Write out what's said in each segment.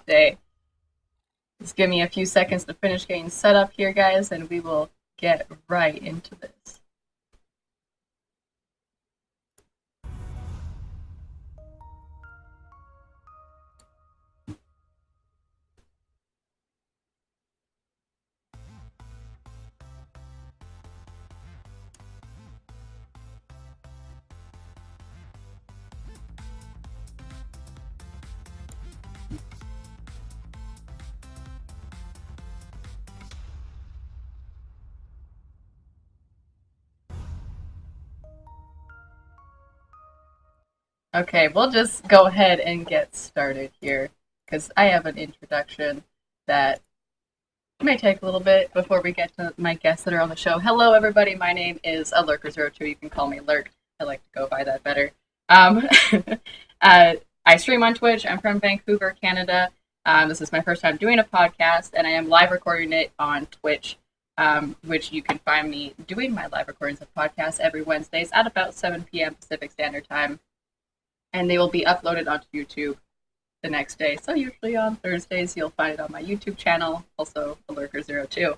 Day. Just give me a few seconds to finish getting set up here, guys, and we will get right into this. Okay, we'll just go ahead and get started here because I have an introduction that may take a little bit before we get to my guests that are on the show. Hello, everybody. My name is Lurker02. You can call me Lurk. I like to go by that better. I stream on Twitch. I'm from Vancouver, Canada. This is my first time doing a podcast, and I am live recording it on Twitch, which you can find me doing my live recordings of podcasts every Wednesdays at about 7 p.m. Pacific Standard Time. And they will be uploaded onto YouTube the next day. So usually on Thursdays, you'll find it on my YouTube channel, also Lurker02.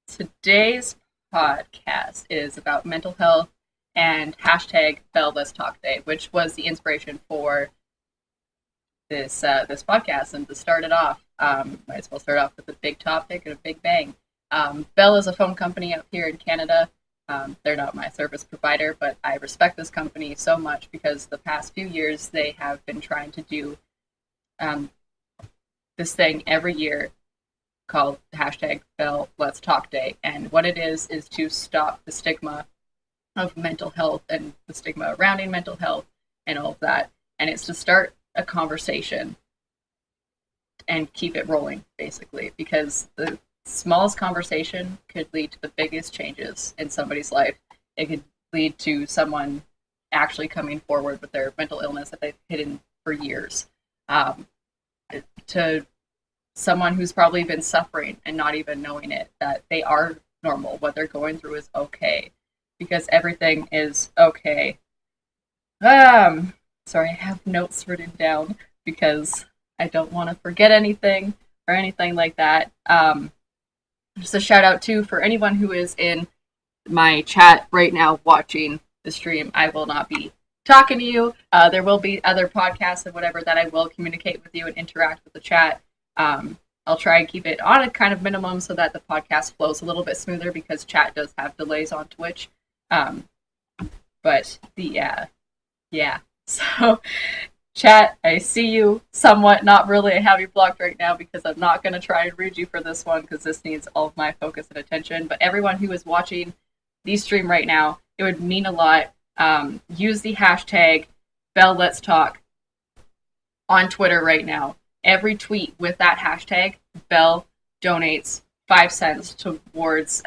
Today's podcast is about mental health and hashtag Bell Let's Talk Day, which was the inspiration for this podcast. And to start it off, might as well start off with a big topic and a big bang. Bell is a phone company out here in Canada. They're not my service provider, but I respect this company so much because the past few years they have been trying to do this thing every year called hashtag Bell Let's Talk Day. And what it is to stop the stigma of mental health and the stigma surrounding mental health and all of that. And it's to start a conversation and keep it rolling, basically, because the smallest conversation could lead to the biggest changes in somebody's life. It could lead to someone actually coming forward with their mental illness that they've hidden for years. To someone who's probably been suffering and not even knowing it, that they are normal. What they're going through is okay. Because everything is okay. Sorry, I have notes written down because I don't want to forget anything or anything like that. Just a shout out too for anyone who is in my chat right now watching the stream. I will not be talking to you. There will be other podcasts and whatever that I will communicate with you and interact with the chat. I'll try and keep it on a kind of minimum so that the podcast flows a little bit smoother because chat does have delays on Twitch. But yeah. So chat, I see you somewhat, not really. I have you blocked right now because I'm not going to try and read you for this one because this needs all of my focus and attention. But everyone who is watching the stream right now, it would mean a lot. Use the hashtag Bell Let's Talk on Twitter right now. Every tweet with that hashtag, Bell donates 5 cents towards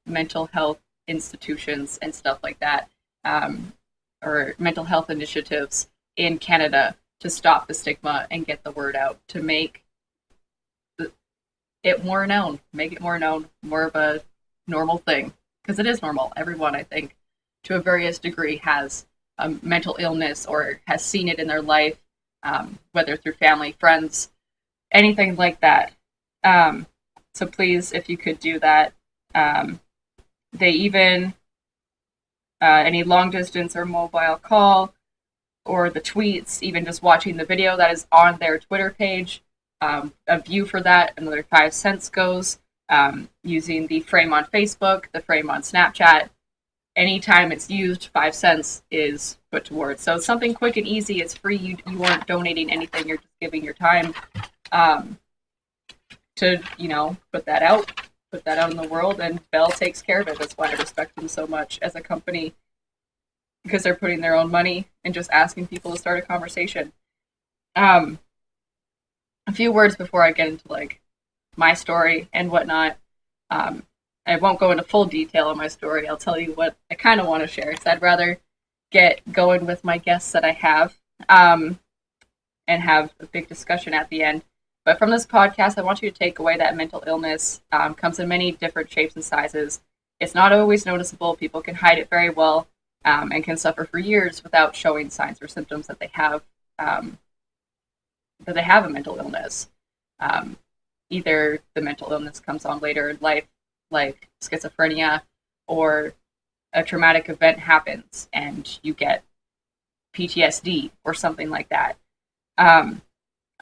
mental health institutions and stuff like that, or mental health initiatives in Canada to stop the stigma and get the word out, to make it more known, more of a normal thing, because it is normal. Everyone, I think, to a various degree, has a mental illness or has seen it in their life, whether through family, friends, anything like that. So please, if you could do that. They even, any long distance or mobile call, or the tweets, even just watching the video that is on their Twitter page, a view for that, another 5 cents goes. Using the frame on Facebook, the frame on Snapchat, anytime it's used, 5 cents is put towards. So it's something quick and easy. It's free. You aren't donating anything. You're just giving your time to, put that out in the world, and Bell takes care of it. That's why I respect them so much as a company, because they're putting their own money and just asking people to start a conversation. A few words before I get into my story and whatnot. I won't go into full detail on my story. I'll tell you what I kind of want to share, because I'd rather get going with my guests that I have, and have a big discussion at the end. But from this podcast, I want you to take away that mental illness comes in many different shapes and sizes. It's not always noticeable. People can hide it very well, and can suffer for years without showing signs or symptoms that they have that they have a mental illness. Um, Either the mental illness comes on later in life, like schizophrenia, or a traumatic event happens and you get PTSD or something like that. Um,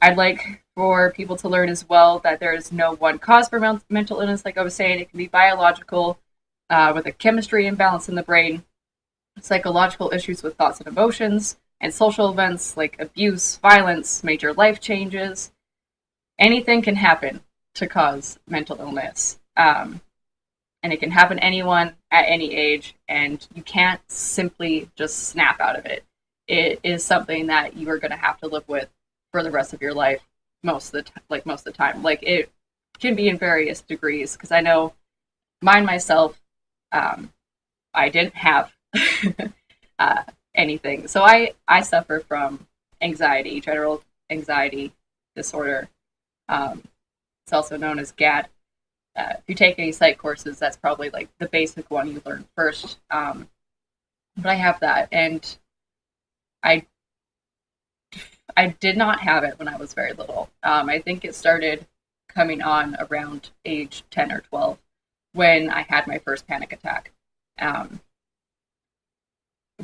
I'd like for people to learn as well that there is no one cause for mental illness. Like I was saying, it can be biological, with a chemistry imbalance in the brain, psychological issues with thoughts and emotions, and social events like abuse, violence, major life changes. Anything can happen to cause mental illness. And it can happen to anyone at any age, and you can't simply just snap out of it. It is something that you are going to have to live with for the rest of your life, most of the time. Like it can be in various degrees, because I know mine myself, um, I didn't have uh, anything, so I suffer from anxiety, general anxiety disorder. Um, it's also known as GAD. If you take any psych courses, that's probably like the basic one you learn first. But I have that, and I I did not have it when I was very little. I think it started coming on around age 10 or 12 when I had my first panic attack. Um,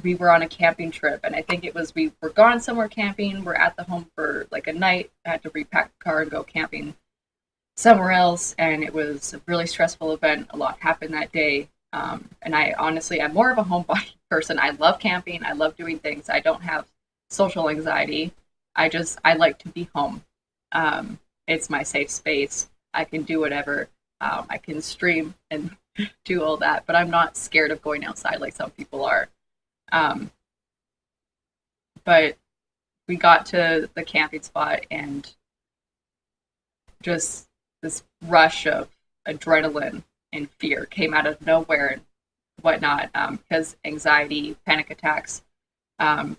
we were on a camping trip, and I think it was we were gone somewhere camping. We're at the home for like a night. I had to repack the car and go camping somewhere else, and it was a really stressful event. A lot happened that day. And I honestly, I'm more of a homebody person. I love camping. I love doing things. I don't have social anxiety. I like to be home. It's my safe space. I can do whatever. I can stream and do all that, but I'm not scared of going outside like some people are. Um, but we got to the camping spot, and just this rush of adrenaline and fear came out of nowhere and whatnot, because anxiety, panic attacks, um,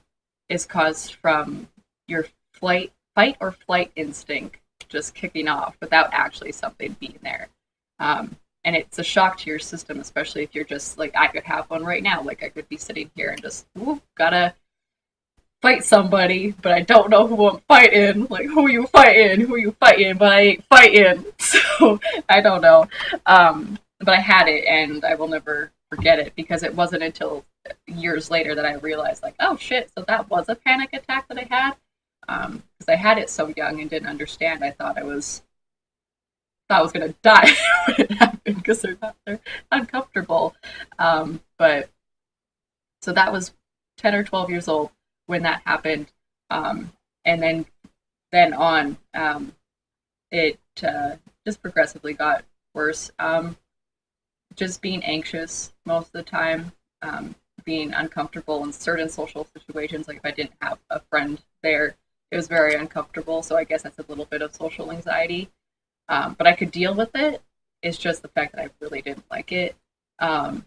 is caused from your fight or flight instinct just kicking off without actually something being there. And it's a shock to your system, especially if you're just like, I could have one right now. Like I could be sitting here and just, ooh, gotta fight somebody, but I don't know who I'm fighting. Like, who are you fighting? Who are you fighting? But I ain't fighting. So I don't know. But I had it, and I will never forget it, because it wasn't until years later that I realized, like, oh shit, so that was a panic attack that I had. Because I had it so young and didn't understand. I thought I was gonna die when it happened, because they're uncomfortable. But so that was 10 or 12 years old when that happened. And then on, it just progressively got worse. Just being anxious most of the time, being uncomfortable in certain social situations. Like if I didn't have a friend there, it was very uncomfortable. So I guess that's a little bit of social anxiety. But I could deal with it. It's just the fact that I really didn't like it. Um,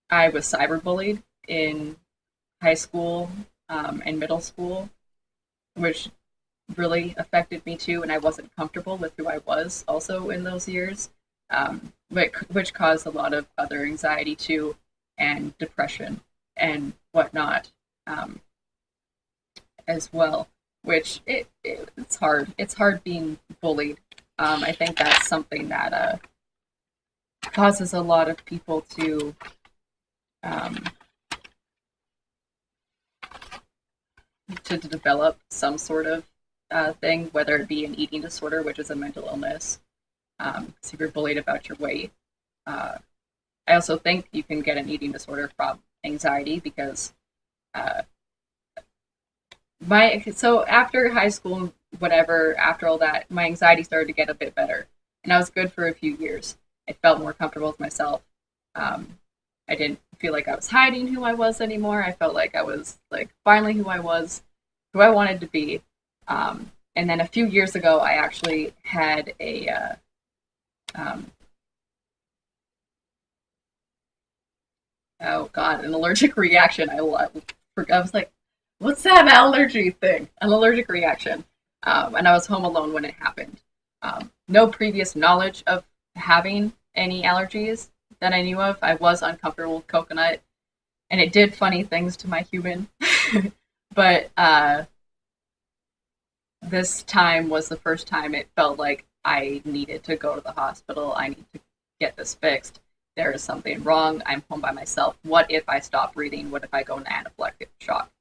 I was cyberbullied in high school, and middle school, which really affected me too, and I wasn't comfortable with who I was also in those years, which caused a lot of other anxiety too, and depression and whatnot, um, as well. Which it's hard. It's hard being bullied. I think that's something that causes a lot of people um, to develop some sort of thing, whether it be an eating disorder, which is a mental illness. So if you're bullied about your weight, uh, I also think you can get an eating disorder from anxiety, because uh, so after high school, whatever, after all that, my anxiety started to get a bit better, and I was good for a few years. I felt more comfortable with myself. Um, I didn't feel like I was hiding who I was anymore. I felt like I was like finally who I was, who I wanted to be. And then a few years ago, I actually had um, oh god, an allergic reaction. I was like, what's that allergy thing? An allergic reaction. And I was home alone when it happened. No previous knowledge of having any allergies that I knew of. I was uncomfortable with coconut, and it did funny things to my human. But this time was the first time it felt like I needed to go to the hospital. I need to get this fixed. There is something wrong. I'm home by myself. What if I stop breathing? What if I go into anaphylactic shock?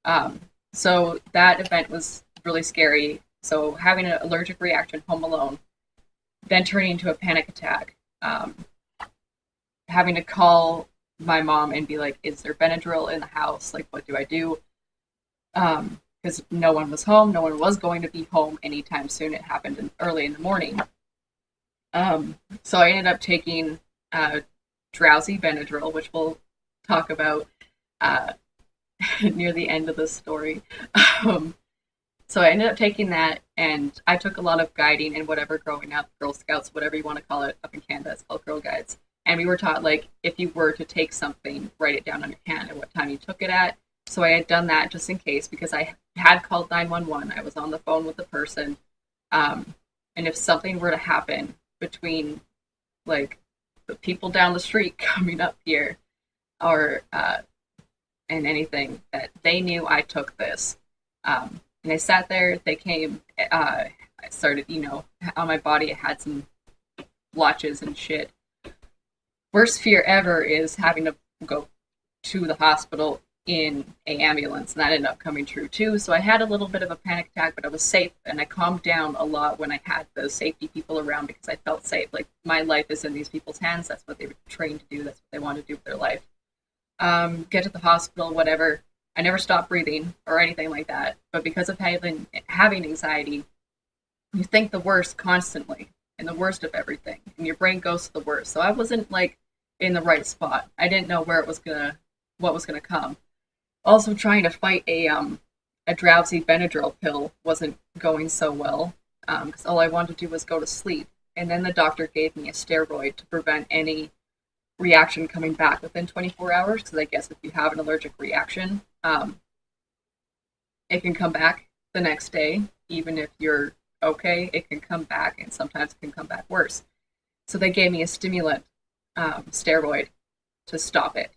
Um, so that event was really scary. So having an allergic reaction home alone, then turning into a panic attack, having to call my mom and be like, "Is there Benadryl in the house? Like, what do I do?" Because no one was home. No one was going to be home anytime soon. It happened early in the morning. So I ended up taking drowsy Benadryl, which we'll talk about uh, near the end of the story. Um, so I ended up taking that, and I took a lot of guiding and whatever growing up, Girl Scouts, whatever you want to call it, up in Canada, it's called Girl Guides. And we were taught, like, if you were to take something, write it down on your hand and what time you took it at. So I had done that just in case because I had called 911. I was on the phone with the person. And if something were to happen between, like, the people down the street coming up here or and anything, that they knew I took this. And I sat there. They came. I started, on my body. I had some blotches and shit. Worst fear ever is having to go to the hospital in a ambulance, and that ended up coming true too. So I had a little bit of a panic attack, but I was safe, and I calmed down a lot when I had those safety people around because I felt safe. Like, my life is in these people's hands. That's what they were trained to do. That's what they want to do with their life. Get to the hospital, whatever. I never stopped breathing or anything like that. But because of having anxiety, you think the worst constantly and the worst of everything, and your brain goes to the worst. So I wasn't, like, in the right spot. I didn't know what was gonna come. Also, trying to fight a drowsy Benadryl pill wasn't going so well because all I wanted to do was go to sleep. And then the doctor gave me a steroid to prevent any reaction coming back within 24 hours. Because I guess if you have an allergic reaction, it can come back the next day. Even if you're okay, it can come back, and sometimes it can come back worse. So they gave me a stimulant steroid to stop it.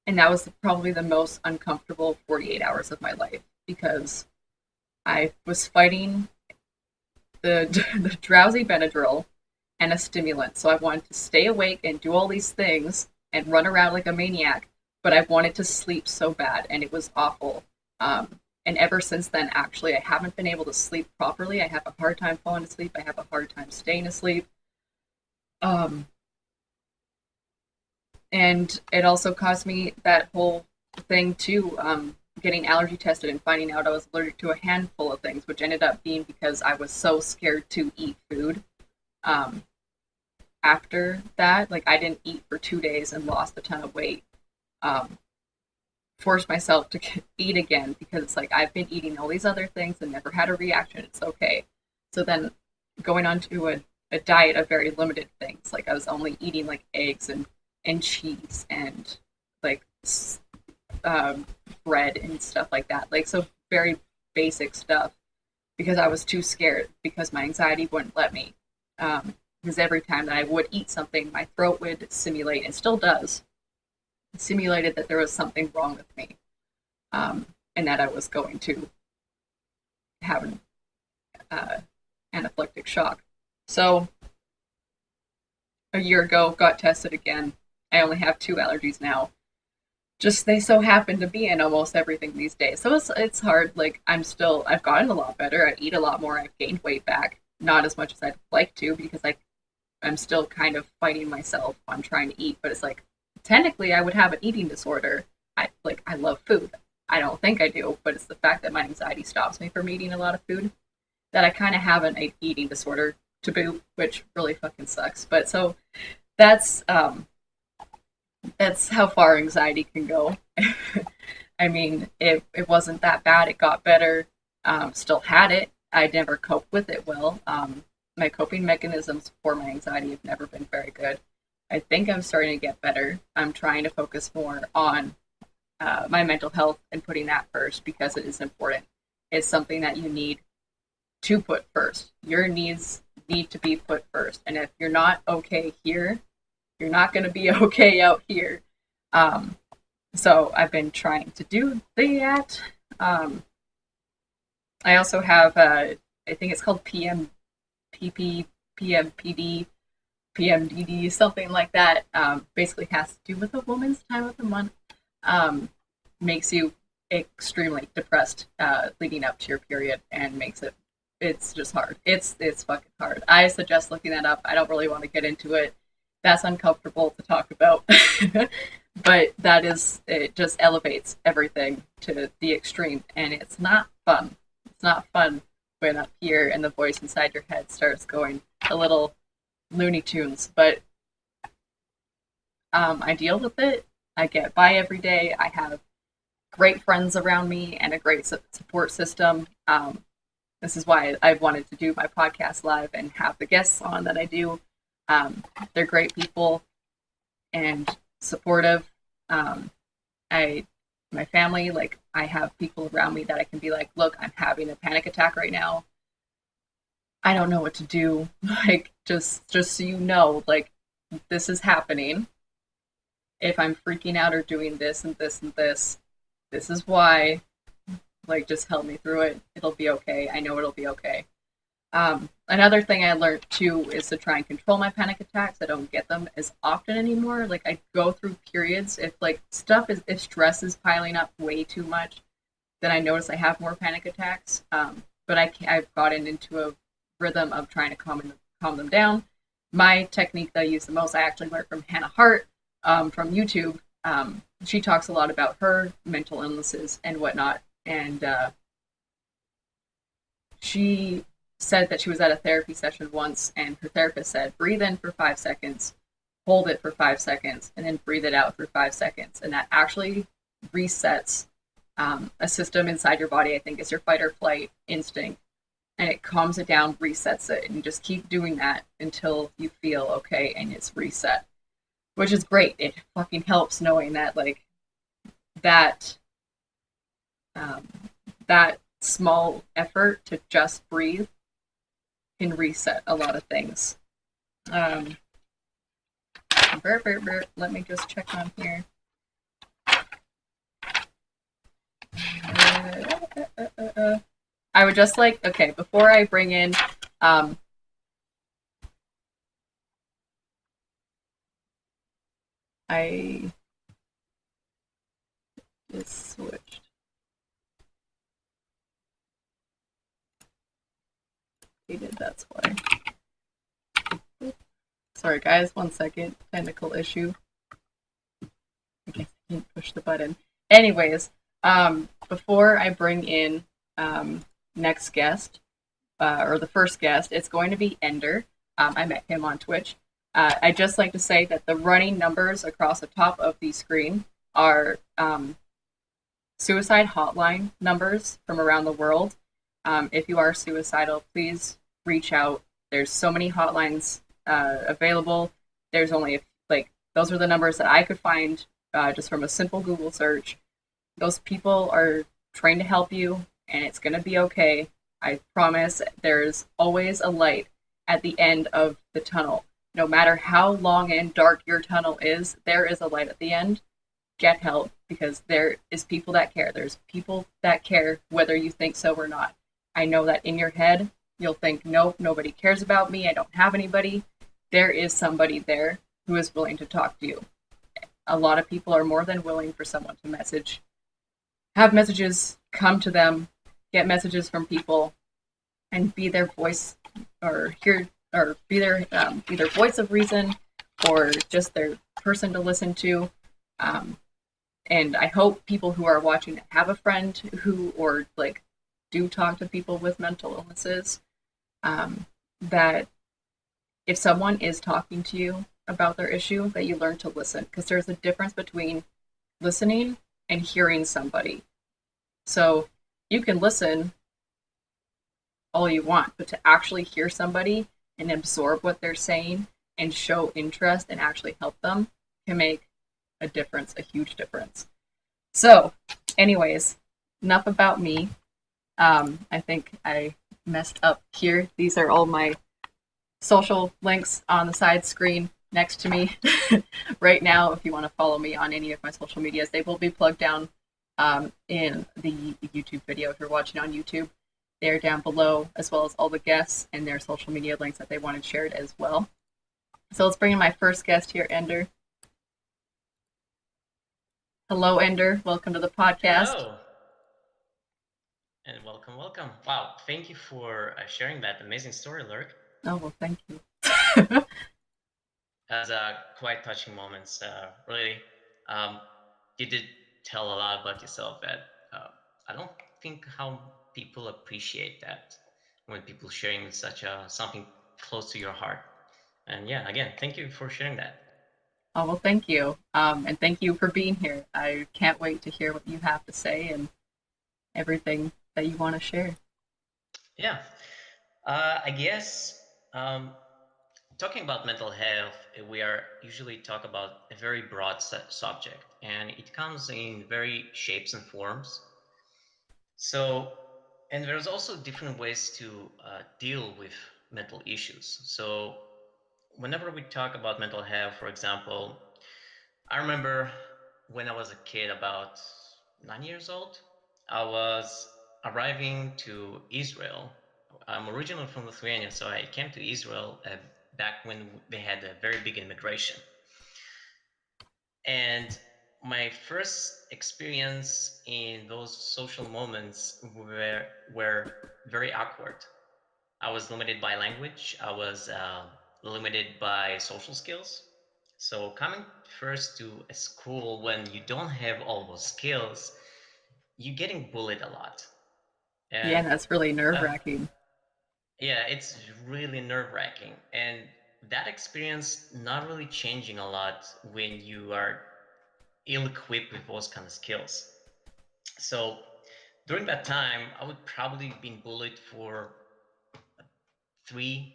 And that was probably the most uncomfortable 48 hours of my life because I was fighting the drowsy Benadryl and a stimulant. So I wanted to stay awake and do all these things and run around like a maniac, but I wanted to sleep so bad, and it was awful. And ever since then, actually, I haven't been able to sleep properly. I have a hard time falling asleep. I have a hard time staying asleep. And it also caused me that whole thing too, getting allergy tested and finding out I was allergic to a handful of things, which ended up being because I was so scared to eat food. After that, like, I didn't eat for 2 days and lost a ton of weight. Forced myself to eat again because it's like I've been eating all these other things and never had a reaction. It's okay. So then going on to a diet of very limited things, like I was only eating like eggs and cheese and like bread and stuff like that. Like, so very basic stuff because I was too scared because my anxiety wouldn't let me. Because every time that I would eat something, my throat would simulate, and still does, simulated that there was something wrong with me, and that I was going to have an anaphylactic shock. So a year ago, got tested again. I only have 2 allergies now. Just they so happen to be in almost everything these days. So it's hard. Like, I've gotten a lot better. I eat a lot more. I've gained weight back. Not as much as I'd like to because I'm still kind of fighting myself on trying to eat. But it's like, technically I would have an eating disorder. I love food. I don't think I do, but it's the fact that my anxiety stops me from eating a lot of food that I kind of have an eating disorder to boot, which really fucking sucks. But so that's how far anxiety can go. I mean, it wasn't that bad. It got better. Still had it. I never coped with it well. My coping mechanisms for my anxiety have never been very good. I think I'm starting to get better. I'm trying to focus more on my mental health and putting that first because it is important. It's something that you need to put first. Your needs need to be put first. And if you're not okay here, you're not going to be okay out here. So I've been trying to do that. I also have, I think it's called PMPP, PMPD, PMDD, something like that. Basically has to do with a woman's time of the month. Um, Makes you extremely depressed leading up to your period, and makes it's just hard. It's fucking hard. I suggest looking that up. I don't really want to get into it. That's uncomfortable to talk about. But that is, it just elevates everything to the extreme, and it's not fun. It's not fun when up here and the voice inside your head starts going a little Looney Tunes. But I deal with it. I get by every day. I have great friends around me and a great support system. This is why I've wanted to do my podcast live and have the guests on that I do. They're great people and supportive. I my family, like, I have people around me that I can be like, look, I'm having a panic attack right now. I don't know what to do. Like, just so you know, like, this is happening. If I'm freaking out or doing this and this and this is why. Like, just help me through it. It'll be okay. I know it'll be okay. Another thing I learned too is to try and control my panic attacks. I don't get them as often anymore. Like, I go through periods if if stress is piling up way too much, then I notice I have more panic attacks. But I've gotten into a rhythm of trying to calm them down. My technique that I use the most, I actually learned from Hannah Hart from YouTube. She talks a lot about her mental illnesses and whatnot, and she said that she was at a therapy session once, and her therapist said, breathe in for 5 seconds, hold it for 5 seconds, and then breathe it out for 5 seconds. And that actually resets a system inside your body. I think it's your fight or flight instinct. And it calms it down, resets it. And you just keep doing that until you feel okay and it's reset, which is great. It fucking helps knowing that, like, that that small effort to just breathe can reset a lot of things. Let me just check on here. I would just like, okay, before I bring in I just switched. That's why. Sorry guys, 1 second. Technical issue. I guess I didn't push the button. Anyways, before I bring in next guest, or the first guest, it's going to be Ender. I met him on Twitch. I'd just like to say that the running numbers across the top of the screen are suicide hotline numbers from around the world. If you are suicidal, please reach out. There's so many hotlines available. There's only, those are the numbers that I could find just from a simple Google search. Those people are trained to help you, and it's going to be okay. I promise. There's always a light at the end of the tunnel. No matter how long and dark your tunnel is, there is a light at the end. Get help, because there is people that care. There's people that care whether you think so or not. I know that in your head, you'll think, nope, nobody cares about me. I don't have anybody. There is somebody there who is willing to talk to you. A lot of people are more than willing for someone to have messages come to them, get messages from people, and be their voice, or be their either voice of reason or just their person to listen to. And I hope people who are watching have a friend who, or do talk to people with mental illnesses, that if someone is talking to you about their issue, that you learn to listen, because there's a difference between listening and hearing somebody. So you can listen all you want, but to actually hear somebody and absorb what they're saying and show interest and actually help them can make a difference, a huge difference. So, anyways, enough about me. I think I messed up here. These are all my social links on the side screen next to me right now. If you want to follow me on any of my social medias, they will be plugged down in the YouTube video if you're watching on YouTube. there down below, as well as all the guests and their social media links that they wanted shared as well. So let's bring in my first guest here, Ender. Hello, Ender. Welcome to the podcast. Hello and welcome, welcome. Wow, thank you for sharing that amazing story, Lurk. Oh, well, thank you. As quite touching moments. Really, um, you did tell a lot about yourself that I don't think how people appreciate that when people sharing such a something close to your heart. And yeah, again, thank you for sharing that. Oh, well, thank you. And thank you for being here. I can't wait to hear what you have to say and everything that you want to share. Yeah, I guess talking about mental health, we are usually talk about a very broad subject, and it comes in very shapes and forms. So, and there's also different ways to deal with mental issues. So, whenever we talk about mental health, for example, I remember when I was a kid, about 9 years old, I was arriving to Israel. I'm originally from Lithuania, so I came to Israel back when they had a very big immigration. And my first experience in those social moments were very awkward. I was limited by language. I was limited by social skills. So coming first to a school when you don't have all those skills, you're getting bullied a lot. Yeah, And that's really nerve uh, wracking. yeah, it's really nerve wracking. And that experience not really changing a lot when you are ill equipped with those kind of skills. So during that time, I would probably been bullied for 3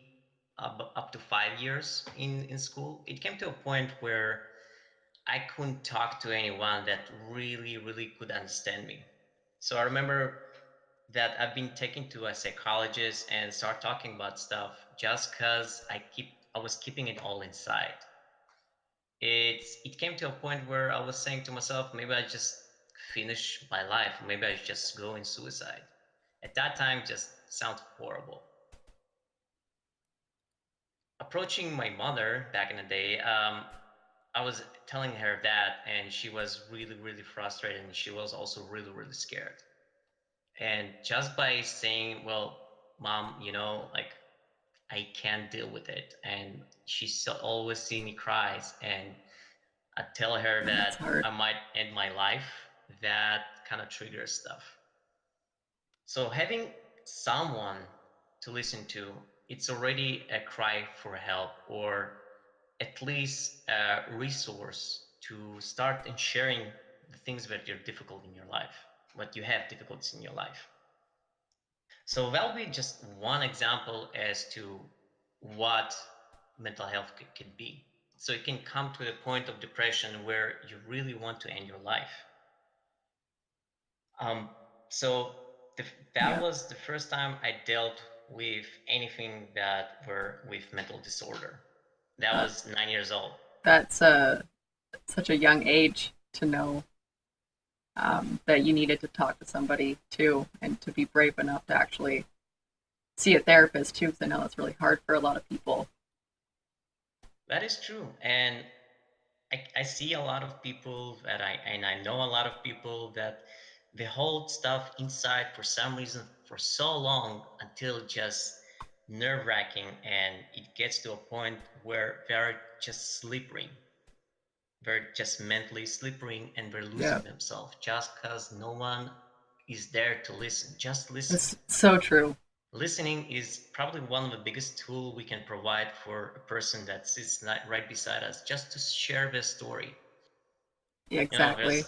up to 5 years in school. It came to a point where I couldn't talk to anyone that really could understand me. So I remember that I've been taken to a psychologist and start talking about stuff just because I was keeping it all inside. It came to a point where I was saying to myself, maybe I just finish my life, maybe I just go in suicide. At that time, just sounds horrible. Approaching my mother back in the day, I was telling her that, and she was really frustrated, and she was also really scared. And just by saying, "Well, mom, like I can't deal with it," and she always see me cries, and I tell her Yeah, that's that hard. I might end my life. That kind of triggers stuff. So having someone to listen to, it's already a cry for help, or at least a resource to start and sharing the things that are difficult in your life, what you have difficulties in your life. So that'll be just one example as to what mental health could be. So it can come to a point of depression where you really want to end your life. Um, so that Yeah, was the first time I dealt with anything that were with mental disorder. That that, was 9 years old. that's such a young age to know that you needed to talk to somebody too, and to be brave enough to actually see a therapist too, because I know that's really hard for a lot of people. That is true. And I see a lot of people and I know a lot of people that they hold stuff inside for some reason for so long until just nerve wracking, and it gets to a point where they're just slippery. They're just mentally slippery and they're Yeah, losing themselves just because no one is there to listen. Just listen. it's so true. Listening is probably one of the biggest tool we can provide for a person that sits right beside us, just to share their story. Yeah, There's exactly.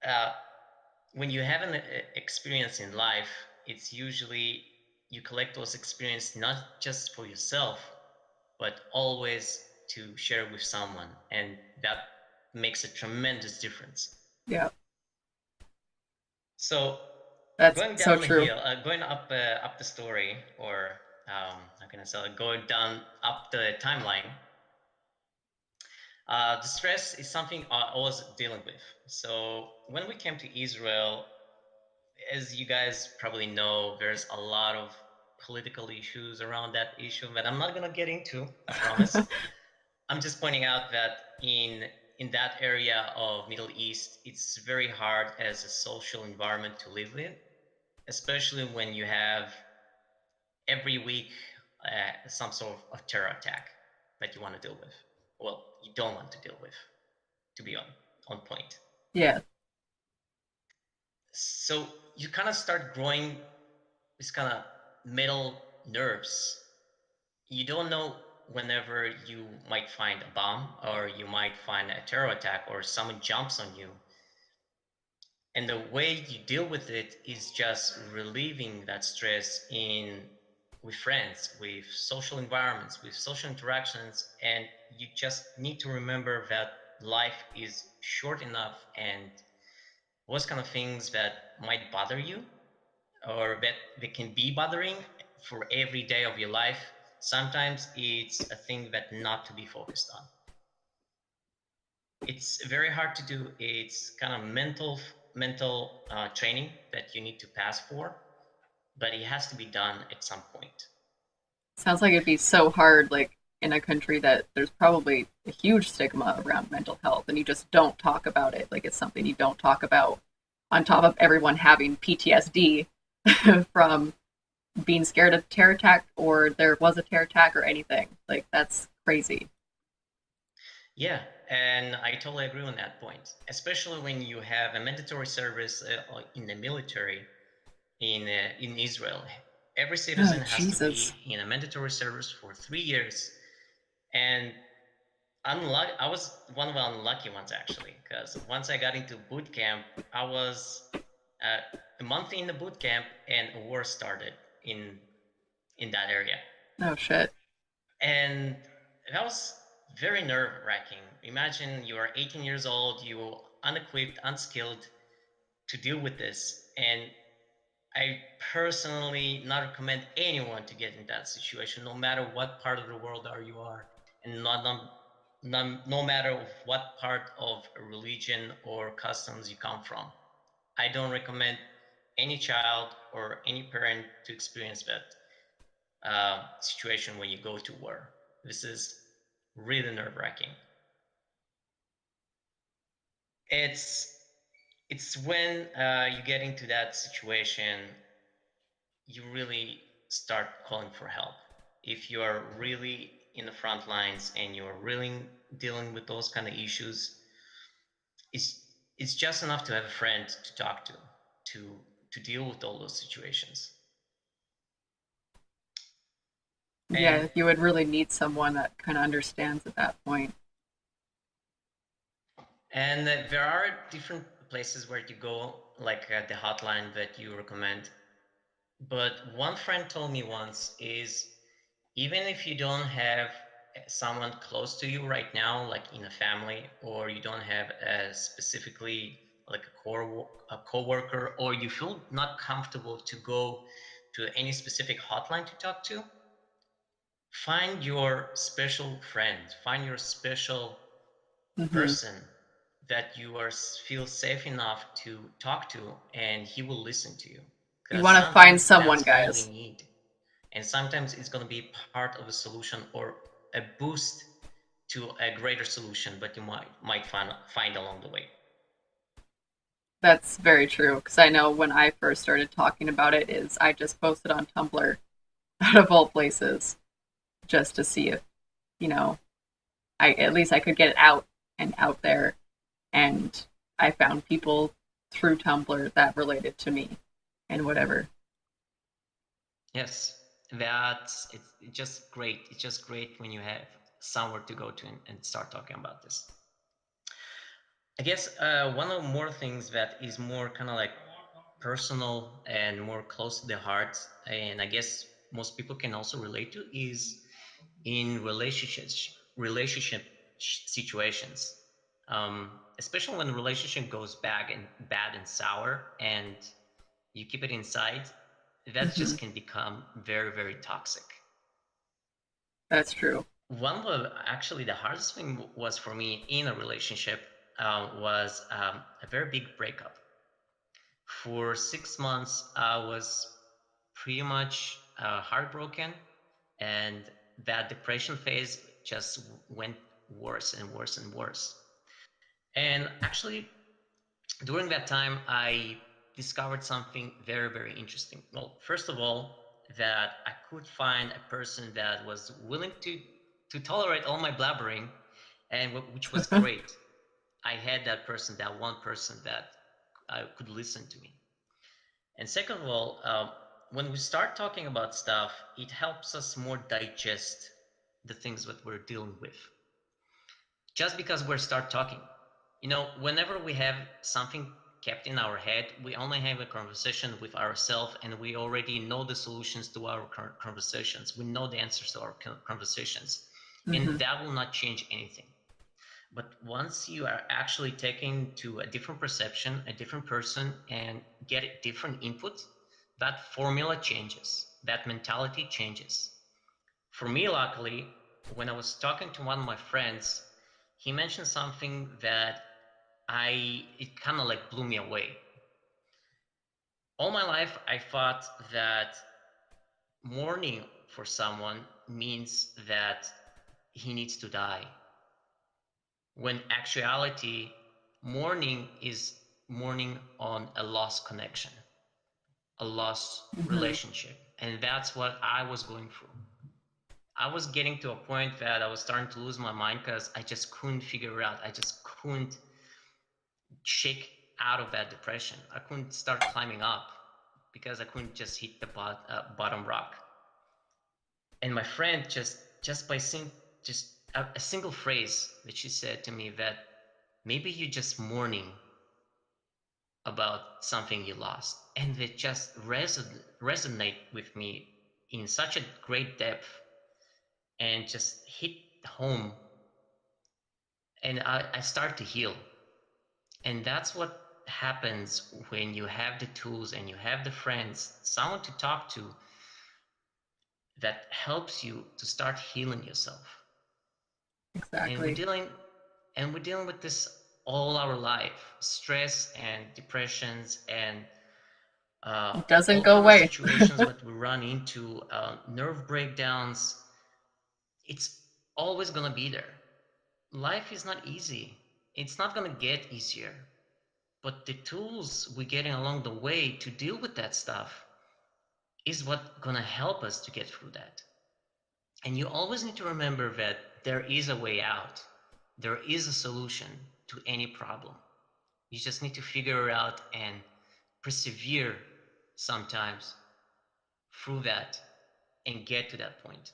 uh, when you have an experience in life, it's usually you collect those experiences not just for yourself, but always to share with someone, and that makes a tremendous difference. Yeah, So that's going so down the true. hill, going up the story, or how can I say it? Going down up the timeline. The stress is something I was dealing with. So when we came to Israel, as you guys probably know, there's a lot of political issues around that issue that I'm not gonna get into, I promise. I'm just pointing out that in that area of Middle East, it's very hard as a social environment to live in, especially when you have every week some sort of terror attack that you want to deal with. Well, you don't want to deal with, to be on point. Yeah. So you kind of start growing this kind of middle nerves. You don't know whenever you might find a bomb or you might find a terror attack or someone jumps on you. And the way you deal with it is just relieving that stress in with friends, with social environments, with social interactions, and you just need to remember that life is short enough, and those kind of things that might bother you or that they can be bothering for every day of your life, sometimes it's a thing that not to be focused on. It's very hard to do. It's kind of mental training that you need to pass for, but it has to be done at some point. Sounds like it'd be so hard, like in a country that there's probably a huge stigma around mental health, and you just don't talk about it. Like it's something you don't talk about, on top of everyone having PTSD from being scared of terror attack or there was a terror attack or anything. Like that's crazy. Yeah, and I totally agree on that point, especially when you have a mandatory service in the military in Israel. Every Oh, citizen has to Jesus. be in a mandatory service for 3 years, and unlucky. I was one of the unlucky ones actually, because once I got into boot camp, I was uh, a month in the boot camp, and a war started in in that area, Oh, shit. and that was very nerve wracking. Imagine you are 18 years old, you unequipped, unskilled to deal with this, and I personally not recommend anyone to get in that situation, no matter what part of the world you are, and no matter of what part of religion or customs you come from. I don't recommend any child or any parent to experience that situation when you go to war. This is really nerve wracking. It's it's when you get into that situation you really start calling for help. If you are really in the front lines and you're really dealing with those kind of issues, it's it's just enough to have a friend to talk to to deal with all those situations. And Yeah, you would really need someone that kind of understands at that point. and there are different places where you go, like the hotline that you recommend. But one friend told me once is even if you don't have someone close to you right now, like in a family, or you don't have a specifically like a coworker, or you feel not comfortable to go to any specific hotline to talk to, find your special friend, find your special Hmm. person that you are feel safe enough to talk to, and he will listen to you, You because want to find sometimes someone, that's all we guys. need, and sometimes it's going to be part of a solution or a boost to a greater solution that you might find along the way. That's very true. Because I know when I first started talking about it, is I just posted on Tumblr, out of all places, just to see if you know, I at least I could get it out and out there. And I found people through Tumblr that related to me and whatever. Yes, that's it's just great. It's just great when you have somewhere to go to and start talking about this. I guess one of more things that is more kind of like personal and more close to the heart, and I guess most people can also relate to, is in relationship situations, especially when the relationship goes bad and sour, and you keep it inside. That Hmm. just can become very very toxic. That's true. One of actually the hardest thing was for me in a relationship was a very big breakup. For 6 months, I was pretty much heartbroken, and that depression phase just went worse and worse and worse. And actually, during that time, I discovered something very, very interesting. Well, first of all, that I could find a person that was willing to tolerate all my blabbering, and which was great. I had that person, that one person that could listen to me. And second of all, when we start talking about stuff, it helps us more digest the things that we're dealing with. Just because we start talking, whenever we have something kept in our head, we only have a conversation with ourselves, and we already know the solutions to our conversations. We know the answers to our conversations, and Hmm. that will not change anything. But once you are actually taken to a different perception, a different person, and get different input, that formula changes, that mentality changes. For me, luckily, when I was talking to one of my friends, he mentioned something that it kind of like blew me away. All my life, I thought that mourning for someone means that he needs to die. When actuality, mourning is mourning on a lost connection, a lost Hmm. relationship. And that's what I was going through. I was getting to a point that I was starting to lose my mind because I just couldn't figure it out. I just couldn't shake out of that depression. I couldn't start climbing up because I couldn't just hit the bottom rock. And my friend just by saying just a single phrase that she said to me, that maybe you're just mourning about something you lost, and it just resonate with me in such a great depth, and just hit home, and I start to heal. And that's what happens when you have the tools and you have the friends, someone to talk to, that helps you to start healing yourself. And we're Exactly. dealing and we're dealing with this all our life: stress and depressions, and It doesn't all go kind of away. situations that we run into, nerve breakdowns. It's always going to be there. Life is not easy. It's not going to get easier. But the tools we're getting along the way to deal with that stuff is what going to help us to get through that. And you always need to remember that there is a way out. There is a solution to any problem. You just need to figure it out and persevere sometimes through that and get to that point.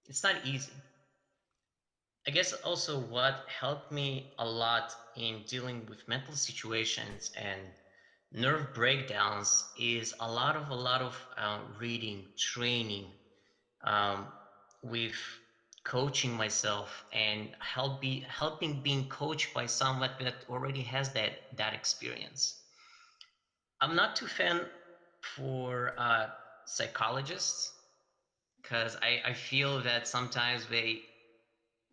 It's not easy. I guess also what helped me a lot in dealing with mental situations and nerve breakdowns is a lot of reading, training, um, with coaching myself, and helping being coached by someone that already has that experience. I'm not too fan for psychologists, because I feel that sometimes they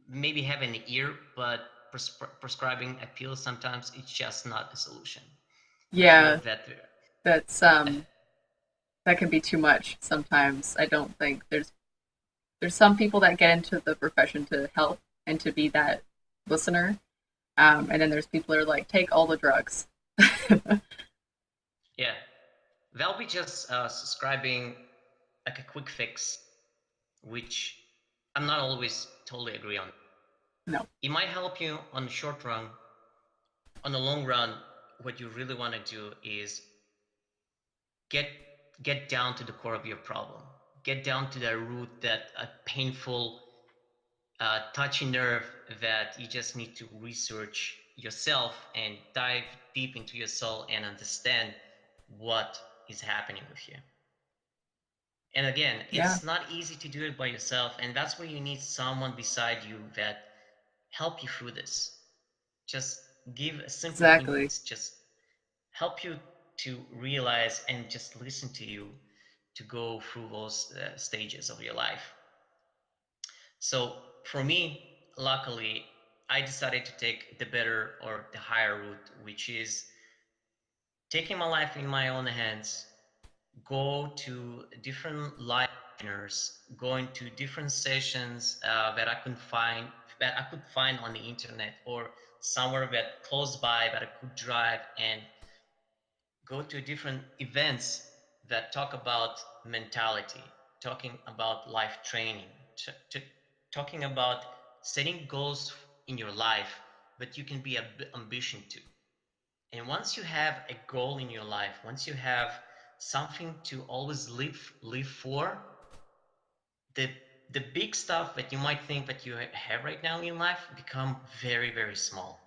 maybe have an ear, but prescribing a pill sometimes it's just not a solution. I feel Yeah, that that's that can be too much sometimes. I don't think there's some people that get into the profession to help and to be that listener. And then there's people that are like, take all the drugs. yeah, they'll be just subscribing like a quick fix, which I'm not always totally agree on. No. It might help you on the short run. On the long run, what you really want to do is get get down to the core of your problem. Get down to the root, that a painful, touchy nerve that you just need to research yourself and dive deep into your soul and understand what is happening with you. And again, Yeah, it's not easy to do it by yourself, and that's where you need someone beside you that help you through this. Just give simple exactly. inputs, just help you to realize and just listen to you to go through those stages of your life. So for me, luckily, I decided to take the better or the higher route, which is taking my life in my own hands, go to different live trainers, going to different sessions that I could find on the internet or somewhere that close by that I could drive and go to different events that talk about mentality, talking about life training, talking about setting goals in your life that you can be ambition to. And once you have a goal in your life, once you have something to always live for, the the big stuff that you might think that you have right now in life become very, very small.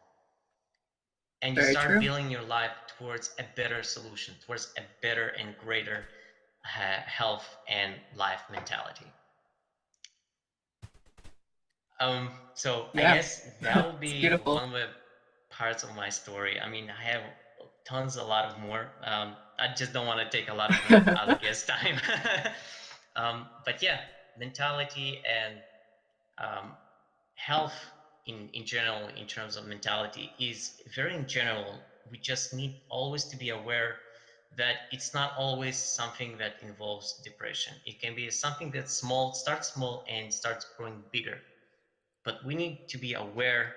And you Very start true. building your life towards a better solution, towards a better and greater health and life mentality. So I Yeah, guess that will it's be beautiful. one of the parts of my story. I mean, I have tons, a lot of more. I just don't want to take a lot of the other guest time. But yeah, mentality and um, health in general, in terms of mentality, is very in general. We just need always to be aware that it's not always something that involves depression. It can be something that's small, starts small and starts growing bigger. But we need to be aware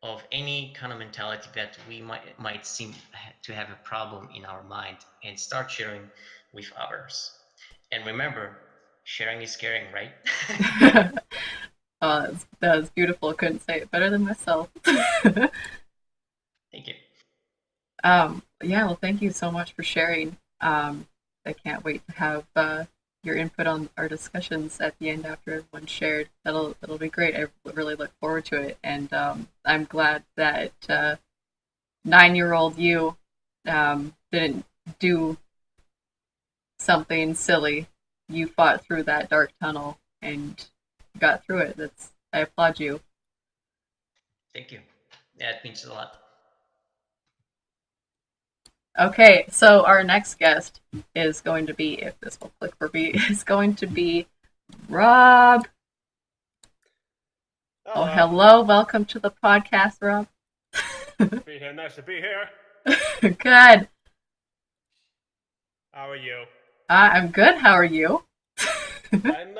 of any kind of mentality that we might seem to have a problem in our mind and start sharing with others. And remember, sharing is caring, right? That was beautiful. Couldn't say it better than myself. Thank you. Yeah, well, thank you so much for sharing. I can't wait to have your input on our discussions at the end after everyone's shared. That'll be great. I really look forward to it, and I'm glad that 9-year-old you didn't do something silly. You fought through that dark tunnel and got through it. That's I applaud you. Thank you. Yeah, it means a lot. Okay, so our next guest is going to be, if this will click for me, is going to be Rob. Oh, Hello. hello. Welcome to the podcast, Rob. Be here. Nice to be here. Good. How are you? I'm good. How are you? I'm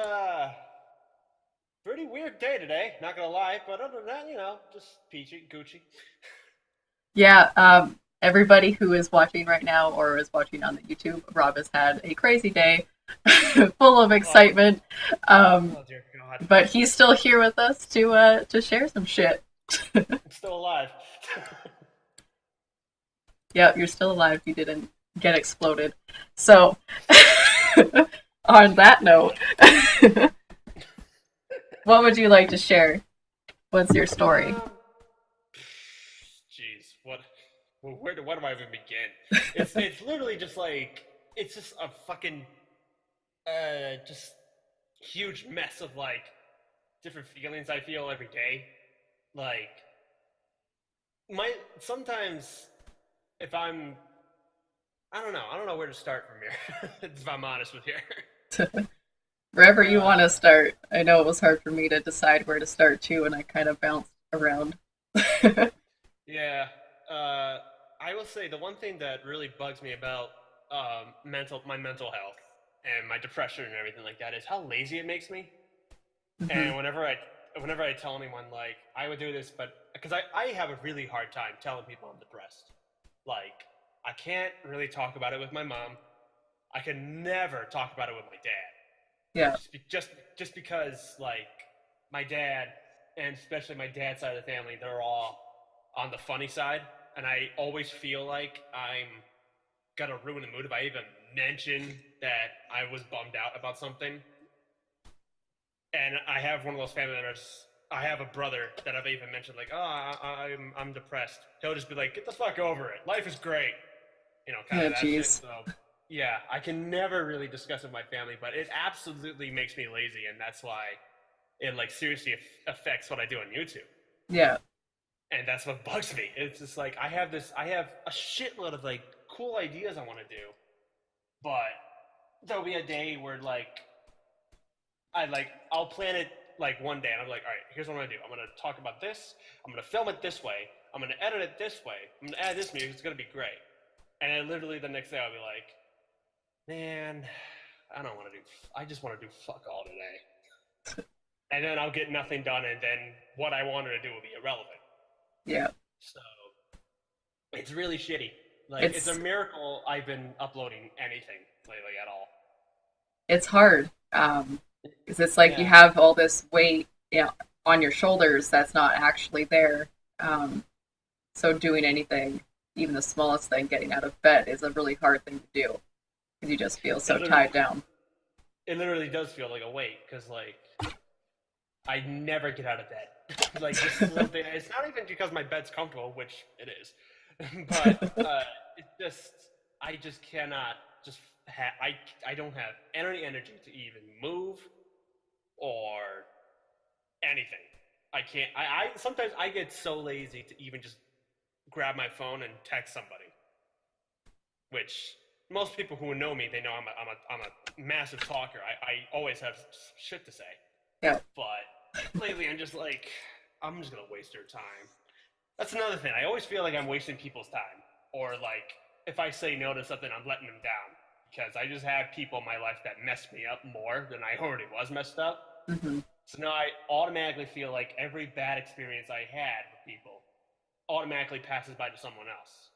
pretty weird day today, not gonna lie, but other than that, just peachy, Gucci. Yeah, everybody who is watching right now or is watching on the YouTube, Rob has had a crazy day full of Oh, excitement. oh dear God. But he's still here with us to share some shit. I'm still alive. Yep, you're still alive. You didn't get exploded. So, on that note, what would you like to share? What's your story? Jeez, where do I even begin? It's literally just like it's just a fucking just huge mess of like different feelings I feel every day. Like my sometimes if I don't know where to start from here. If I'm honest with you. Wherever you want uh, to start. I know it was hard for me to decide where to start too, and I kind of bounced around. yeah. I will say the one thing that really bugs me about my mental health and my depression and everything like that is how lazy it makes me. Hmm. And whenever I tell anyone like I would do this, but because I have a really hard time telling people I'm depressed. Like I can't really talk about it with my mom. I can never talk about it with my dad. Yeah, Just because like my dad and especially my dad's side of the family, they're all on the funny side, and I always feel like I'm gonna ruin the mood if I even mention that I was bummed out about something. And I have one of those family members. I have a brother that I've even mentioned, like, oh, I'm depressed. He'll just be like, get the fuck over it. Life is great. Kind yeah, of that shit. jeez. So, yeah, I can never really discuss it with my family, but it absolutely makes me lazy, and that's why it like seriously affects what I do on YouTube. Yeah, And that's what bugs me. It's just like I have a shitload of like cool ideas I want to do, but there'll be a day where like I'll plan it like one day, and I'm like, all right, here's what I'm gonna do. I'm gonna talk about this. I'm gonna film it this way. I'm gonna edit it this way. I'm gonna add this music. It's gonna be great. And then literally the next day I'll be like, man, I just want to do fuck all today. And then I'll get nothing done, and then what I wanted to do will be irrelevant. Yeah. So it's really shitty. Like, it's a It's miracle I've been uploading anything lately at all. it's hard. 'Cause it's like you Yeah. have all this weight, on your shoulders that's not actually there. Um, so doing anything, even the smallest thing, getting out of bed, is a really hard thing to do because you just feel It so literally, tied down. it literally does feel like a weight, because, like, I never get out of bed. Like, this little thing, it's not even because my bed's comfortable, which it is, but it's just, I just cannot just I don't have any energy to even move or anything. I can't. I sometimes I get so lazy to even just grab my phone and text somebody, which most people who know me, they know I'm a massive talker. I always have shit to say. Yeah. But lately, I'm just like, I'm just gonna waste your time. That's another thing. I always feel like I'm wasting people's time, or like if I say no to something, I'm letting them down, because I just have people in my life that mess me up more than I already was messed up. Hmm. So now I automatically feel like every bad experience I had with people automatically passes by to someone else.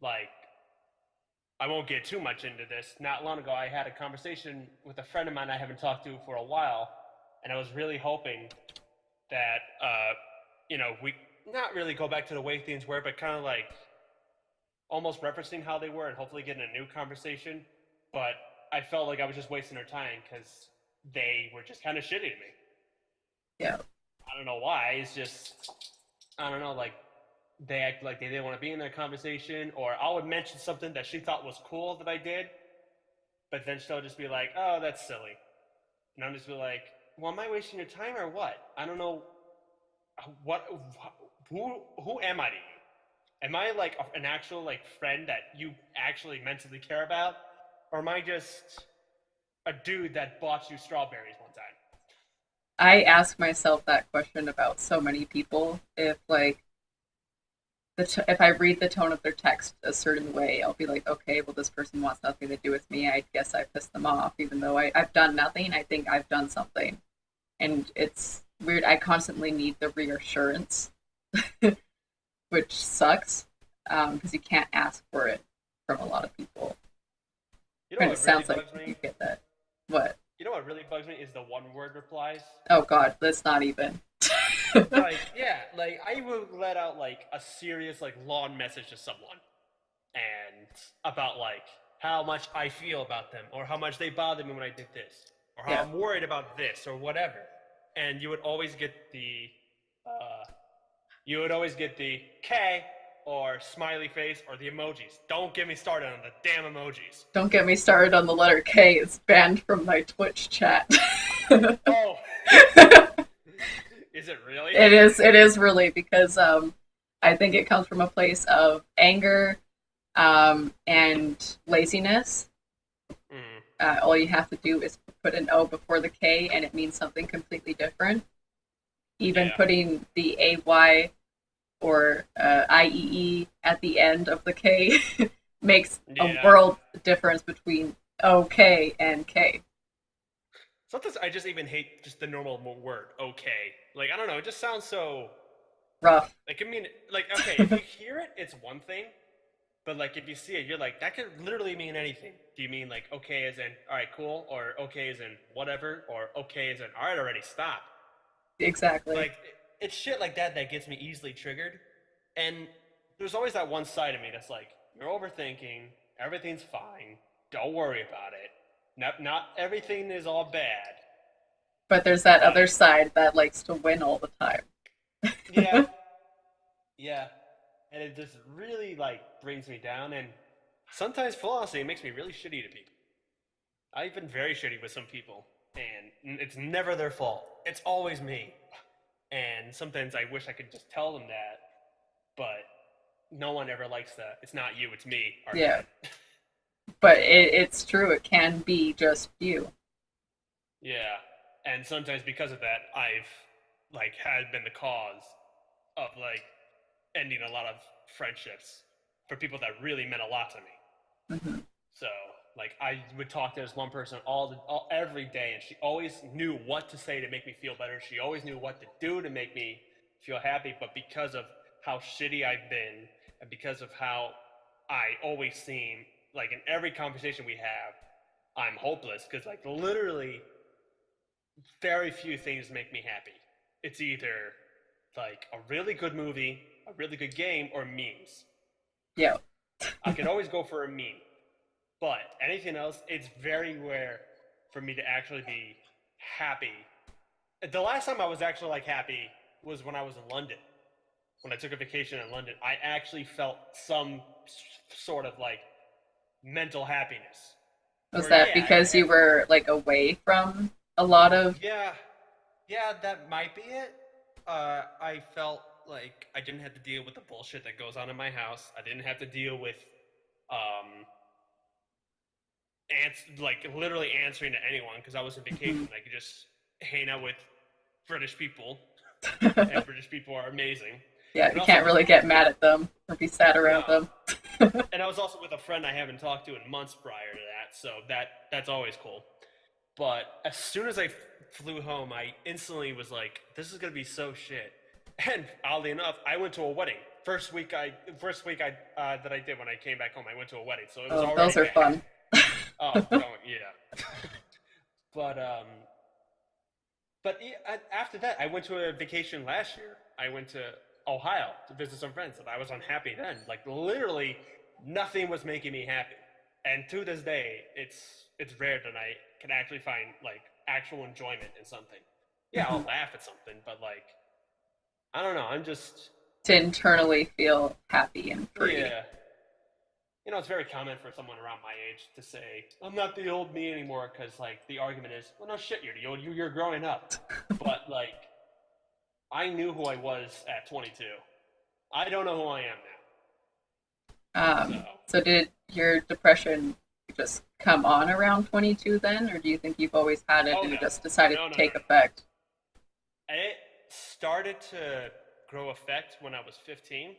Like, I won't get too much into this. Not long ago, I had a conversation with a friend of mine I haven't talked to for a while, and I was really hoping that, we not really go back to the way things were, but kind of like almost referencing how they were and hopefully getting a new conversation. But I felt like I was just wasting their time because they were just kind of shitty to me. Yeah. I don't know why. It's just, I don't know, like, they act like they didn't want to be in that conversation, or I would mention something that she thought was cool that I did, but then she'll just be like, "Oh, that's silly," and I'm just be like, "Well, am I wasting your time or what? I don't know what who am I to you? Am I like an actual like friend that you actually mentally care about, or am I just a dude that bought you strawberries one time?" I ask myself that question about so many people. If like if I read the tone of their text a certain way, I'll be like, okay, well, this person wants nothing to do with me. I guess I pissed them off, even though I've done nothing. I think I've done something, and it's weird. I constantly need the reassurance, which sucks, because you can't ask for it from a lot of people. You know And it what really sounds like bugs you me? get that. What? You know what really bugs me is the one-word replies. Oh God, that's not even. Like, yeah, like I would let out like a serious like long message to someone, and about like how much I feel about them, or how much they bothered me when I did this, or how Yeah. I'm worried about this, or whatever. And uh, you would always get the K or smiley face or the emojis. Don't get me started on the damn emojis. Don't get me started on the letter K. It's banned from my Twitch chat. Oh, is it really? It is. It is really because I think it comes from a place of anger and laziness. Mm, All you have to do is put an O before the K, and it means something completely different. Even yeah. putting the AY or IEE at the end of the K makes a Yeah. world difference between OK and K. Sometimes I just even hate just the normal word okay. Like, I don't know, it just sounds so Rough. like, I mean, like, okay, if you hear it, it's one thing, but like if you see it, you're like, that could literally mean anything. Do you mean like okay as in all right, cool, or okay as in whatever, or okay as in all right, already stop? Exactly. Like, it's shit like that that gets me easily triggered, and there's always that one side of me that's like, you're overthinking, everything's fine, don't worry about it. Not everything is all bad, But there's that but other side that likes to win all the time. yeah, yeah, and it just really like brings me down. And sometimes, full honesty, it makes me really shitty to people. I've been very shitty with some people, and it's never their fault. It's always me. And sometimes I wish I could just tell them that, but no one ever likes the "it's not you, it's me" Yeah. argument. But it's true. It can be just you. Yeah, and sometimes because of that, I've had been the cause of like ending a lot of friendships for people that really meant a lot to me. Mm-hmm. So, like, I would talk to this one person every day, and she always knew what to say to make me feel better. She always knew what to do to make me feel happy. But because of how shitty I've been, and because of how I always seem like in every conversation we have, I'm hopeless. Because, like, literally, very few things make me happy. It's either like a really good movie, a really good game, or memes. Yeah. I could always go for a meme. But anything else, it's very rare for me to actually be happy. The last time I was actually like happy was when I was in London. When I took a vacation in London, I actually felt some sort of like mental happiness. Was Where that yeah, because you were like away from a lot of? yeah, that might be it. I felt like I didn't have to deal with the bullshit that goes on in my house. I didn't have to deal with um like literally answering to anyone because I was on vacation. I could just hang out with British people, and British people are amazing. Yeah, And you also, can't really get mad at them or be sad around no. them. And I was also with a friend I haven't talked to in months prior to that, so that's always cool. But as soon as I flew home, I instantly was like, "This is gonna be so shit." And oddly enough, I went to a wedding. First week that I did when I came back home, I went to a wedding, so it was Oh, already those are bad. fun. Oh, don't, yeah. But after that, I went to a vacation last year. I went to Ohio to visit some friends, and I was unhappy then. Like literally, nothing was making me happy. And to this day, it's rare that I can actually find like actual enjoyment in something. Yeah, I'll laugh at something, but like I don't know. I'm just To internally feel happy and free. yeah. You know, it's very common for someone around my age to say, "I'm not the old me anymore," because like the argument is, "Well, no shit, you're the old you. You're growing up." But like, I knew who I was at 22. I don't know who I am now. So did your depression just come on around 22 then, or do you think you've always had it Oh and no, it just decided no, to no, take no. effect? It started to grow effect when I was 15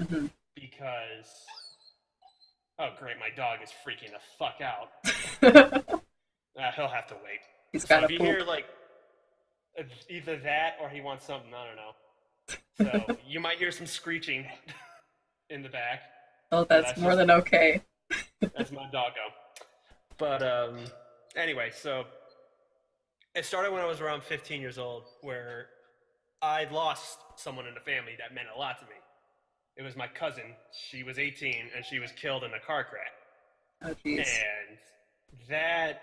Mm-hmm. because oh great, my dog is freaking the fuck out. He'll have to wait. He's So got if to you poop. hear like either that or he wants something, I don't know. So you might hear some screeching in the back. Oh, that's more just, than okay. that's my doggo. But anyway, so it started when I was around 15 years old, where I lost someone in the family that meant a lot to me. It was my cousin. She was 18 and she was killed in a car crash. Oh, jeez. And that,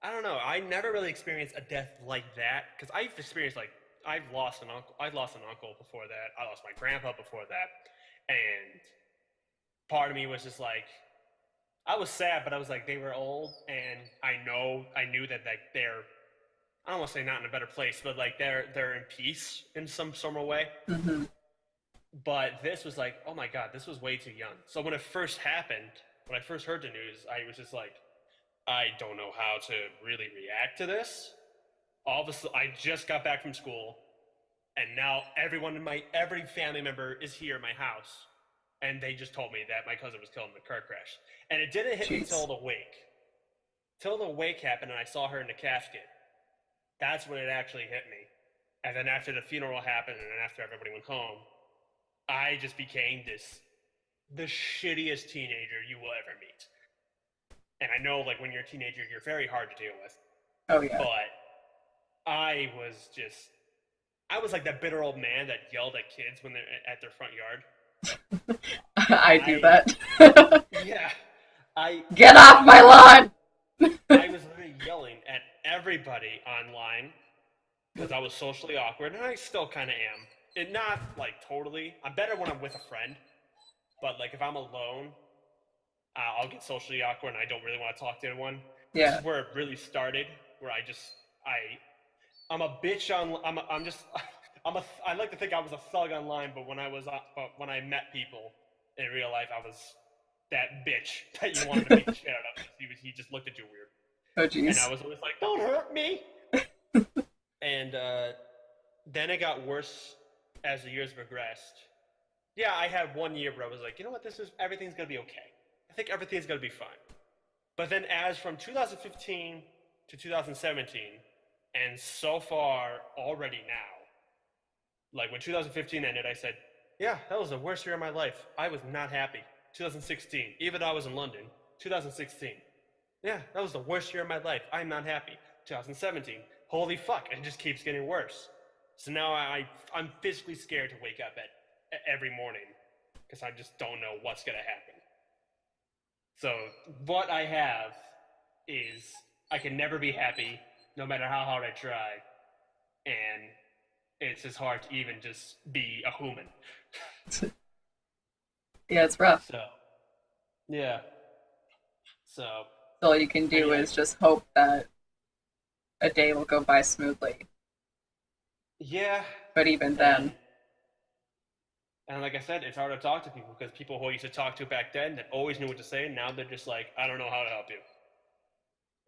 I don't know. I never really experienced a death like that because I've experienced like I've lost an uncle. I lost an uncle before that. I lost my grandpa before that, and part of me was just like, I was sad, but I was like, they were old, and I knew that like they're, I don't want to say not in a better place, but like they're in peace in some way. Mm-hmm. But this was like, oh my god, this was way too young. So when it first happened, when I first heard the news, I was just like, I don't know how to really react to this. All of a sudden, I just got back from school, and now every family member is here at my house, and they just told me that my cousin was killed in a car crash. And it didn't hit me till the wake. Till the wake happened, and I saw her in the casket. That's when it actually hit me. And then after the funeral happened, and then after everybody went home, I just became the shittiest teenager you will ever meet. And I know, like, when you're a teenager, you're very hard to deal with. Oh, yeah. But I was like that bitter old man that yelled at kids when they're at their front yard. I do that. Yeah. Get off my lawn! I was literally yelling at everybody online because I was socially awkward, and I still kind of am. And not, like, totally. I'm better when I'm with a friend. But, like, if I'm alone, I'll get socially awkward and I don't really want to talk to anyone. Yeah. This is where it really started, where I'm a bitch on. I like to think I was a thug online, but when I met people in real life, I was that bitch that you wanted to beat the shit out of. He just looked at you weird. Oh, jeez. And I was always like, "Don't hurt me." And then it got worse as the years progressed, yeah, I had 1 year where I was like, you know what, everything's gonna be okay. I think everything's gonna be fine. But then, as from 2015 to 2017, and so far already now, like when 2015 ended, I said, yeah, that was the worst year of my life. I was not happy. 2016, even though I was in London, 2016, yeah, that was the worst year of my life. I'm not happy. 2017, holy fuck, it just keeps getting worse. So now I'm physically scared to wake up at every morning because I just don't know what's gonna happen. So what I have is I can never be happy, no matter how hard I try, and it's just hard to even just be a human. Yeah, it's rough. So yeah. So All you can do yeah, is just hope that a day will go by smoothly. yeah, But even and then, and like I said, it's hard to talk to people because people who I used to talk to back then that always knew what to say, now they're just like, I don't know how to help you.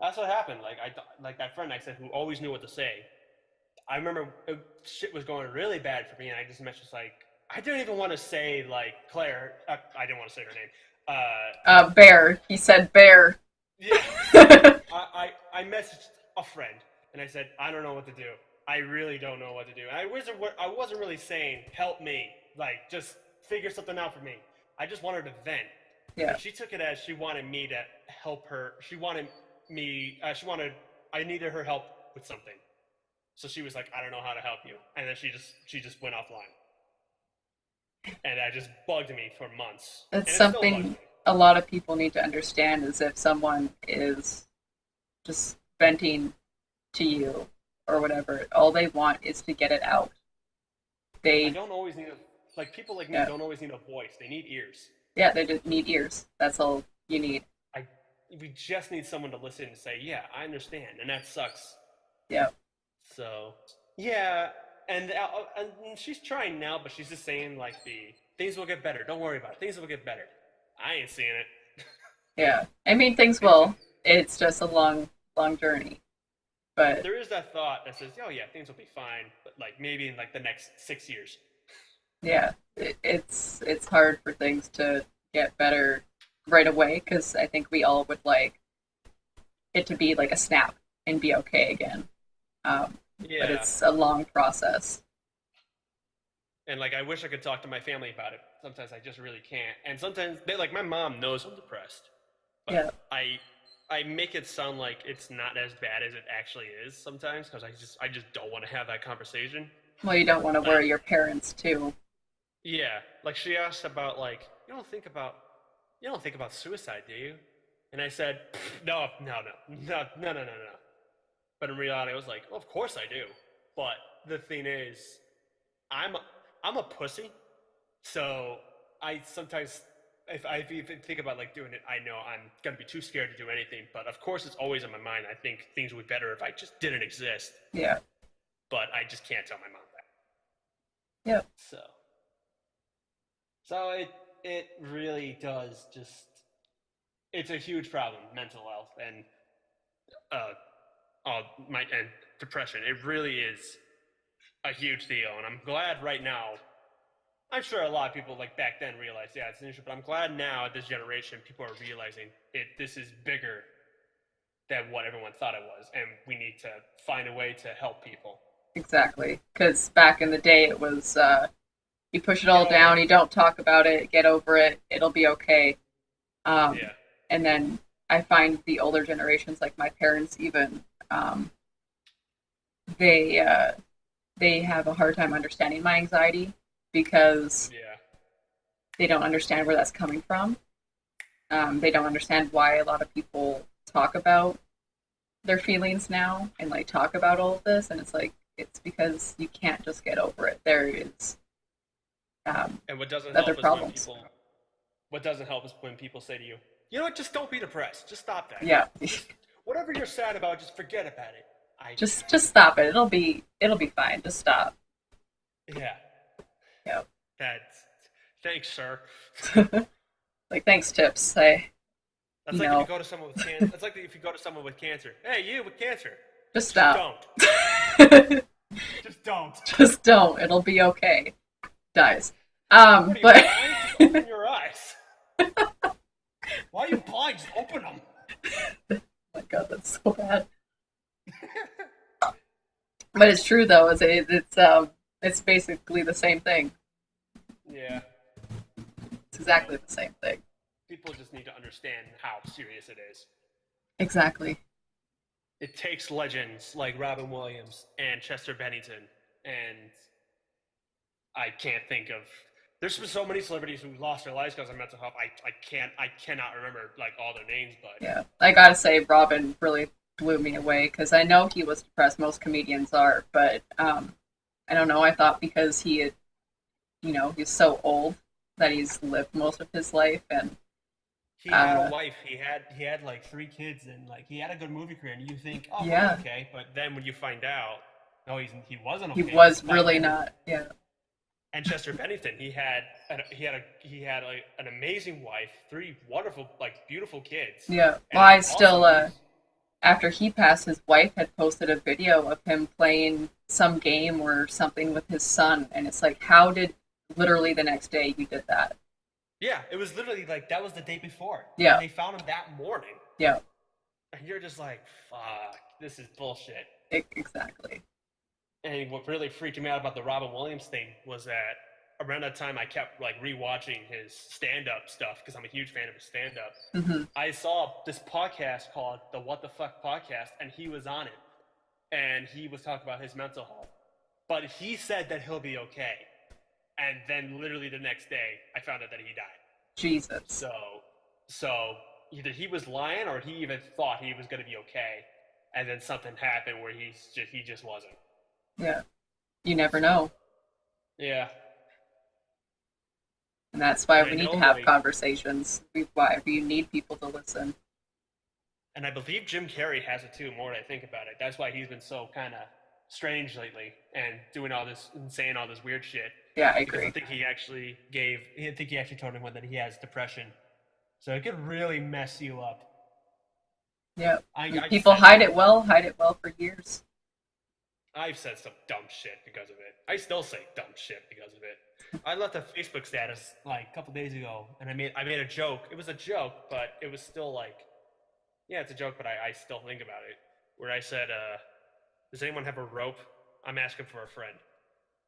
That's what happened. Like that friend I said who always knew what to say. I remember shit was going really bad for me, and I just messaged like I didn't even want to say like Claire. I didn't want to say her name. Bear. He said bear. Yeah. So I messaged a friend and I said I don't know what to do. I really don't know what to do. And I wasn't really saying help me, like just figure something out for me. I just wanted to vent. Yeah. But she took it as she wanted me to help her. She wanted me. I needed her help with something. So she was like, I don't know how to help you, and then she just went offline, and that just bugged me for months, and It's it still bugs something me. a lot of people need to understand is if someone is just venting to you or whatever, all they want is to get it out. I They, don't always need like people like me yeah, don't always need a voice. They need ears. yeah, they just need ears. That's all you need. I We just need someone to listen and say, yeah, I understand, and that sucks. Yeah, So yeah, and she's trying now, but she's just saying like the things will get better. Don't worry about it. Things will get better. I ain't seeing it. yeah. I mean, things Things will, will. It's just a long, long journey. But there is that thought that says, oh yeah, things will be fine, but like maybe in like the next 6 years. yeah, it's hard for things to get better right away because I think we all would like it to be like a snap and be okay again. Um, but Yeah, it's a long process. and like I wish I could talk to my family about it. Sometimes I just really can't. And sometimes like my mom knows I'm depressed, but Yeah. I make it sound like it's not as bad as it actually is sometimes because I just don't want to have that conversation. Well, you don't want to Like worry your parents too. yeah, like she asked about like you don't think about suicide, do you? And I said no, no, no, no, no, no, no, no. But in reality, I was like, well, of course I do. But the thing is, I'm I'm a pussy, so I sometimes if I even think about like doing it, I know I'm gonna be too scared to do anything. But of course, it's always in my mind. I think things would be better if I just didn't exist. Yeah. But I just can't tell my mom that. Yeah. So so it really does just it's a huge problem, mental health and uh my and depression. It really is a huge deal, and I'm glad right now. I'm sure a lot of people like back then realized, yeah, it's an issue, but I'm glad now at this generation people are realizing it. This is bigger than what everyone thought it was, and we need to find a way to help people Exactly. Because back in the day, it was you push it get all over down, it. you don't talk about it, get over it, it'll be okay. Yeah, And then I find the older generations, like my parents, even they they have a hard time understanding my anxiety because yeah, they don't understand where that's coming from. They don't understand why a lot of people talk about their feelings now and like talk about all of this, and it's like it's because you can't just get over it. There is and what doesn't other help is when problems. people. What doesn't help is when people say to you, "You know what? Just don't be depressed. Just stop that. Yeah, Just whatever you're sad about, just forget about it." I just stop it. It'll be fine. Just stop. Yeah, Yeah. that's thanks, sir. Like thanks, tips. I That's you like if you know go to someone with cancer. That's like if you go to someone with cancer. Hey, you with cancer. just Just stop. don't. Just don't. Just don't. It'll be okay. Dies. What are you, But blind? Just open your eyes. Why are you blind? Just open them. oh my god, that's so bad. But it's true though. It's basically the same thing. Yeah. It's exactly the same thing. People just need to understand how serious it is. Exactly. It takes legends like Robin Williams and Chester Bennington, and I can't think of. There's been so many celebrities who lost their lives because of mental health. I cannot remember like all their names, but Yeah, I gotta say, Robin really blew me away because I know he was depressed. Most comedians are, but I don't know. I thought because he had, he's so old that he's lived most of his life, and he had a wife. He had like 3 kids, and like he had a good movie career. And you think, oh, yeah, well, okay, but then when you find out, no, he wasn't he okay. was really not. Yeah. And Chester Bennington, he had an amazing wife, 3 wonderful, like beautiful kids. Yeah. And Well, I also still, after he passed, his wife had posted a video of him playing some game or something with his son, and it's like, how did literally the next day you did that? yeah, it was literally like that was the day before. Yeah. And they found him that morning. Yeah. And you're just like, fuck, this is bullshit. Exactly. And what really freaked me out about the Robin Williams thing was that around that time I kept like rewatching his stand-up stuff because I'm a huge fan of his stand-up. Mm-hmm. I saw this podcast called the What the Fuck Podcast, and he was on it, and he was talking about his mental health. But he said that he'll be okay, and then literally the next day, I found out that he died. Jesus. So either he was lying or he even thought he was going to be okay, and then something happened where he just wasn't. Yeah. You never know. Yeah. And that's why And we I need to know, have like- conversations. Why we need people to listen. And I believe Jim Carrey has it too, more than I think about it. That's why he's been so kind of strange lately and doing all this and saying all this weird shit. Yeah, I Because agree. I think he actually told everyone that he has depression. So it could really mess you up. Yeah. I People said- hide it well for years. I've said some dumb shit because of it. I still say dumb shit because of it. I left a Facebook status like a couple days ago, and I made a joke. It was a joke, but it was still like, yeah, it's a joke, but I still think about it. Where I said, does anyone have a rope? I'm asking for a friend.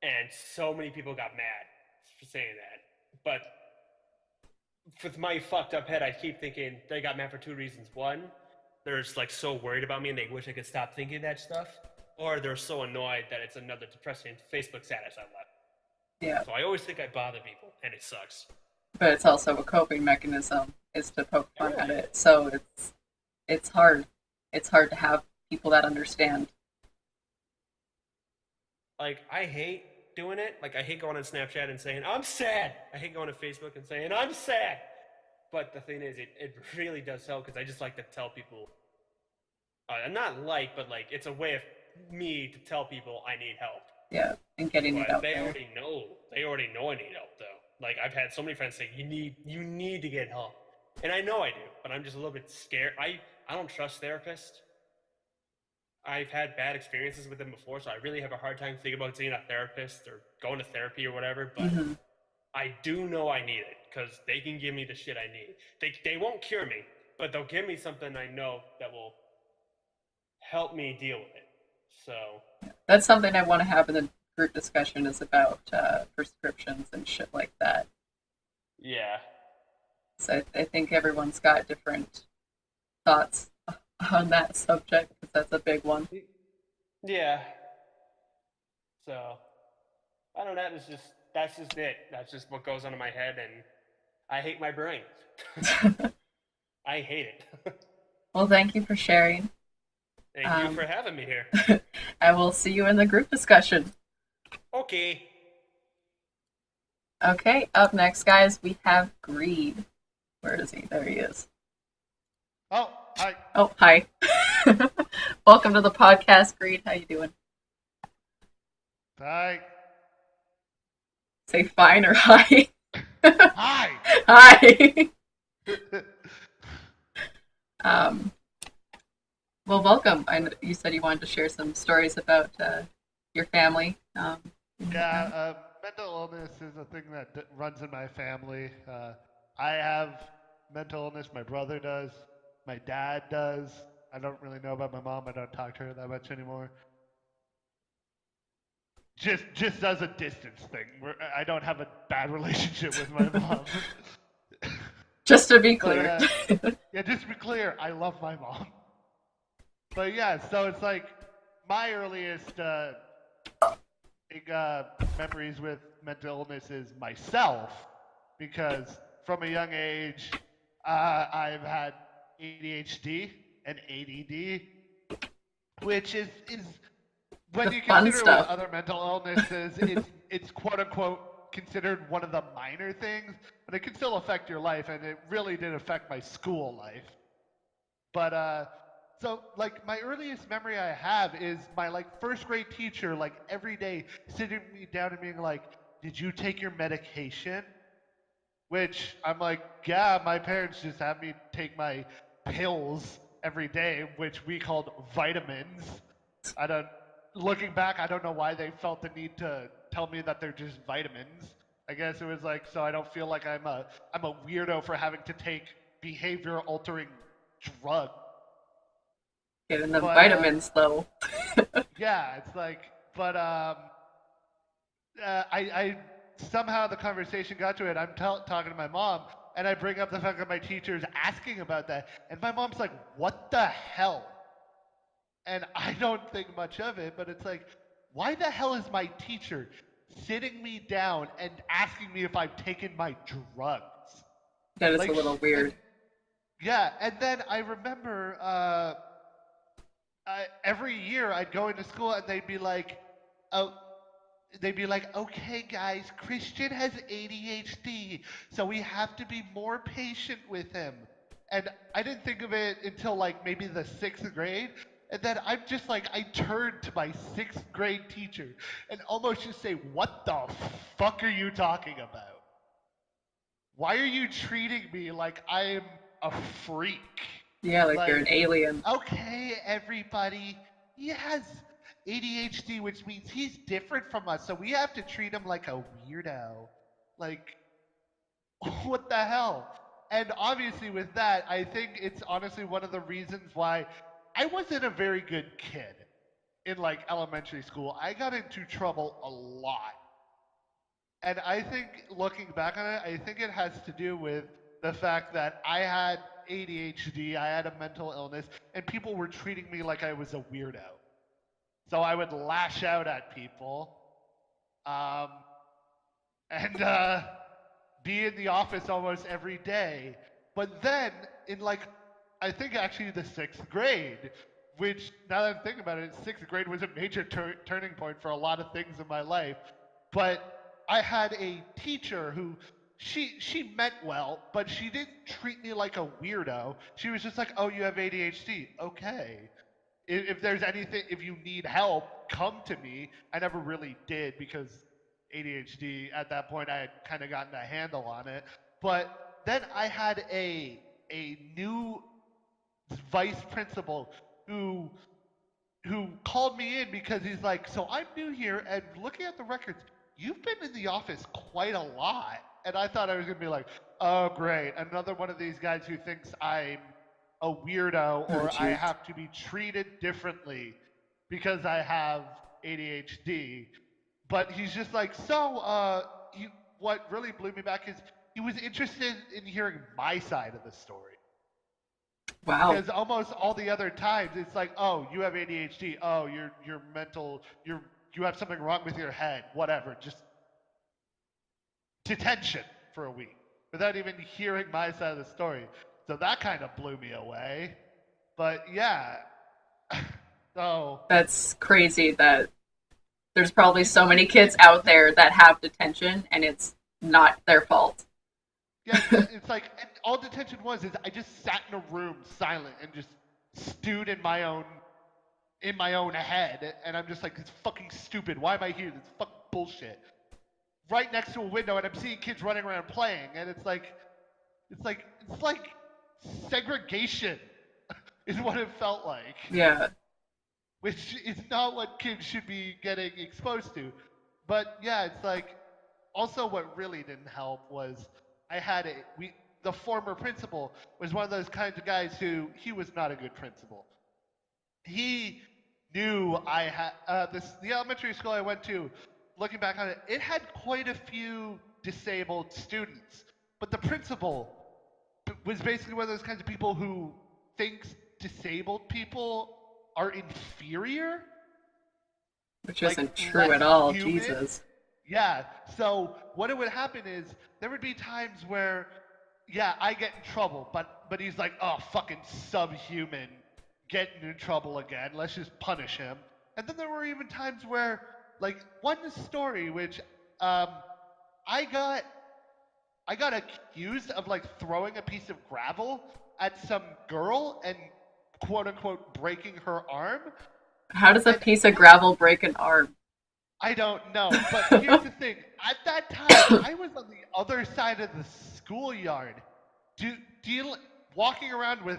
And so many people got mad for saying that. But with my fucked up head, I keep thinking they got mad for 2 reasons. One, they're just like so worried about me and they wish I could stop thinking that stuff. Or they're so annoyed that it's another depressing Facebook status I left. Yeah. So I always think I bother people, and it sucks. But it's also a coping mechanism is to poke fun at it. So it's hard. It's hard to have people that understand. Like, I hate doing it. Like, I hate going on Snapchat and saying, I'm sad. I hate going to Facebook and saying, I'm sad. But the thing is, it really does help because I just like to tell people, but like, it's a way of me to tell people I need help. Yeah, and getting it out they there. already know. They already know I need help, though. Like, I've had so many friends say, you need to get help. And I know I do, but I'm just a little bit scared. I don't trust therapists. I've had bad experiences with them before, so I really have a hard time thinking about seeing a therapist or going to therapy or whatever, but I do know I need it, because they can give me the shit I need. They won't cure me, but they'll give me something I know that will help me deal with it. So that's something I want to have in the group discussion is about prescriptions and shit like that. yeah. So I think everyone's got different thoughts on that subject because that's a big one. Yeah. So I don't know. That's just it. That's just what goes on in my head, and I hate my brain. I hate it. Well, thank you for sharing. Thank you for having me here. I will see you in the group discussion. Okay. Okay, up next, guys, we have Greed. Where is he? There he is. Oh, hi. Oh, hi. Welcome to the podcast, Greed. How you doing? Hi. Say fine or hi. Hi. Hi. Well, welcome. You said you wanted to share some stories about your family. Yeah, mental illness is a thing that runs in my family. I have mental illness. My brother does. My dad does. I don't really know about my mom. I don't talk to her that much anymore. Just as a distance thing. I don't have a bad relationship with my mom. Just to be But clear. yeah, just to be clear, I love my mom. But yeah, so it's like my earliest big memories with mental illness is myself, because from a young age, I've had ADHD and ADD, which is when The you fun consider it with stuff. other mental illnesses, it's quote unquote considered one of the minor things, but it can still affect your life, and it really did affect my school life. But so like my earliest memory I have is my like first grade teacher like every day sitting me down and being like, "Did you take your medication?" Which I'm like, "Yeah, my parents just have me take my pills every day, which we called vitamins." I don't Looking back, I don't know why they felt the need to tell me that they're just vitamins. I guess it was like so I don't feel like I'm a weirdo for having to take behavior altering drug. Getting the But vitamins, though. yeah, it's like, but I somehow the conversation got to it. I'm talking to my mom, and I bring up the fact that my teacher is asking about that, and my mom's like, "What the hell?" And I don't think much of it, but it's like, why the hell is my teacher sitting me down and asking me if I've taken my drugs? That is a Like, little and weird. yeah, and then I remember every year I'd go into school and oh, they'd be like, okay, guys, Christian has ADHD, so we have to be more patient with him. And I didn't think of it until like maybe the sixth grade. And then I'm just like, I turned to my sixth grade teacher and almost just say, what the fuck are you talking about? Why are you treating me like I'm a freak? Yeah, like you're an Like, alien. okay, everybody, he has ADHD, which means he's different from us, so we have to treat him like a weirdo. Like, what the hell? And obviously, with that, I think it's honestly one of the reasons why I wasn't a very good kid in like elementary school. I got into trouble a lot. And I think looking back on it, I think it has to do with the fact that I had ADHD, I had a mental illness, and people were treating me like I was a weirdo. So I would lash out at people, um, and be in the office almost every day. But then, in like, I think actually the sixth grade, which now that I'm thinking about it, sixth grade was a major turning point for a lot of things in my life. But I had a teacher who she meant well, but she didn't treat me like a weirdo. She was just like, "Oh, you have ADHD. Okay. If there's anything, if you need help, come to me." I never really did because ADHD at that point I had kind of gotten a handle on it. But then I had a new vice principal who who called me in because he's like, "So I'm new here, and looking at the records, you've been in the office quite a lot." And I thought I was gonna be like, "Oh, great, another one of these guys who thinks I'm a weirdo Oh, or I jeez. have to be treated differently because I have ADHD." But he's just like, "So, what really blew me back is he was interested in hearing my side of the story." Wow. Because almost all the other times it's like, oh, you have ADHD, oh, you're mental, you have something wrong with your head, whatever, just detention for a week without even hearing my side of the story. So that kind of blew me away. But yeah, so That's crazy that there's probably so many kids out there that have detention and it's not their fault. yeah, it's like and all detention was is I just sat in a room silent and just stewed in my own head, and I'm just like, it's fucking stupid. Why am I here? This fucking bullshit. Right next to a window, and I'm seeing kids running around playing, and it's like segregation is what it felt like, Yeah. which is not what kids should be getting exposed to. But yeah, it's like also what really didn't help was I had a we the former principal was one of those kinds of guys who he was not a good principal. He knew I had the elementary school I went to. Looking back on it, it had quite a few disabled students, but the principal was basically one of those kinds of people who thinks disabled people are inferior, Which like isn't true less at all. human. Jesus. Yeah. So what it would happen is there would be times where, yeah, I get in trouble, but he's like, oh, fucking subhuman, getting in trouble again. Let's just punish him. And then there were even times where, like, one story which um, I got I got accused of like throwing a piece of gravel at some girl and quote unquote breaking her arm. How does a And piece of gravel break an arm? I don't know, but here's the thing. At that time, I was on the other side of the schoolyard, do, deal, walking around with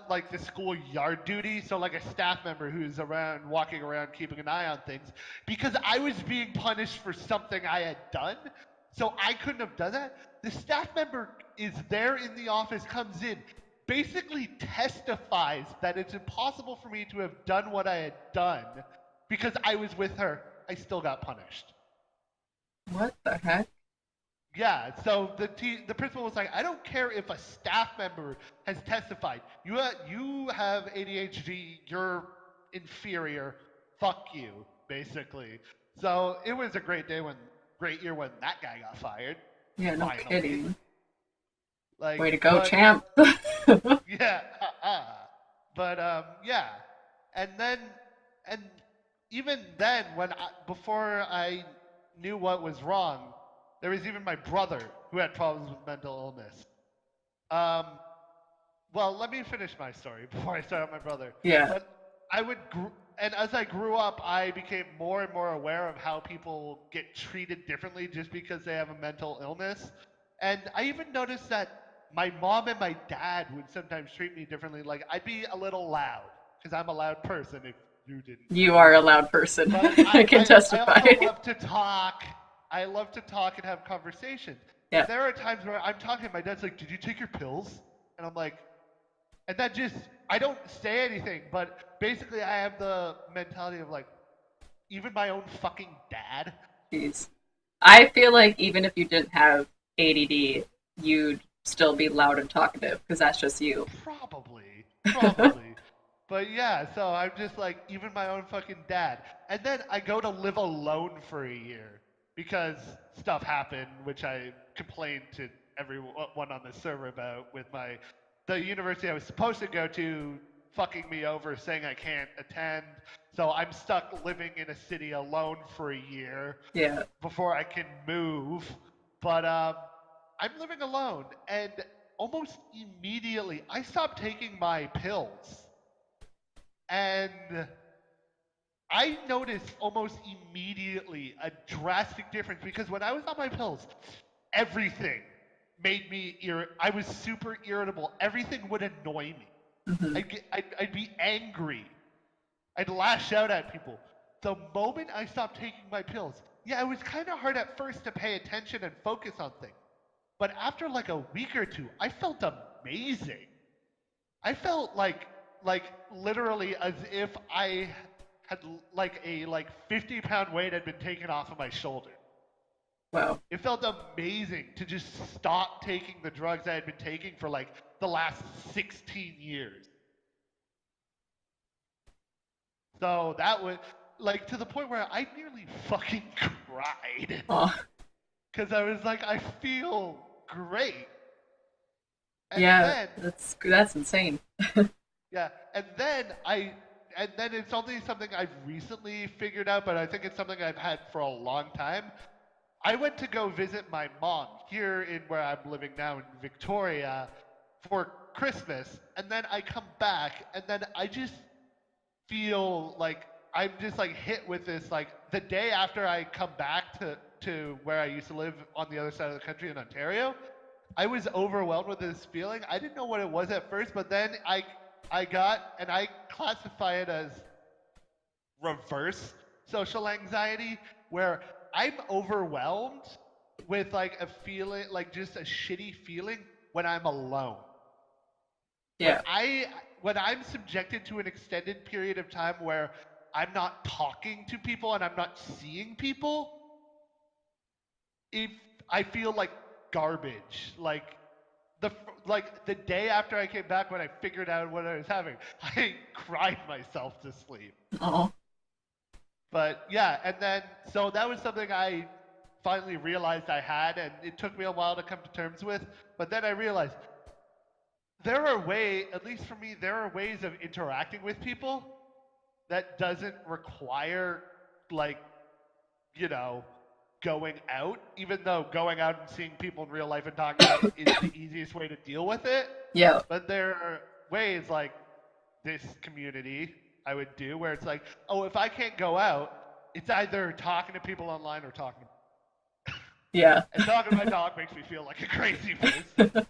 like the schoolyard duty, so like a staff member who's around, walking around, keeping an eye on things, because I was being punished for something I had done, so I couldn't have done that. The staff member is there in the office, comes in, basically testifies that it's impossible for me to have done what I had done because I was with her. I still got punished. What the heck? Yeah, so the principal was like, I don't care if a staff member has testified. You have ADHD. You're inferior. Fuck you, basically. So it was a great year when that guy got fired. Yeah, no Finally. kidding. Like, Way to go, but champ. yeah, but yeah, and then and even then, before I knew what was wrong, there was even my brother who had problems with mental illness. Um, well, let me finish my story before I start on my brother. Yeah. But and as I grew up, I became more and more aware of how people get treated differently just because they have a mental illness. And I even noticed that my mom and my dad would sometimes treat me differently. Like I'd be a little loud because I'm a loud person. If you didn't You know. are a loud person. But I can I testify. also love to talk. I love to talk and have conversations. Yeah. And there are times where I'm talking, and my dad's like, "Did you take your pills?" And I'm like, and that just, I don't say anything, but basically I have the mentality of like, even my own fucking dad. Jeez. I feel like even if you didn't have ADD, you'd still be loud and talkative because that's just you. Probably. But yeah, so I'm just like, even my own fucking dad. And then I go to live alone for a year because stuff happened, which I complained to everyone on the server about with the university I was supposed to go to fucking me over saying I can't attend. So I'm stuck living in a city alone for a year Yeah. before I can move. But I'm living alone, and almost immediately I stopped taking my pills. And I noticed almost immediately a drastic difference because when I was on my pills, everything made me I was super irritable. Everything would annoy me. Hmm. I'd be angry. I'd lash out at people. The moment I stopped taking my pills, yeah, it was kind of hard at first to pay attention and focus on things. But after like a week or two, I felt amazing. I felt like literally as if I had like a 50-pound weight had been taken off of my shoulder. Wow. It felt amazing to just stop taking the drugs I had been taking for like the last 16 years. So that was like to the point where I nearly fucking cried Oh, because I was like, I feel great. And yeah. then That's insane. yeah, and then it's only something I've recently figured out, but I think it's something I've had for a long time. I went to go visit my mom here in where I'm living now in Victoria for Christmas, and then I come back, and then I just feel like I'm just like hit with this like the day after I come back to where I used to live on the other side of the country in Ontario. I was overwhelmed with this feeling. I didn't know what it was at first, but then I got and I classify it as reverse social anxiety, where I'm overwhelmed with like a feeling, like just a shitty feeling when I'm alone. Yeah. When I'm subjected to an extended period of time where I'm not talking to people and I'm not seeing people, if I feel like garbage, the like the day after I came back when I figured out what I was having, I cried myself to sleep. Oh. But yeah, and then so that was something I finally realized I had, and it took me a while to come to terms with. But then I realized there are ways, at least for me, there are ways of interacting with people that doesn't require like, you know, going out, even though going out and seeing people in real life and talking to them is the easiest way to deal with it. Yeah. But there are ways like this community I would do where it's like, oh, if I can't go out, it's either talking to people online or talking to Yeah. and talking to my dog makes me feel like a crazy person.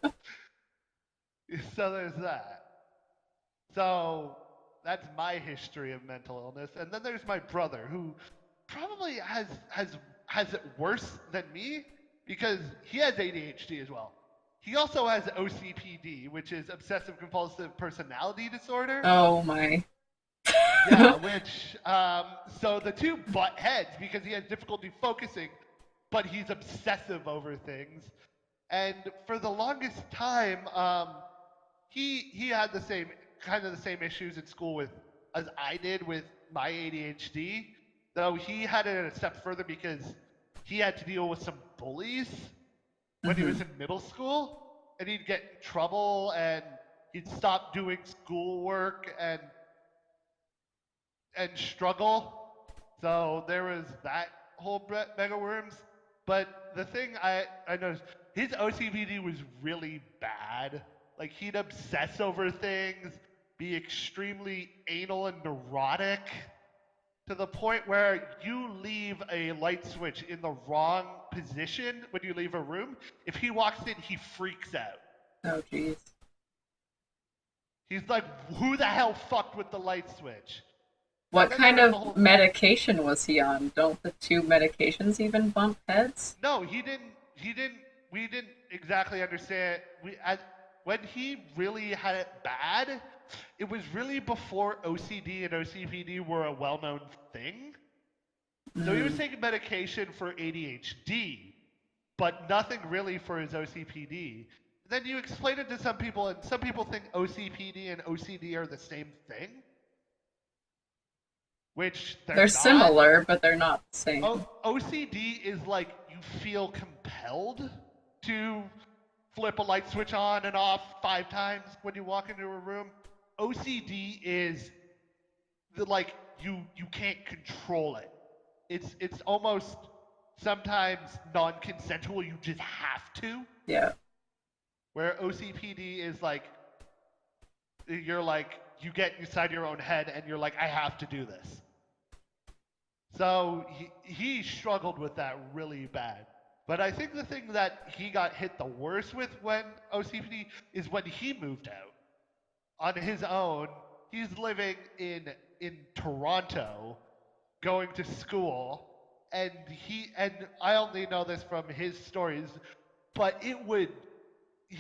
So there's that. So that's my history of mental illness. And then there's my brother who probably has it worse than me because he has ADHD as well. He also has OCPD, which is obsessive compulsive personality disorder. Oh my. Yeah, which so the two butt heads because he has difficulty focusing, but he's obsessive over things. And for the longest time, he had the same issues in school with as I did with my ADHD. Though he had it a step further because he had to deal with some bullies when he was in middle school, and he'd get in trouble and he'd stop doing schoolwork and struggle. So there was that whole mega worms. But the thing I noticed, his OCPD was really bad. Like he'd obsess over things, be extremely anal and neurotic, to the point where you leave a light switch in the wrong position when you leave a room. If he walks in, he freaks out. Oh jeez. He's like, who the hell fucked with the light switch? What then kind there was the of whole- medication was he on? Don't the two medications even bump heads? No, he didn't. We didn't exactly understand. When he really had it bad, it was really before OCD and OCPD were a well-known thing. So he was taking medication for ADHD, but nothing really for his OCPD. Then you explain it to some people, and some people think OCPD and OCD are the same thing, which they're They're not. similar, but they're not the same. OCD is like you feel compelled to flip a light switch on and off 5 times when you walk into a room. OCD is like you can't control it. It's almost sometimes non-consensual. You just have to. Yeah. Where OCPD is like you're like you get inside your own head and you're like I have to do this. So he struggled with that really bad. But I think the thing that he got hit the worst with when OCPD is when he moved out on his own. He's living in Toronto, going to school, and I only know this from his stories, but he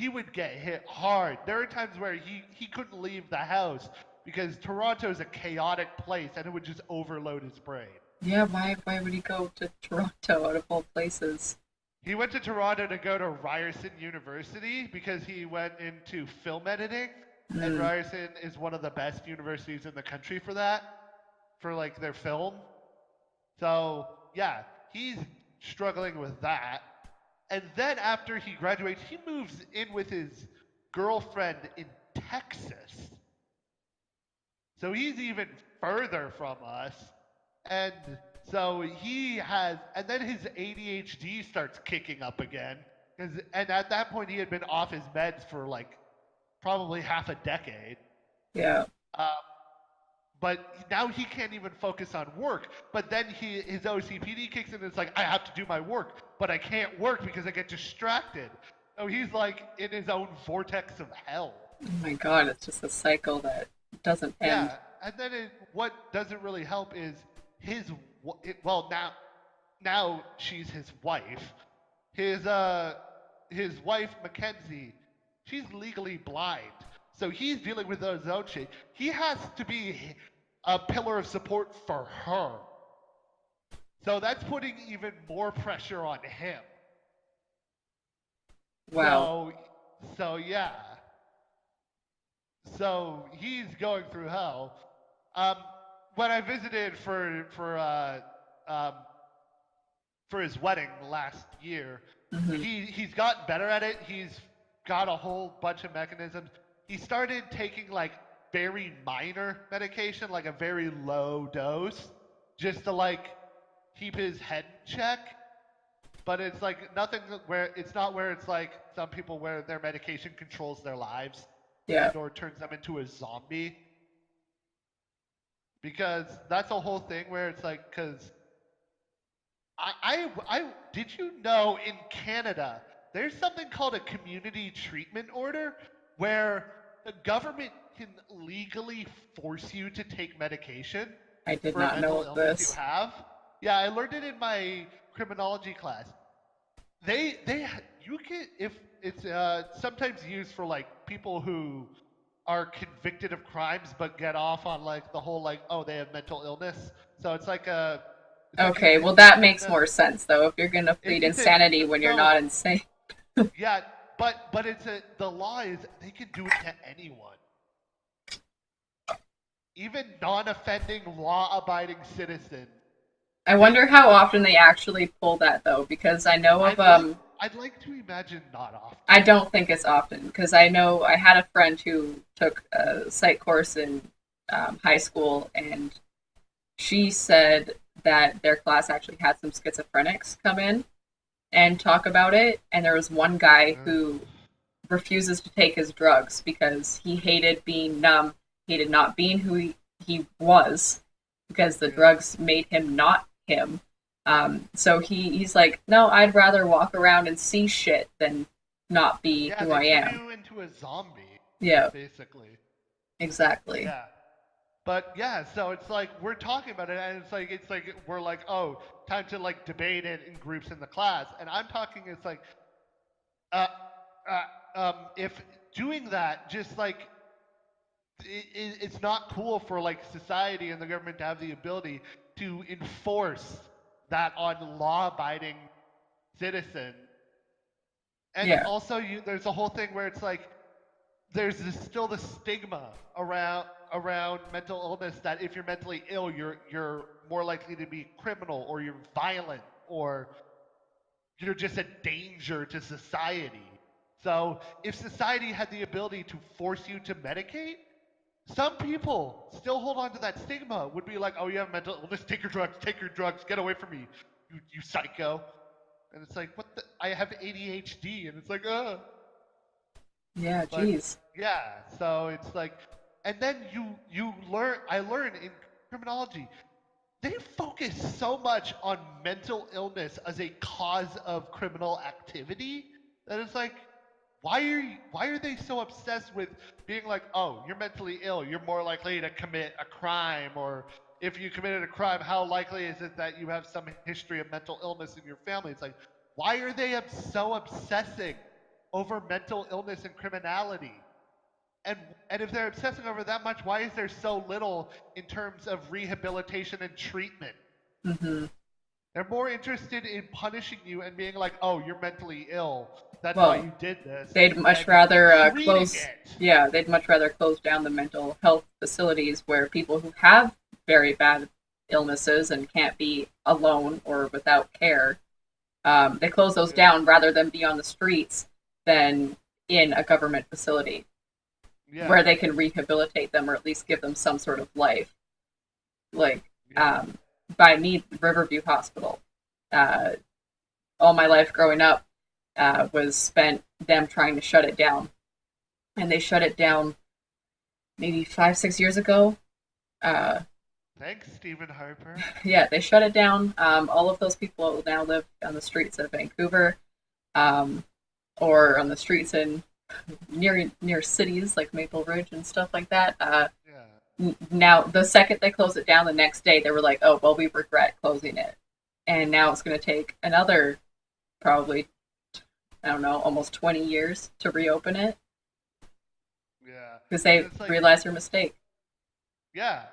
would get hit hard. There are times where he couldn't leave the house because Toronto's a chaotic place and it would just overload his brain. Yeah, why would he go to Toronto out of all places? He went to Toronto to go to Ryerson University because he went into film editing, and Ryerson is one of the best universities in the country for that, for like their film. So yeah, he's struggling with that. And then after he graduates, he moves in with his girlfriend in Texas. So he's even further from us. And so and then his ADHD starts kicking up again. And at that point, he had been off his meds for like probably half a decade. Yeah. But now he can't even focus on work. But then his OCPD kicks in and it's like, I have to do my work, but I can't work because I get distracted. So he's like in his own vortex of hell. Oh my god, it's just a cycle that doesn't end. Yeah, and then what doesn't really help is now she's his wife. His his wife Mackenzie, she's legally blind, so he's dealing with his own shit. He has to be a pillar of support for her. So that's putting even more pressure on him. Wow. So so yeah. So he's going through hell. Um, when I visited um, for his wedding last year, Hmm. he's gotten better at it. He's got a whole bunch of mechanisms. He started taking like very minor medication, like a very low dose, just to like keep his head in check. But it's like nothing where it's not where it's like some people where their medication controls their lives Yeah. and or turns them into a zombie, because that's a whole thing where it's like because did you know in Canada there's something called a community treatment order where the government can legally force you to take medication I did for a not know mental of illness you this. have. Yeah, I learned it in my criminology class. They you can if it's sometimes used for like people who are convicted of crimes but get off on like the whole like oh they have mental illness. So it's like Okay, well, it's that in makes more sense, though, if you're going to plead it's a insanity when you're no not insane. yeah but it's a the law is they can do it to anyone, even non-offending law-abiding citizens. I They wonder can how do often they actually pull that, though, because I know of, I'd like to imagine not often. I don't think it's often, because I know I had a friend who took a psych course in high school, and she said that their class actually had some schizophrenics come in and talk about it. And there was one guy who refuses to take his drugs because he hated being numb, hated not being who he was, because the Yeah. drugs made him not him. So he's like, no, I'd rather walk around and see shit than not be Yeah, who they I turn am. you into a zombie, Yeah, basically. exactly. Yeah. But yeah, so it's like we're talking about it, and it's like we're like, oh, time to like debate it in groups in the class, and I'm talking. It's like, uh, if doing that, just like it's not cool for like society and the government to have the ability to enforce that on law-abiding citizens. And Yeah. also, there's a whole thing where it's like still the stigma around mental illness that if you're mentally ill, you're more likely to be criminal or you're violent or you're just a danger to society. So if society had the ability to force you to medicate, some people still hold on to that stigma. Would be like, "Oh, you have mental illness. Take your drugs. Get away from me, you psycho." And it's like, "What the? I have ADHD." And it's like, "Ugh." Yeah, But geez. yeah, so it's like, and then you learn. I learned in criminology they focus so much on mental illness as a cause of criminal activity that it's like, why are they so obsessed with being like, oh, you're mentally ill, you're more likely to commit a crime, or if you committed a crime, how likely is it that you have some history of mental illness in your family? It's like, why are they so obsessing over mental illness and criminality? And and if they're obsessing over that much, why is there so little in terms of rehabilitation and treatment? Hmm. They're more interested in punishing you and being like, "Oh, you're mentally ill. That's why Well, you did this," they'd much than rather treating close. it. Yeah, they'd much rather close down the mental health facilities where people who have very bad illnesses and can't be alone or without care, they close those Yeah, down rather than be on the streets than in a government facility yeah, where they can rehabilitate them or at least give them some sort of life. Like, yeah. by me, Riverview Hospital. Uh, all my life growing up was spent them trying to shut it down, and they shut it down maybe 5, 6 years ago. Uh, Thanks, Stephen Harper. yeah, they shut it down. All of those people now live on the streets of Vancouver, um, or on the streets in near cities like Maple Ridge and stuff like that. Yeah, Now, the second they closed it down, the next day they were like, "Oh, well, we regret closing it," and now it's going to take another probably, I don't know, almost 20 years to reopen it Yeah. because they It's like, realized their mistake. yeah,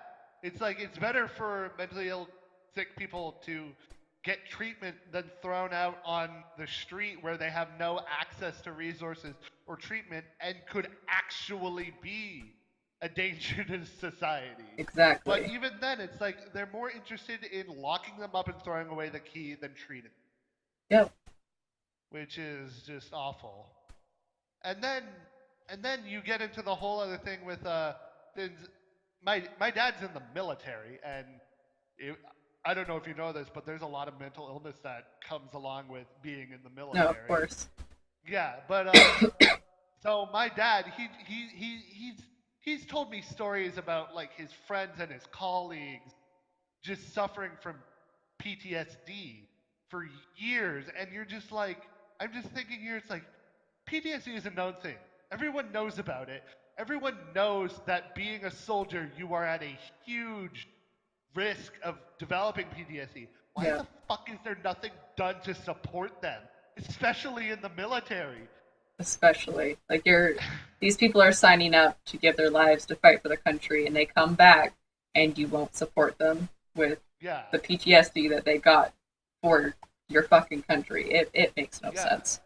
it's like it's better for mentally ill, sick people to get treatment than thrown out on the street where they have no access to resources or treatment and could actually be a danger to society. But Exactly. even then, it's like they're more interested in locking them up and throwing away the key than treating, Yep. which is just awful. And then you get into the whole other thing with things. My dad's in the military, and it, I don't know if you know this, but there's a lot of mental illness that comes along with being in the No, of military. course. Yeah, but so my dad, he's told me stories about like his friends and his colleagues just suffering from PTSD for years, and you're just like, I'm just thinking here, it's like PTSD is a known thing. Everyone knows about it. Everyone knows that being a soldier, you are at a huge risk of developing PTSD. Why Yeah. the fuck is there nothing done to support them, especially in the military? Especially like these people are signing up to give their lives to fight for the country, and they come back, and you won't support them with Yeah, the PTSD that they got for your fucking country. It makes no yeah, sense.